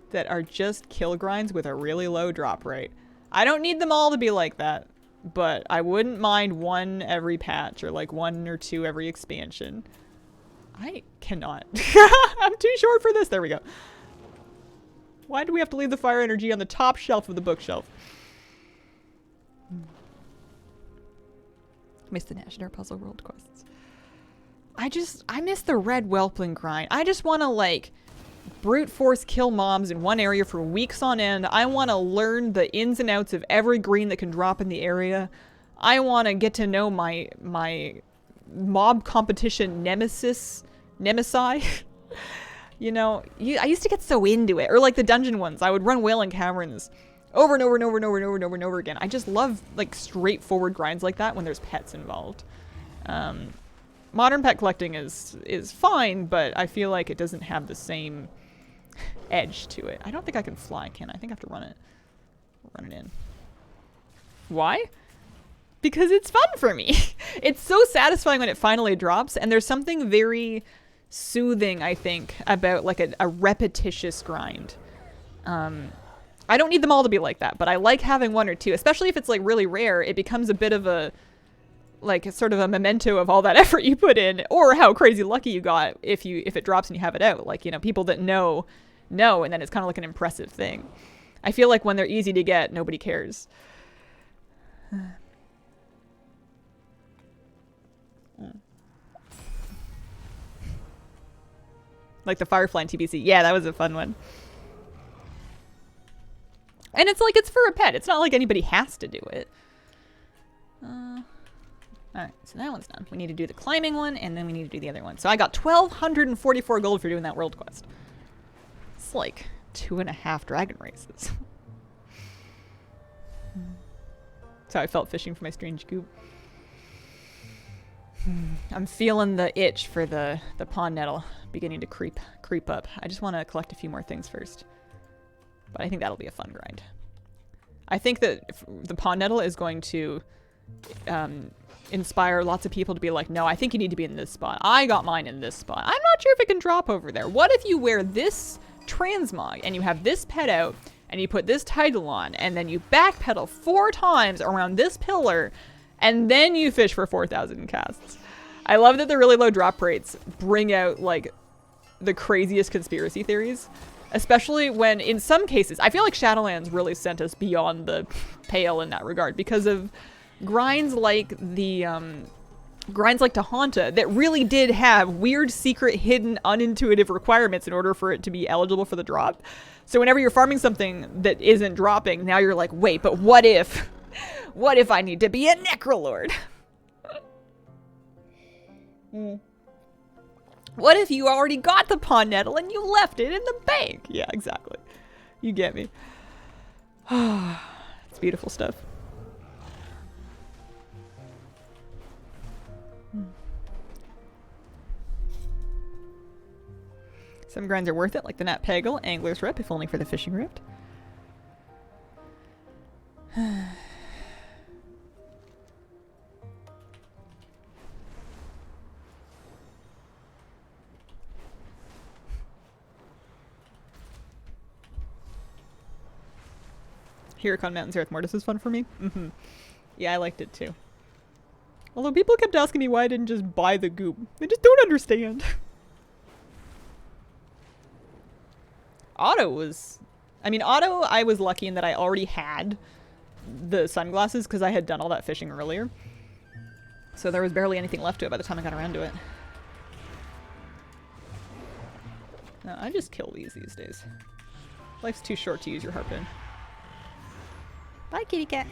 that are just kill grinds with a really low drop rate. I don't need them all to be like that, but I wouldn't mind 1 every patch or like 1 or 2 every expansion. I cannot. I'm too short for this. There we go. Why do we have to leave the fire energy on the top shelf of the bookshelf? Miss the National Puzzle World quests. I miss the red whelpling grind. I just want to like brute force kill mobs in one area for weeks on end. I want to learn the ins and outs of every green that can drop in the area. I want to get to know my mob competition nemesi. You know, I used to get so into it. Or like the dungeon ones. I would run Wailing Caverns over and over and over and over and over and over and over again. I just love like straightforward grinds like that when there's pets involved. Modern pet collecting is fine, but I feel like it doesn't have the same edge to it. I don't think I can fly, can I? I think I have to run it. Run it in. Why? Because it's fun for me. It's so satisfying when it finally drops, and there's something very soothing, I think, about like a repetitious grind. I don't need them all to be like that, but I like having 1 or 2, especially if it's like really rare. It becomes a bit of a like sort of a memento of all that effort you put in, or how crazy lucky you got if it drops and you have it out. Like, you know, people that know, and then it's kind of like an impressive thing. I feel like when they're easy to get, nobody cares. Like the Firefly in TBC. Yeah, that was a fun one. And it's like, it's for a pet. It's not like anybody has to do it. Alright, so that one's done. We need to do the climbing one, and then we need to do the other one. So I got 1,244 gold for doing that world quest. It's like 2.5 dragon races. So I felt fishing for my strange goop. I'm feeling the itch for the pond nettle beginning to creep up. I just want to collect a few more things first. But I think that'll be a fun grind. I think that the pond nettle is going to inspire lots of people to be like, no, I think you need to be in this spot. I got mine in this spot. I'm not sure if it can drop over there. What if you wear this transmog and you have this pet out and you put this title on and then you backpedal 4 times around this pillar and then you fish for 4,000 casts? I love that the really low drop rates bring out like the craziest conspiracy theories. Especially when, in some cases, I feel like Shadowlands really sent us beyond the pale in that regard because of grinds like the, grinds like Tahanta that really did have weird, secret, hidden, unintuitive requirements in order for it to be eligible for the drop. So whenever you're farming something that isn't dropping, now you're like, wait, but what if I need to be a Necrolord? What if you already got the Pond Nettle and you left it in the bank? Yeah, exactly. You get me. It's beautiful stuff. Some grinds are worth it, like the Nat Peggle, Angler's Rep, if only for the Fishing Rift. Hurricane Mountain Zereth Mortis is fun for me. Yeah, I liked it too. Although people kept asking me why I didn't just buy the goop. They just don't understand. Auto was... I mean, Auto, I was lucky in that I already had the sunglasses because I had done all that fishing earlier. So there was barely anything left to it by the time I got around to it. No, I just kill these days. Life's too short to use your harpoon. Bye, kitty cat.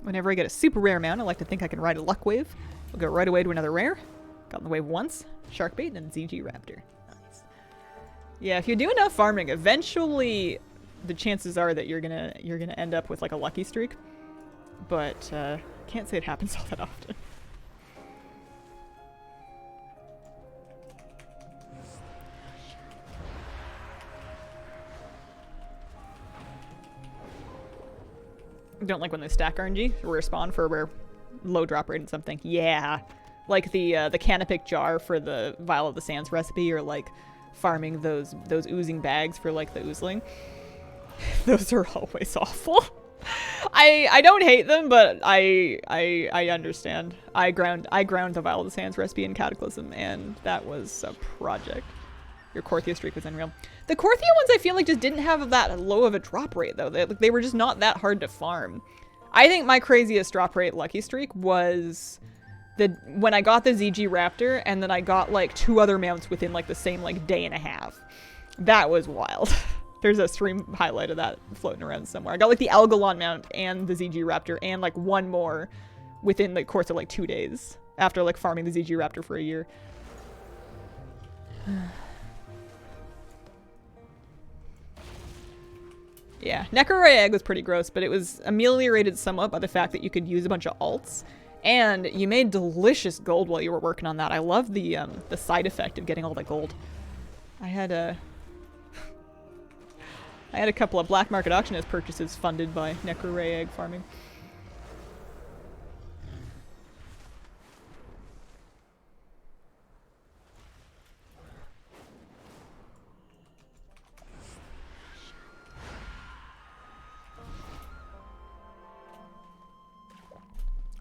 Whenever I get a super rare mount, I like to think I can ride a luck wave. I'll go right away to another rare. Got in the wave once. Sharkbait and ZG Raptor. Nice. Yeah, if you do enough farming, eventually the chances are that you're gonna end up with like a lucky streak. But can't say it happens all that often. Don't like when they stack RNG or respawn for a rare low drop rate and something. Yeah. Like the Canopic jar for the Vial of the Sands recipe, or like farming those oozing bags for like the oozling. Those are always awful. I don't hate them, but I understand. I ground the Vial of the Sands recipe in Cataclysm, and that was a project. Your Korthia streak was unreal. The Korthia ones I feel like just didn't have that low of a drop rate though. They were just not that hard to farm. I think my craziest drop rate lucky streak was when I got the ZG Raptor and then I got like 2 other mounts within like the same like day and a half. That was wild. There's a stream highlight of that floating around somewhere. I got like the Algalon mount and the ZG Raptor and like 1 more within the course of like 2 days after like farming the ZG Raptor for a year. Yeah, Necroray Egg was pretty gross, but it was ameliorated somewhat by the fact that you could use a bunch of alts, and you made delicious gold while you were working on that. I love the side effect of getting all the gold. I had a couple of black market auctionist purchases funded by Necroray Egg farming.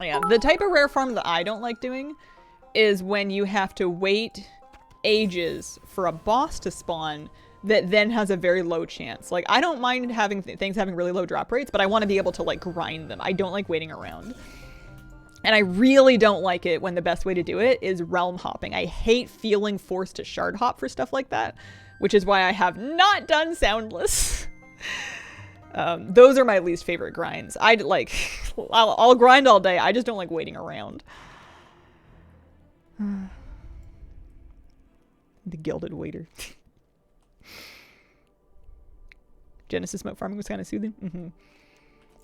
Yeah, the type of rare farm that I don't like doing is when you have to wait ages for a boss to spawn that then has a very low chance. Like, I don't mind having things having really low drop rates, but I want to be able to, like, grind them. I don't like waiting around. And I really don't like it when the best way to do it is realm hopping. I hate feeling forced to shard hop for stuff like that, which is why I have not done Soundless. Those are my least favorite grinds. I'll grind all day. I just don't like waiting around. The Gilded Waiter. Genesis smoke farming was kind of soothing.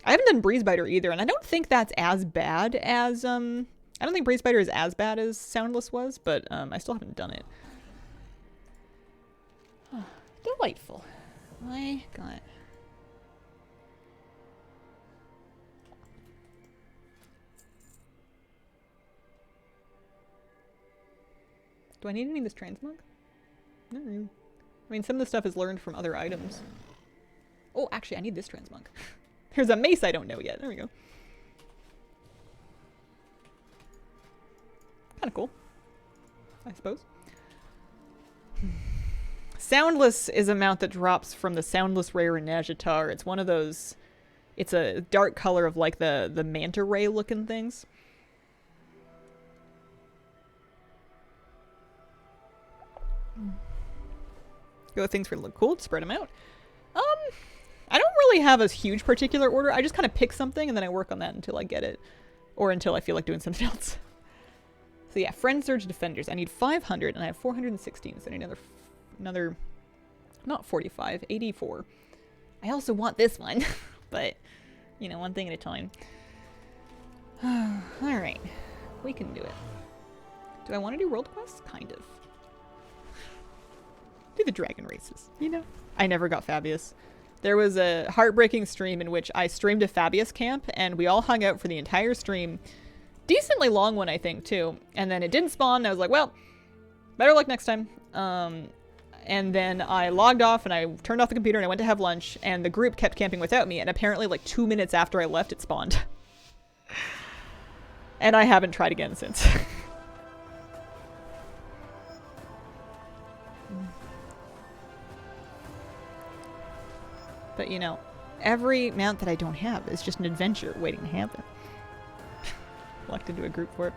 I haven't done Breezebiter either, and I don't think that's as bad as, I don't think Breezebiter is as bad as Soundless was, but I still haven't done it. Oh, delightful. My God. Do I need any of this transmog? Not really. I mean, some of the stuff is learned from other items. Oh, actually, I need this transmog. There's a mace I don't know yet. There we go. Kind of cool, I suppose. Soundless is a mount that drops from the Soundless Rare in Najatar. It's one of those... It's a dark color of like the manta ray looking things. Go things for look cool, spread them out. I don't really have a huge particular order. I just kind of pick something and then I work on that until I get it. Or until I feel like doing something else. So yeah, Friend Surge Defenders. I need 500 and I have 416, so I need another not 45, 84. I also want this one, but, you know, one thing at a time. Alright, we can do it. Do I want to do world quests? Kind of. Do the dragon races, you know? I never got Fabius. There was a heartbreaking stream in which I streamed a Fabius camp, and we all hung out for the entire stream. Decently long one, I think, too. And then it didn't spawn, and I was like, well, better luck next time. And then I logged off, and I turned off the computer, and I went to have lunch, and the group kept camping without me, and apparently, like, 2 minutes after I left, it spawned. And I haven't tried again since. But, you know, every mount that I don't have is just an adventure waiting to happen. Lucked into a group for it.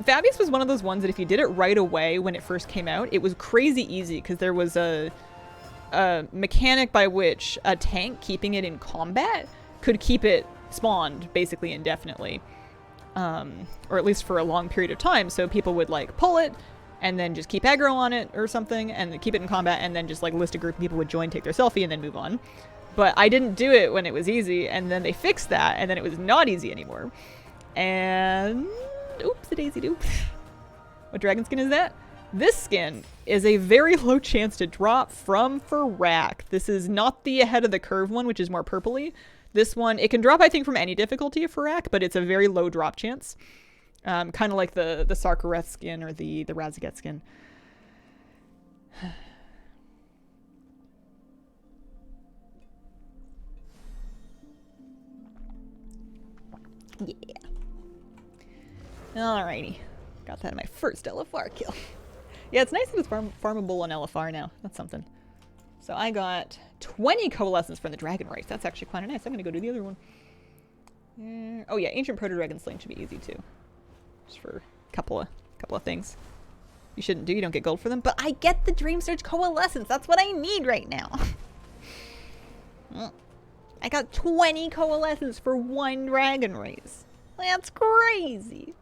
Fabius was one of those ones that if you did it right away when it first came out, it was crazy easy because there was a mechanic by which a tank keeping it in combat could keep it spawned basically indefinitely. Or at least for a long period of time. So people would like pull it and then just keep aggro on it or something and keep it in combat and then just like list a group of people would join, take their selfie and then move on. But I didn't do it when it was easy and then they fixed that and then it was not easy anymore. And oops-a-daisy doop. What dragon skin is that? This skin is a very low chance to drop from Farak. This is not the ahead of the curve one, which is more purpley. This one, it can drop, I think, from any difficulty of Farak, but it's a very low drop chance. Kind of like the Sarkareth skin or the Razaget skin. Yeah. Alrighty. Got that in my first LFR kill. Yeah, it's nice that it's farmable on LFR now. That's something. So I got 20 coalescence from the dragon race. That's actually quite nice. I'm going to go do the other one. Oh yeah, ancient proto-dragon slaying should be easy too. Just for a couple of things. You shouldn't do, you don't get gold for them. But I get the Dream Surge coalescence. That's what I need right now. I got 20 coalescence for one dragon race. That's crazy.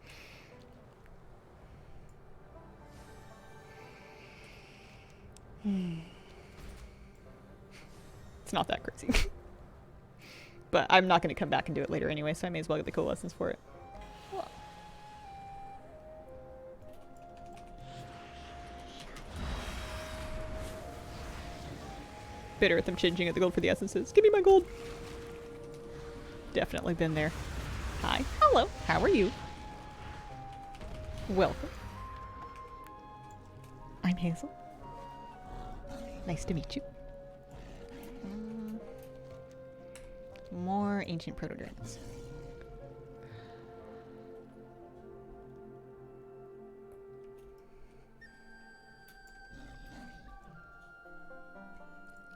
It's not that crazy. But I'm not going to come back and do it later anyway, so I may as well get the coalescence for it. Whoa. Bitter at them changing at the gold for the essences. Give me my gold. Definitely been there. Hi. Hello. How are you? Welcome. I'm Hazel. Nice to meet you. More ancient proto-dragons.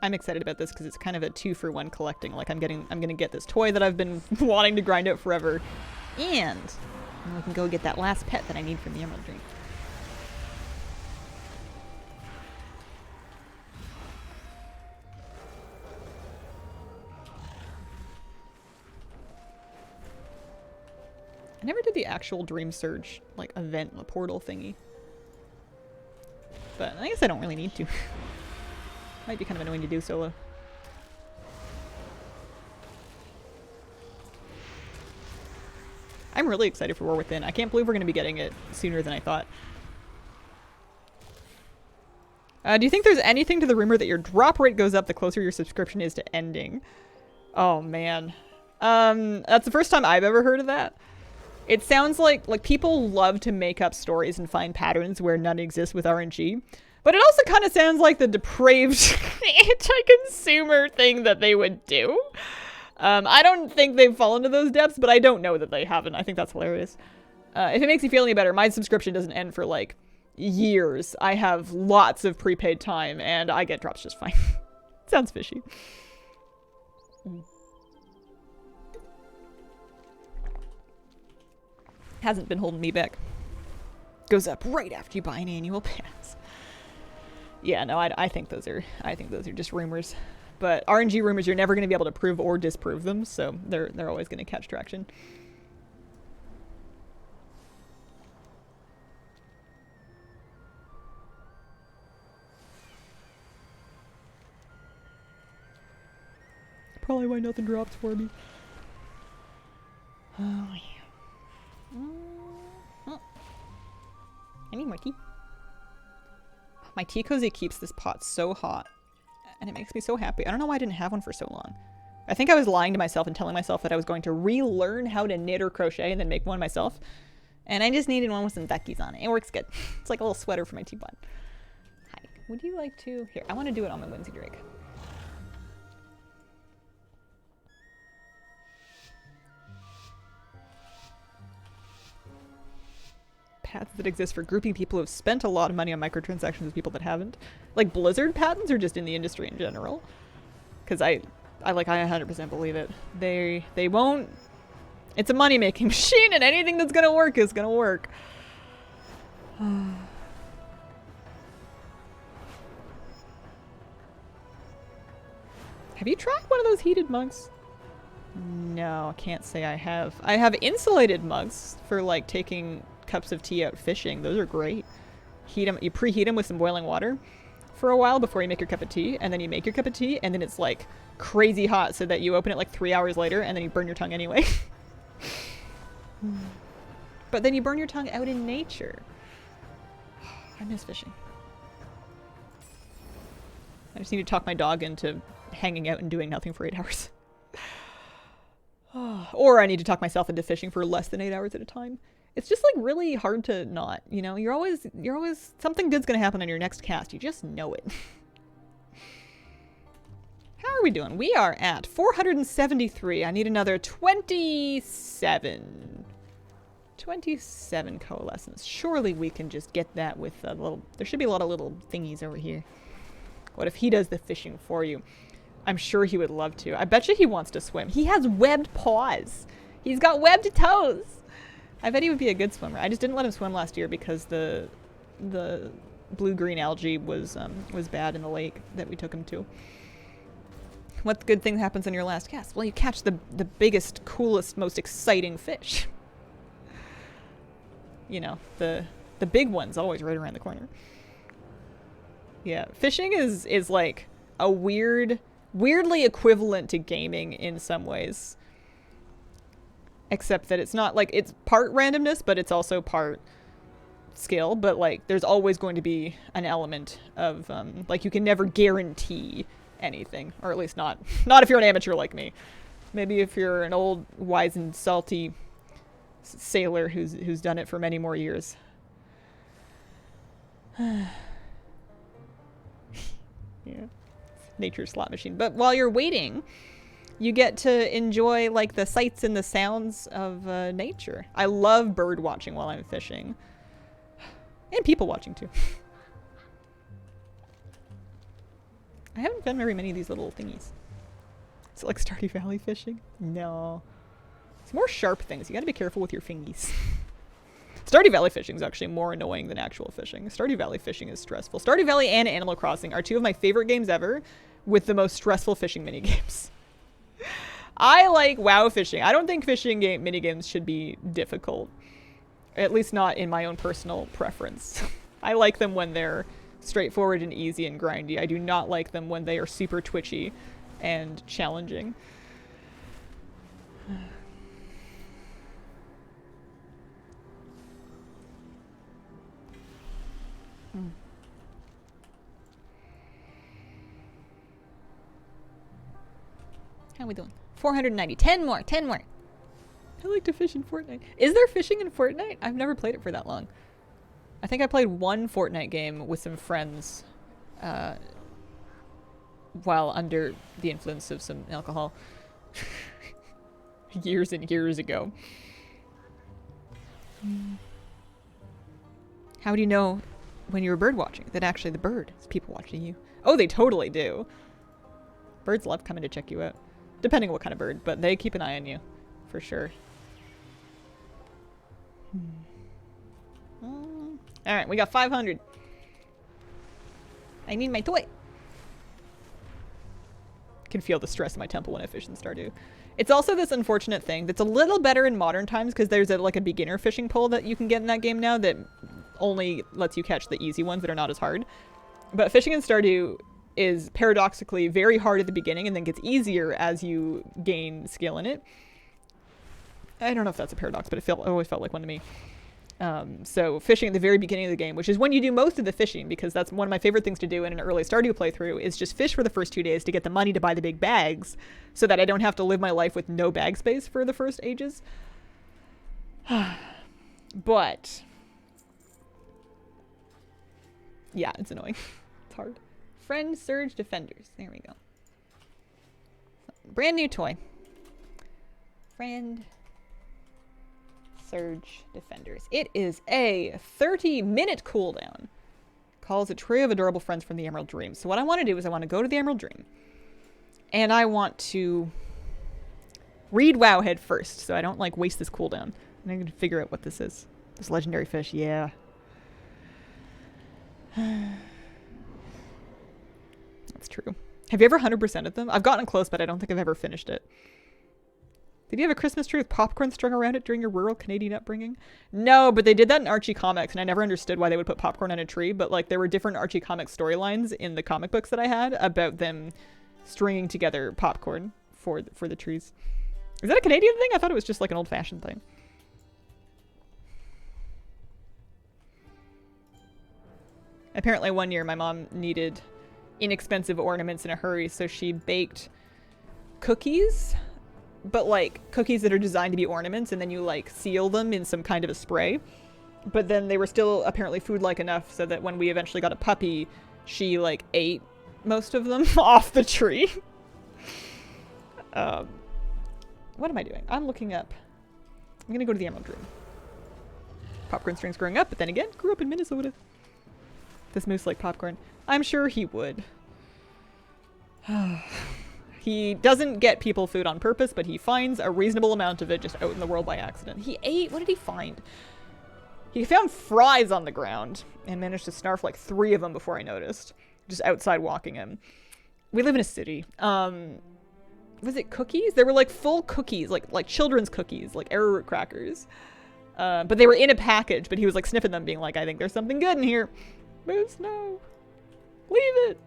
I'm excited about this because it's kind of a 2-for-1 collecting. Like I'm gonna get this toy that I've been wanting to grind out forever, and we can go get that last pet that I need from the Emerald Dream. I never did the actual Dream Surge like event, the portal thingy, but I guess I don't really need to. Might be kind of annoying to do solo. I'm really excited for War Within. I can't believe we're going to be getting it sooner than I thought. Do you think there's anything to the rumor that your drop rate goes up the closer your subscription is to ending? Oh man. That's the first time I've ever heard of that. It sounds like people love to make up stories and find patterns where none exist with RNG. But it also kind of sounds like the depraved anti-consumer thing that they would do. I don't think they've fallen to those depths, but I don't know that they haven't. I think that's hilarious. If it makes you feel any better, my subscription doesn't end for like years. I have lots of prepaid time and I get drops just fine. Sounds fishy. Hasn't been holding me back. Goes up right after you buy an annual pass. Yeah, no, I think those are just rumors. But RNG rumors, you're never going to be able to prove or disprove them, so they're always going to catch traction. Probably why nothing drops for me. Oh, yeah. I need more tea. My tea cozy keeps this pot so hot, and it makes me so happy. I don't know why I didn't have one for so long. I think I was lying to myself and telling myself that I was going to relearn how to knit or crochet and then make one myself. And I just needed one with some duckies on it. It works good. It's like a little sweater for my teapot. Hi. Would you like to... Here, I want to do it on my Whimsy Drake. Paths that exist for grouping people who have spent a lot of money on microtransactions with people that haven't. Like Blizzard patents or just in the industry in general? Because I 100% believe it. They won't... It's a money-making machine and anything that's gonna work is gonna work. Have you tried one of those heated mugs? No, I can't say I have. I have insulated mugs for like taking cups of tea out fishing. Those are great. Heat them, you preheat them with some boiling water for a while before you make your cup of tea, and then you make your cup of tea, and then it's like crazy hot so that you open it like 3 hours later and then you burn your tongue anyway. But then you burn your tongue out in nature. I miss fishing. I just need to talk my dog into hanging out and doing nothing for 8 hours. Or I need to talk myself into fishing for less than 8 hours at a time. It's just like really hard to not, you know, you're always, something good's gonna happen on your next cast. You just know it. How are we doing? We are at 473. I need another 27. 27 coalescence. Surely we can just get that with a little, there should be a lot of little thingies over here. What if he does the fishing for you? I'm sure he would love to. I bet you he wants to swim. He has webbed paws. He's got webbed toes. I bet he would be a good swimmer. I just didn't let him swim last year because the blue-green algae was bad in the lake that we took him to. What good thing happens on your last cast? Well, you catch the biggest, coolest, most exciting fish. You know, the big one's always right around the corner. Yeah, fishing is like a weirdly equivalent to gaming in some ways. Except that it's not like, it's part randomness, but it's also part skill. But like, there's always going to be an element of, like, you can never guarantee anything. Or at least not if you're an amateur like me. Maybe if you're an old, wise and salty sailor who's done it for many more years. Yeah. Nature's slot machine. But while you're waiting, you get to enjoy like the sights and the sounds of nature. I love bird watching while I'm fishing. And people watching too. I haven't done very many of these little thingies. Is it like Stardew Valley fishing? No. It's more sharp things. You gotta be careful with your fingies. Stardew Valley fishing is actually more annoying than actual fishing. Stardew Valley fishing is stressful. Stardew Valley and Animal Crossing are two of my favorite games ever with the most stressful fishing minigames. I like WoW fishing. I don't think fishing minigames should be difficult. At least not in my own personal preference. I like them when they're straightforward and easy and grindy. I do not like them when they are super twitchy and challenging. How are we doing? 490. 10 more. 10 more. I like to fish in Fortnite. Is there fishing in Fortnite? I've never played it for that long. I think I played one Fortnite game with some friends while under the influence of some alcohol. Years and years ago. How do you know when you're bird watching that actually the bird is people watching you? Oh, they totally do. Birds love coming to check you out. Depending on what kind of bird, but they keep an eye on you. For sure. Alright, we got 500. I need my toy. Can feel the stress in my temple when I fish in Stardew. It's also this unfortunate thing that's a little better in modern times because there's like a beginner fishing pole that you can get in that game now that only lets you catch the easy ones that are not as hard. But fishing in Stardew is paradoxically very hard at the beginning and then gets easier as you gain skill in it. I don't know if that's a paradox, but it always felt like one to me. So fishing at the very beginning of the game, which is when you do most of the fishing, because that's one of my favorite things to do in an early Stardew playthrough, is just fish for the first 2 days to get the money to buy the big bags so that I don't have to live my life with no bag space for the first ages. But yeah, it's annoying. It's hard. Friend Surge Defenders. There we go. Brand new toy. Friend Surge Defenders. It is a 30-minute cooldown. Calls a trio of adorable friends from the Emerald Dream. So what I want to do is I want to go to the Emerald Dream. And I want to read Wowhead first so I don't like waste this cooldown. And I'm going to figure out what this is. This legendary fish, yeah. That's true. Have you ever 100%ed them? I've gotten close, but I don't think I've ever finished it. Did you have a Christmas tree with popcorn strung around it during your rural Canadian upbringing? No, but they did that in Archie comics, and I never understood why they would put popcorn on a tree, but like there were different Archie comics storylines in the comic books that I had about them stringing together popcorn for the trees. Is that a Canadian thing? I thought it was just like an old-fashioned thing. Apparently one year my mom needed inexpensive ornaments in a hurry, so she baked cookies, but like cookies that are designed to be ornaments, and then you like seal them in some kind of a spray. But then they were still apparently food-like enough so that when we eventually got a puppy, she like ate most of them off the tree. What am I doing? I'm looking up. I'm gonna go to the Emerald Dream. Popcorn strings growing up, but then again, grew up in Minnesota. This moose like popcorn. I'm sure he would. He doesn't get people food on purpose, but he finds a reasonable amount of it just out in the world by accident. He ate, what did he find? He found fries on the ground and managed to snarf like 3 of them before I noticed. Just outside walking him. We live in a city. Was it cookies? They were like full cookies, like children's cookies, like arrowroot crackers. But they were in a package, but he was like sniffing them being like, I think there's something good in here. Moose, no. Leave it.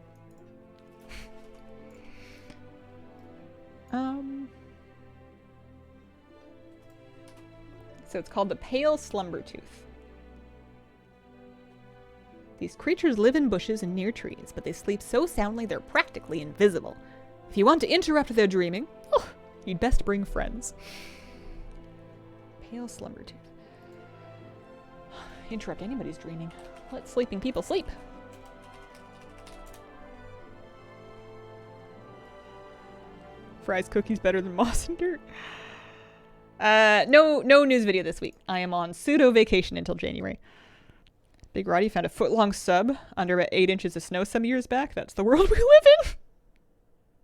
So it's called the Pale Slumbertooth. These creatures live in bushes and near trees, but they sleep so soundly they're practically invisible. If you want to interrupt their dreaming, you'd best bring friends. Pale Slumbertooth. Interrupt anybody's dreaming. Let sleeping people sleep. Fries cookies better than moss and dirt. No news video this week. I am on pseudo vacation until January. Big Roddy found a foot-long sub under about 8 inches of snow some years back. That's the world we live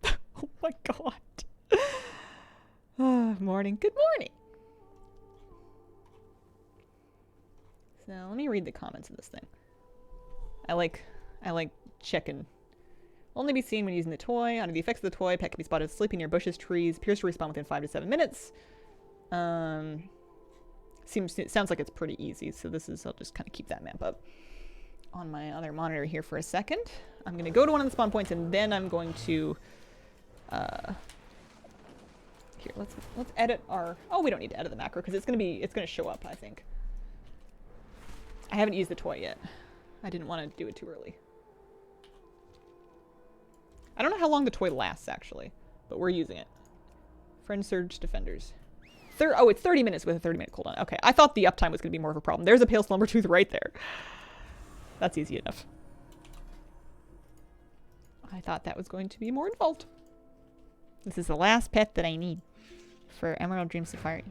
in. Oh my god. Morning. Good morning. So let me read the comments of this thing. I like checking. Only be seen when using the toy. Under the effects of the toy, pet can be spotted sleeping near bushes, trees. Appears to respawn within 5 to 7 minutes. Sounds like it's pretty easy. So I'll just kind of keep that map up on my other monitor here for a second. I'm going to go to one of the spawn points and then I'm going to here, let's edit our, we don't need to edit the macro because it's going to show up, I think. I haven't used the toy yet. I didn't want to do it too early. I don't know how long the toy lasts, actually, but we're using it. Friend Surge Defenders. It's 30 minutes with a 30-minute cooldown. Okay, I thought the uptime was going to be more of a problem. There's a Pale Slumbertooth right there. That's easy enough. I thought that was going to be more involved. This is the last pet that I need for Emerald Dream Safari.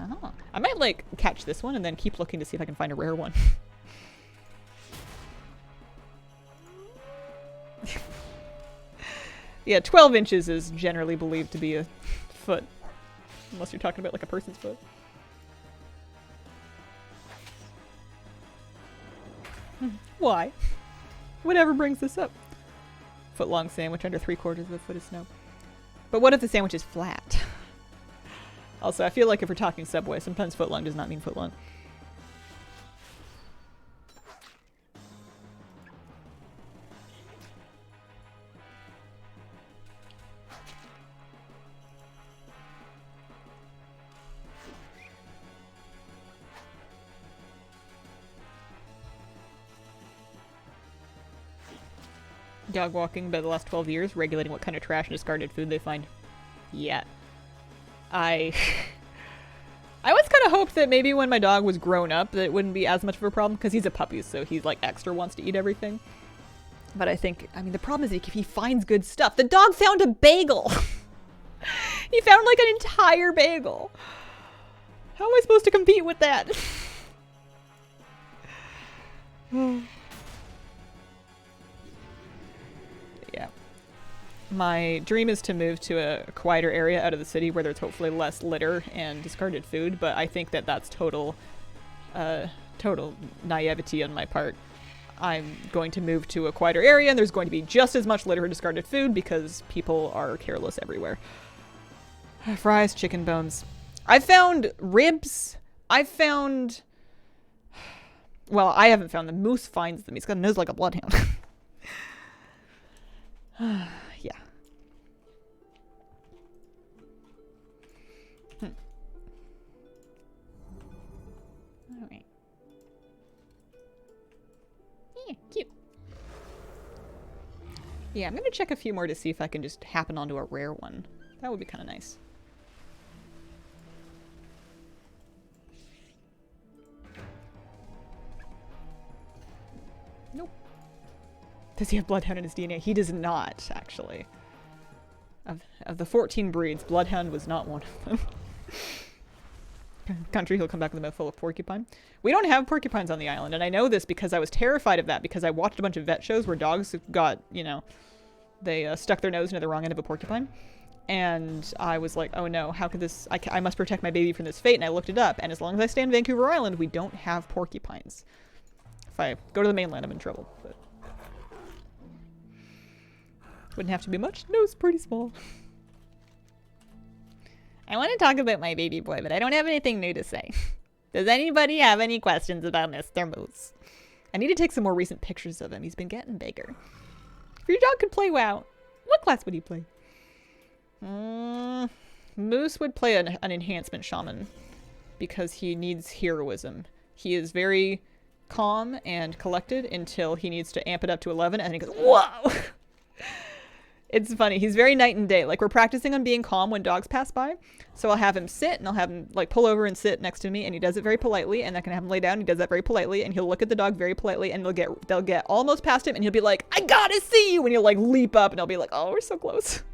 Oh. I might, like, catch this one and then keep looking to see if I can find a rare one. Yeah, 12 inches is generally believed to be a foot. Unless you're talking about, like, a person's foot. Why? Whatever brings this up. Foot-long sandwich under 3/4 of a foot of snow. But what if the sandwich is flat? Also, I feel like if we're talking Subway, sometimes foot-long does not mean foot-long. Dog walking by the last 12 years, regulating what kind of trash and discarded food they find. Yeah. I always kind of hoped that maybe when my dog was grown up that it wouldn't be as much of a problem, because he's a puppy, so he's like extra wants to eat everything. But I think, I mean, the problem is if he finds good stuff. The dog found a bagel! He found like an entire bagel! How am I supposed to compete with that? Yeah. My dream is to move to a quieter area out of the city where there's hopefully less litter and discarded food, but I think that that's total naivety on my part. I'm going to move to a quieter area and there's going to be just as much litter and discarded food because people are careless everywhere. Fries, chicken bones. I found ribs. I found... Well, I haven't found them. Moose finds them. He's got a nose like a bloodhound. Yeah. Alright. Yeah, cute. Yeah, I'm gonna check a few more to see if I can just happen onto a rare one. That would be kind of nice. Nope. Does he have Bloodhound in his DNA? He does not, actually. Of the 14 breeds, Bloodhound was not one of them. Country, he'll come back with a mouth full of porcupine. We don't have porcupines on the island, and I know this because I was terrified of that because I watched a bunch of vet shows where dogs got, you know, they stuck their nose into the wrong end of a porcupine. And I was like, oh no, how could this... I must protect my baby from this fate, and I looked it up, and as long as I stay on Vancouver Island, we don't have porcupines. If I go to the mainland, I'm in trouble, but... Wouldn't have to be much. No, it's pretty small. I want to talk about my baby boy, but I don't have anything new to say. Does anybody have any questions about Mr. Moose? I need to take some more recent pictures of him. He's been getting bigger. If your dog could play WoW, what class would he play? Moose would play an enhancement shaman because he needs heroism. He is very calm and collected until he needs to amp it up to 11, and then he goes, whoa! It's funny. He's very night and day. Like, we're practicing on being calm when dogs pass by. So I'll have him sit, and I'll have him, like, pull over and sit next to me, and he does it very politely, and I can have him lay down, and he does that very politely, and he'll look at the dog very politely, and they'll get almost past him, and he'll be like, I gotta see you! And he'll, like, leap up, and I'll be like, oh, we're so close.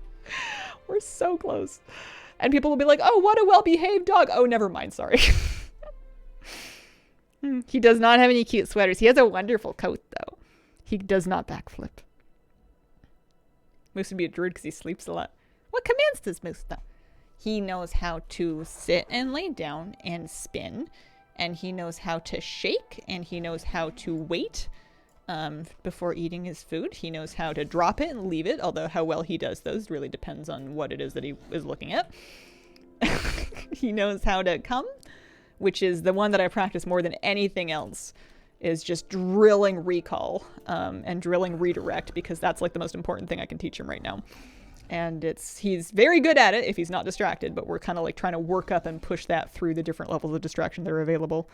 We're so close. And people will be like, oh, what a well-behaved dog. Oh, never mind, sorry. He does not have any cute sweaters. He has a wonderful coat, though. He does not backflip. Moose would be a druid because he sleeps a lot. What commands does Moose know? He knows how to sit and lay down and spin, and he knows how to shake, and he knows how to wait before eating his food. He knows how to drop it and leave it, although how well he does those really depends on what it is that he is looking at. He knows how to come, which is the one that I practice more than anything else. Is just drilling recall and drilling redirect, because that's like the most important thing I can teach him right now. And he's very good at it if he's not distracted, but we're kind of like trying to work up and push that through the different levels of distraction that are available.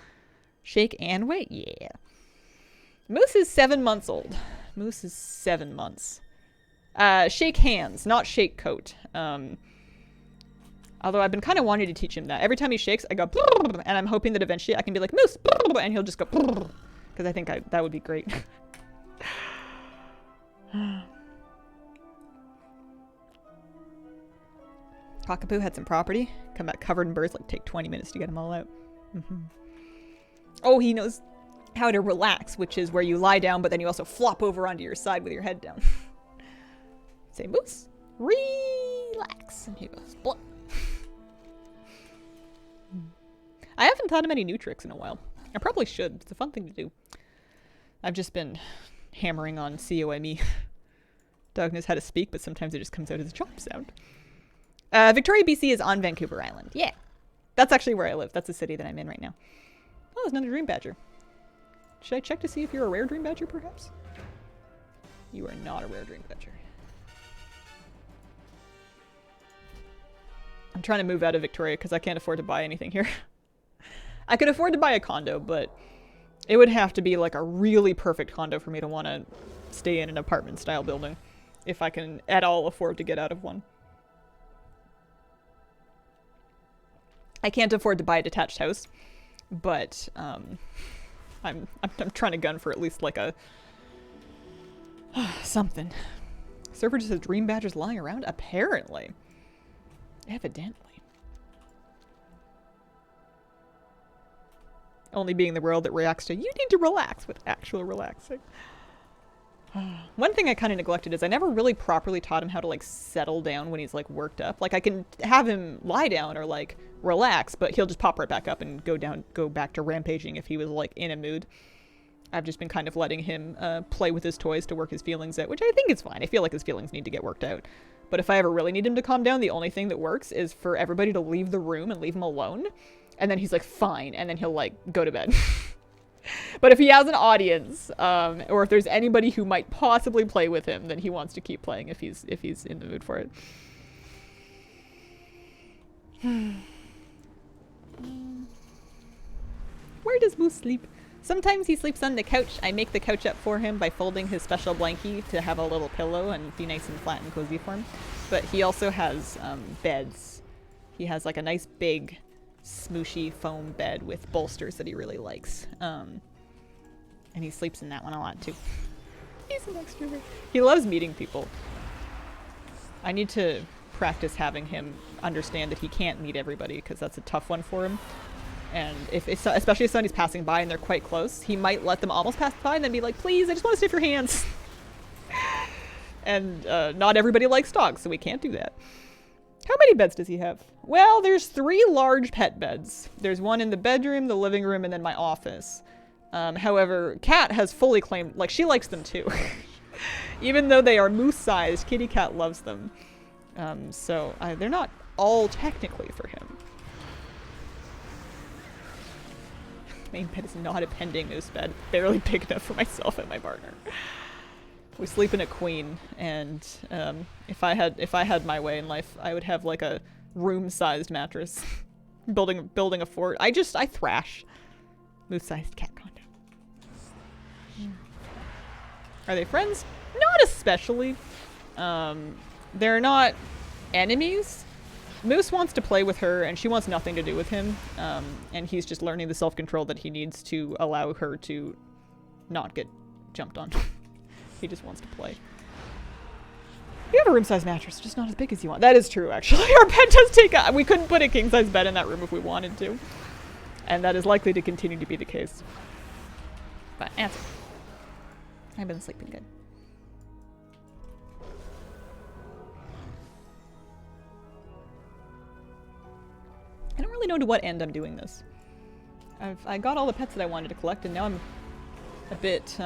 Shake and wait, yeah. Moose is 7 months old. Moose is 7 months. Shake hands, not shake coat. Although I've been kind of wanting to teach him that. Every time he shakes, I go, and I'm hoping that eventually I can be like, Moose, and he'll just go, because I think that would be great. Cockapoo had some property. Come back covered in birds, like take 20 minutes to get them all out. Oh, he knows how to relax, which is where you lie down, but then you also flop over onto your side with your head down. Say, Moose, relax. And he goes, blah. I haven't taught him any new tricks in a while. I probably should. It's a fun thing to do. I've just been hammering on COME. Dog knows how to speak, but sometimes it just comes out as a chomp sound. Victoria, BC is on Vancouver Island. Yeah. That's actually where I live. That's the city that I'm in right now. Oh, there's another dream badger. Should I check to see if you're a rare dream badger, perhaps? You are not a rare dream badger. I'm trying to move out of Victoria because I can't afford to buy anything here. I could afford to buy a condo, but it would have to be like a really perfect condo for me to want to stay in an apartment-style building, if I can at all afford to get out of one. I can't afford to buy a detached house, but I'm trying to gun for at least like a something. Server just has dream badgers lying around? Apparently. Evidently. Only being the world that reacts to, you need to relax, with actual relaxing. One thing I kind of neglected is I never really properly taught him how to like settle down when he's like worked up. Like I can have him lie down or like relax, but he'll just pop right back up and go back to rampaging if he was like in a mood. I've just been kind of letting him play with his toys to work his feelings out, which I think is fine. I feel like his feelings need to get worked out. But if I ever really need him to calm down, the only thing that works is for everybody to leave the room and leave him alone. And then he's like, fine. And then he'll like go to bed. But if he has an audience, or if there's anybody who might possibly play with him, then he wants to keep playing if he's in the mood for it. Where does Moose sleep? Sometimes he sleeps on the couch. I make the couch up for him by folding his special blankie to have a little pillow and be nice and flat and cozy for him. But he also has beds. He has like a nice big smooshy foam bed with bolsters that he really likes. And he sleeps in that one a lot too. He's an extrovert. He loves meeting people. I need to practice having him understand that he can't meet everybody because that's a tough one for him. And if it's, especially if somebody's passing by and they're quite close, he might let them almost pass by and then be like, please, I just want to sniff your hands. And not everybody likes dogs, so we can't do that. How many beds does he have? Well, there's 3 large pet beds. There's one in the bedroom, the living room, and then my office. However, Cat has fully claimed, like, she likes them too. Even though they are moose-sized, Kitty Cat loves them. So they're not all technically for him. Main bed is not a pending moose bed. Barely big enough for myself and my partner. We sleep in a queen, and if I had my way in life, I would have like a room-sized mattress. building a fort. I thrash. Moose-sized cat condo. Are they friends? Not especially. They're not enemies. Moose wants to play with her, and she wants nothing to do with him. And he's just learning the self-control that he needs to allow her to not get jumped on. He just wants to play. You have a room-size mattress, just not as big as you want. That is true, actually. Our bed does take a... We couldn't put a king-size bed in that room if we wanted to. And that is likely to continue to be the case. But answer. I've been sleeping good. I don't really know to what end I'm doing this. I got all the pets that I wanted to collect, and now I'm a bit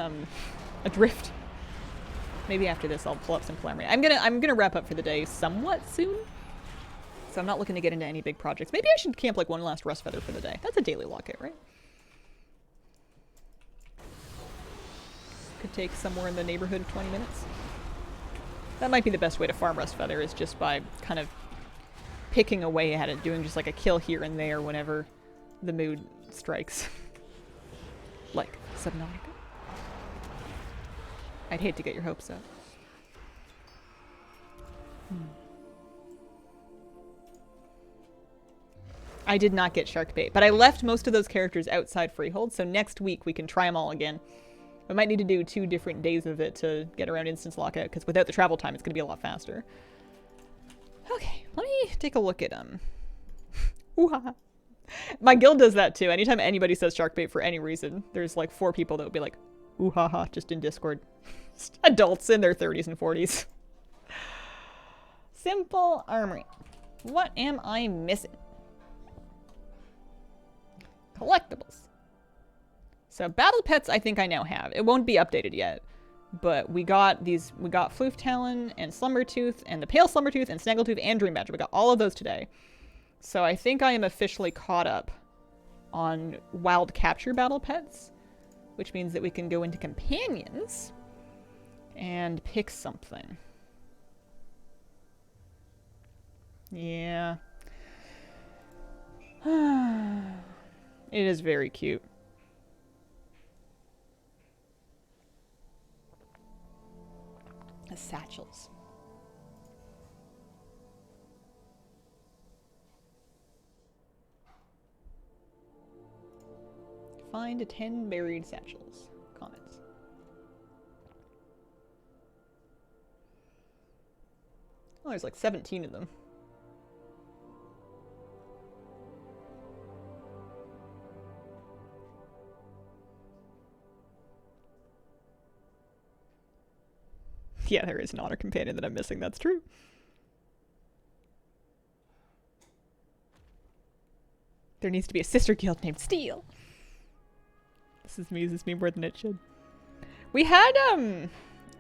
adrift. Maybe after this I'll pull up some preliminary. I'm gonna wrap up for the day somewhat soon. So I'm not looking to get into any big projects. Maybe I should camp like one last rust feather for the day. That's a daily locket, right? Could take somewhere in the neighborhood of 20 minutes. That might be the best way to farm rust feather, is just by kind of picking away at it, doing just like a kill here and there whenever the mood strikes. Like Subnautica. I'd hate to get your hopes up. I did not get shark bait, but I left most of those characters outside Freehold, so next week we can try them all again. We might need to do 2 different days of it to get around instance lockout, because without the travel time it's going to be a lot faster. Okay, let me me take a look at Ooh-ha. My guild does that too. Anytime anybody says shark bait for any reason, there's like 4 people that would be like, ooh ha ha, just in Discord. Just adults in their 30s and 40s. Simple armory. What am I missing? Collectibles. So battle pets I think I now have. It won't be updated yet. But we got Floof Talon and Slumbertooth and the Pale Slumbertooth and Snaggletooth and Dream Badger. We got all of those today. So I think I am officially caught up on wild capture battle pets, which means that we can go into companions and pick something. Yeah. It is very cute. The satchels. Find 10 buried satchels. Comments. Oh, there's like 17 of them. Yeah, there is an honor companion that I'm missing. That's true. There needs to be a sister guild named Steel. This amuses me more than it should. We had,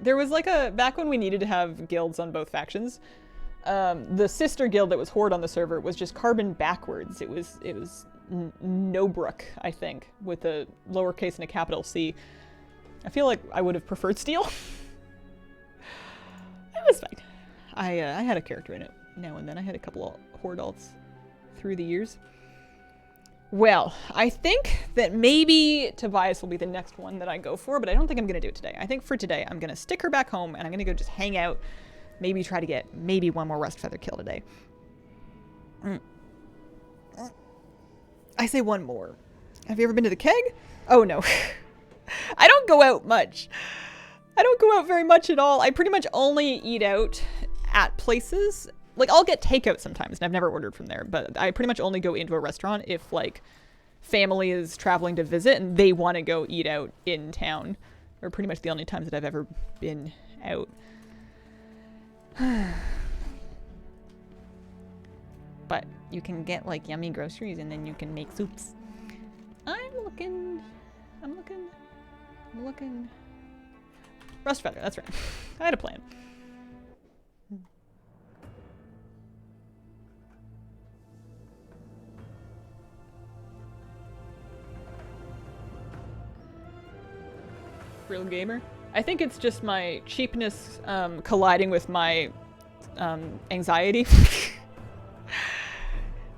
there was like back when we needed to have guilds on both factions, the sister guild that was Horde on the server was just carbon backwards. It was Nobrook, I think, with a lowercase and a capital C. I feel like I would have preferred Steel. It was fine. I had a character in it now and then. I had a couple of Horde alts through the years. Well, I think that maybe Tobias will be the next one that I go for, but I don't think I'm going to do it today. I think for today, I'm going to stick her back home, and I'm going to go just hang out, maybe try to get maybe one more Rust Feather kill today. I say one more. Have you ever been to the keg? Oh, no. I don't go out much. I don't go out very much at all. I pretty much only eat out at places. Like, I'll get takeout sometimes, and I've never ordered from there, but I pretty much only go into a restaurant if, like, family is traveling to visit and they want to go eat out in town. Or pretty much the only times that I've ever been out. But you can get, like, yummy groceries, and then you can make soups. I'm looking... Rust Feather, that's right. I had a plan. Real gamer? I think it's just my cheapness colliding with my anxiety.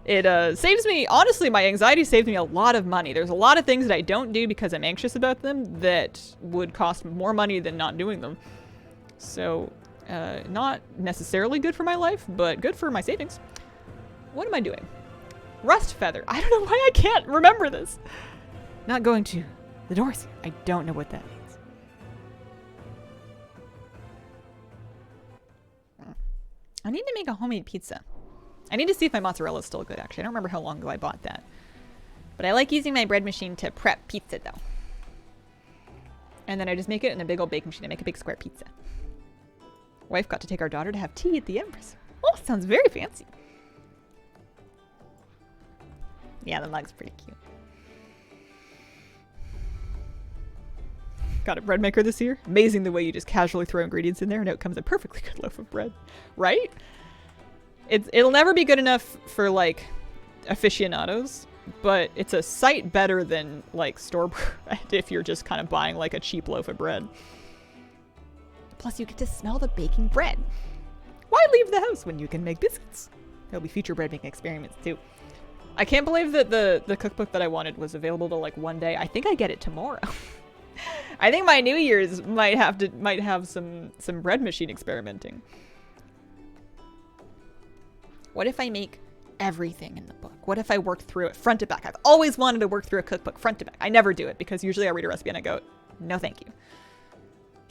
It saves me, honestly, my anxiety saves me a lot of money. There's a lot of things that I don't do because I'm anxious about them that would cost more money than not doing them. So, not necessarily good for my life, but good for my savings. What am I doing? Rust Feather. I don't know why I can't remember this. Not going to the doors here. I don't know what that means. I need to make a homemade pizza. I need to see if my mozzarella is still good, actually. I don't remember how long ago I bought that. But I like using my bread machine to prep pizza, though. And then I just make it in a big old baking machine. I make a big square pizza. Wife got to take our daughter to have tea at the Empress. Oh, sounds very fancy. Yeah, the mug's pretty cute. Got a bread maker this year. Amazing the way you just casually throw ingredients in there and out comes a perfectly good loaf of bread. Right? It'll never be good enough for, like, aficionados, but it's a sight better than, like, store bread if you're just kind of buying, like, a cheap loaf of bread. Plus, you get to smell the baking bread. Why leave the house when you can make biscuits? There'll be future bread making experiments, too. I can't believe that the cookbook that I wanted was available to, like, one day. I think I get it tomorrow. I think my New Year's might have some bread machine experimenting. What if I make everything in the book? What if I work through it front to back? I've always wanted to work through a cookbook front to back. I never do it because usually I read a recipe and I go, no thank you.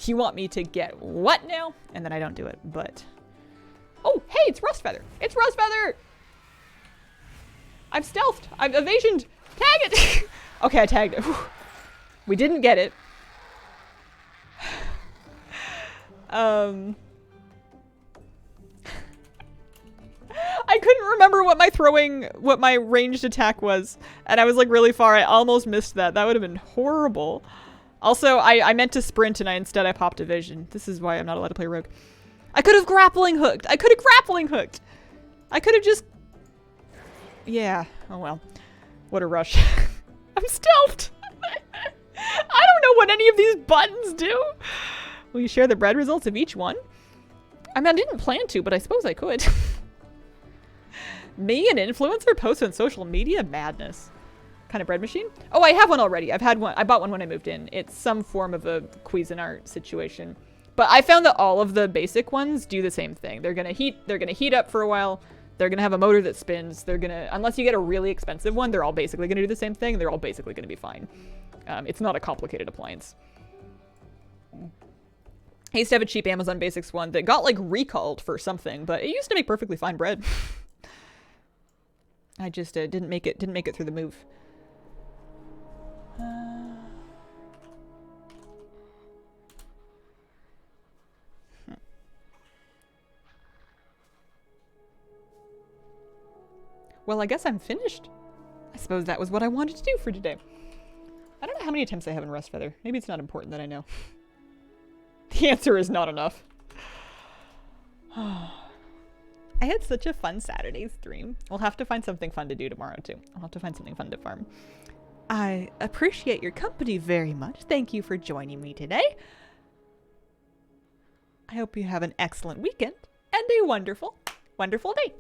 You want me to get what now? And then I don't do it, but Oh, hey, it's Rustfeather. It's Rustfeather. I've stealthed. I've evasioned. Tag it. Okay, I tagged it. Whew. We didn't get it. I couldn't remember what my ranged attack was. And I was like really far. I almost missed that. That would have been horrible. Also, I meant to sprint and instead I popped evasion. This is why I'm not allowed to play rogue. I could have grappling hooked. I could have just... Yeah. Oh well. What a rush. I'm stealthed. I don't know what any of these buttons do. Will you share the bread results of each one? I mean, I didn't plan to, but I suppose I could. Me, an influencer, post on social media? Madness. Kind of bread machine? Oh, I have one already. I've had one. I bought one when I moved in. It's some form of a Cuisinart situation. But I found that all of the basic ones do the same thing. They're gonna heat up for a while. They're gonna have a motor that spins. They're gonna, unless you get a really expensive one, they're all basically gonna do the same thing. They're all basically gonna be fine. It's not a complicated appliance. I used to have a cheap Amazon Basics one that got like recalled for something, but it used to make perfectly fine bread. I just didn't make it through the move. Well, I guess I'm finished. I suppose that was what I wanted to do for today. I don't know how many attempts I have in Rustfeather. Maybe it's not important that I know. The answer is not enough. I had such a fun Saturday stream. We'll have to find something fun to do tomorrow too. I'll have to find something fun to farm. I appreciate your company very much. Thank you for joining me today. I hope you have an excellent weekend and a wonderful, wonderful day.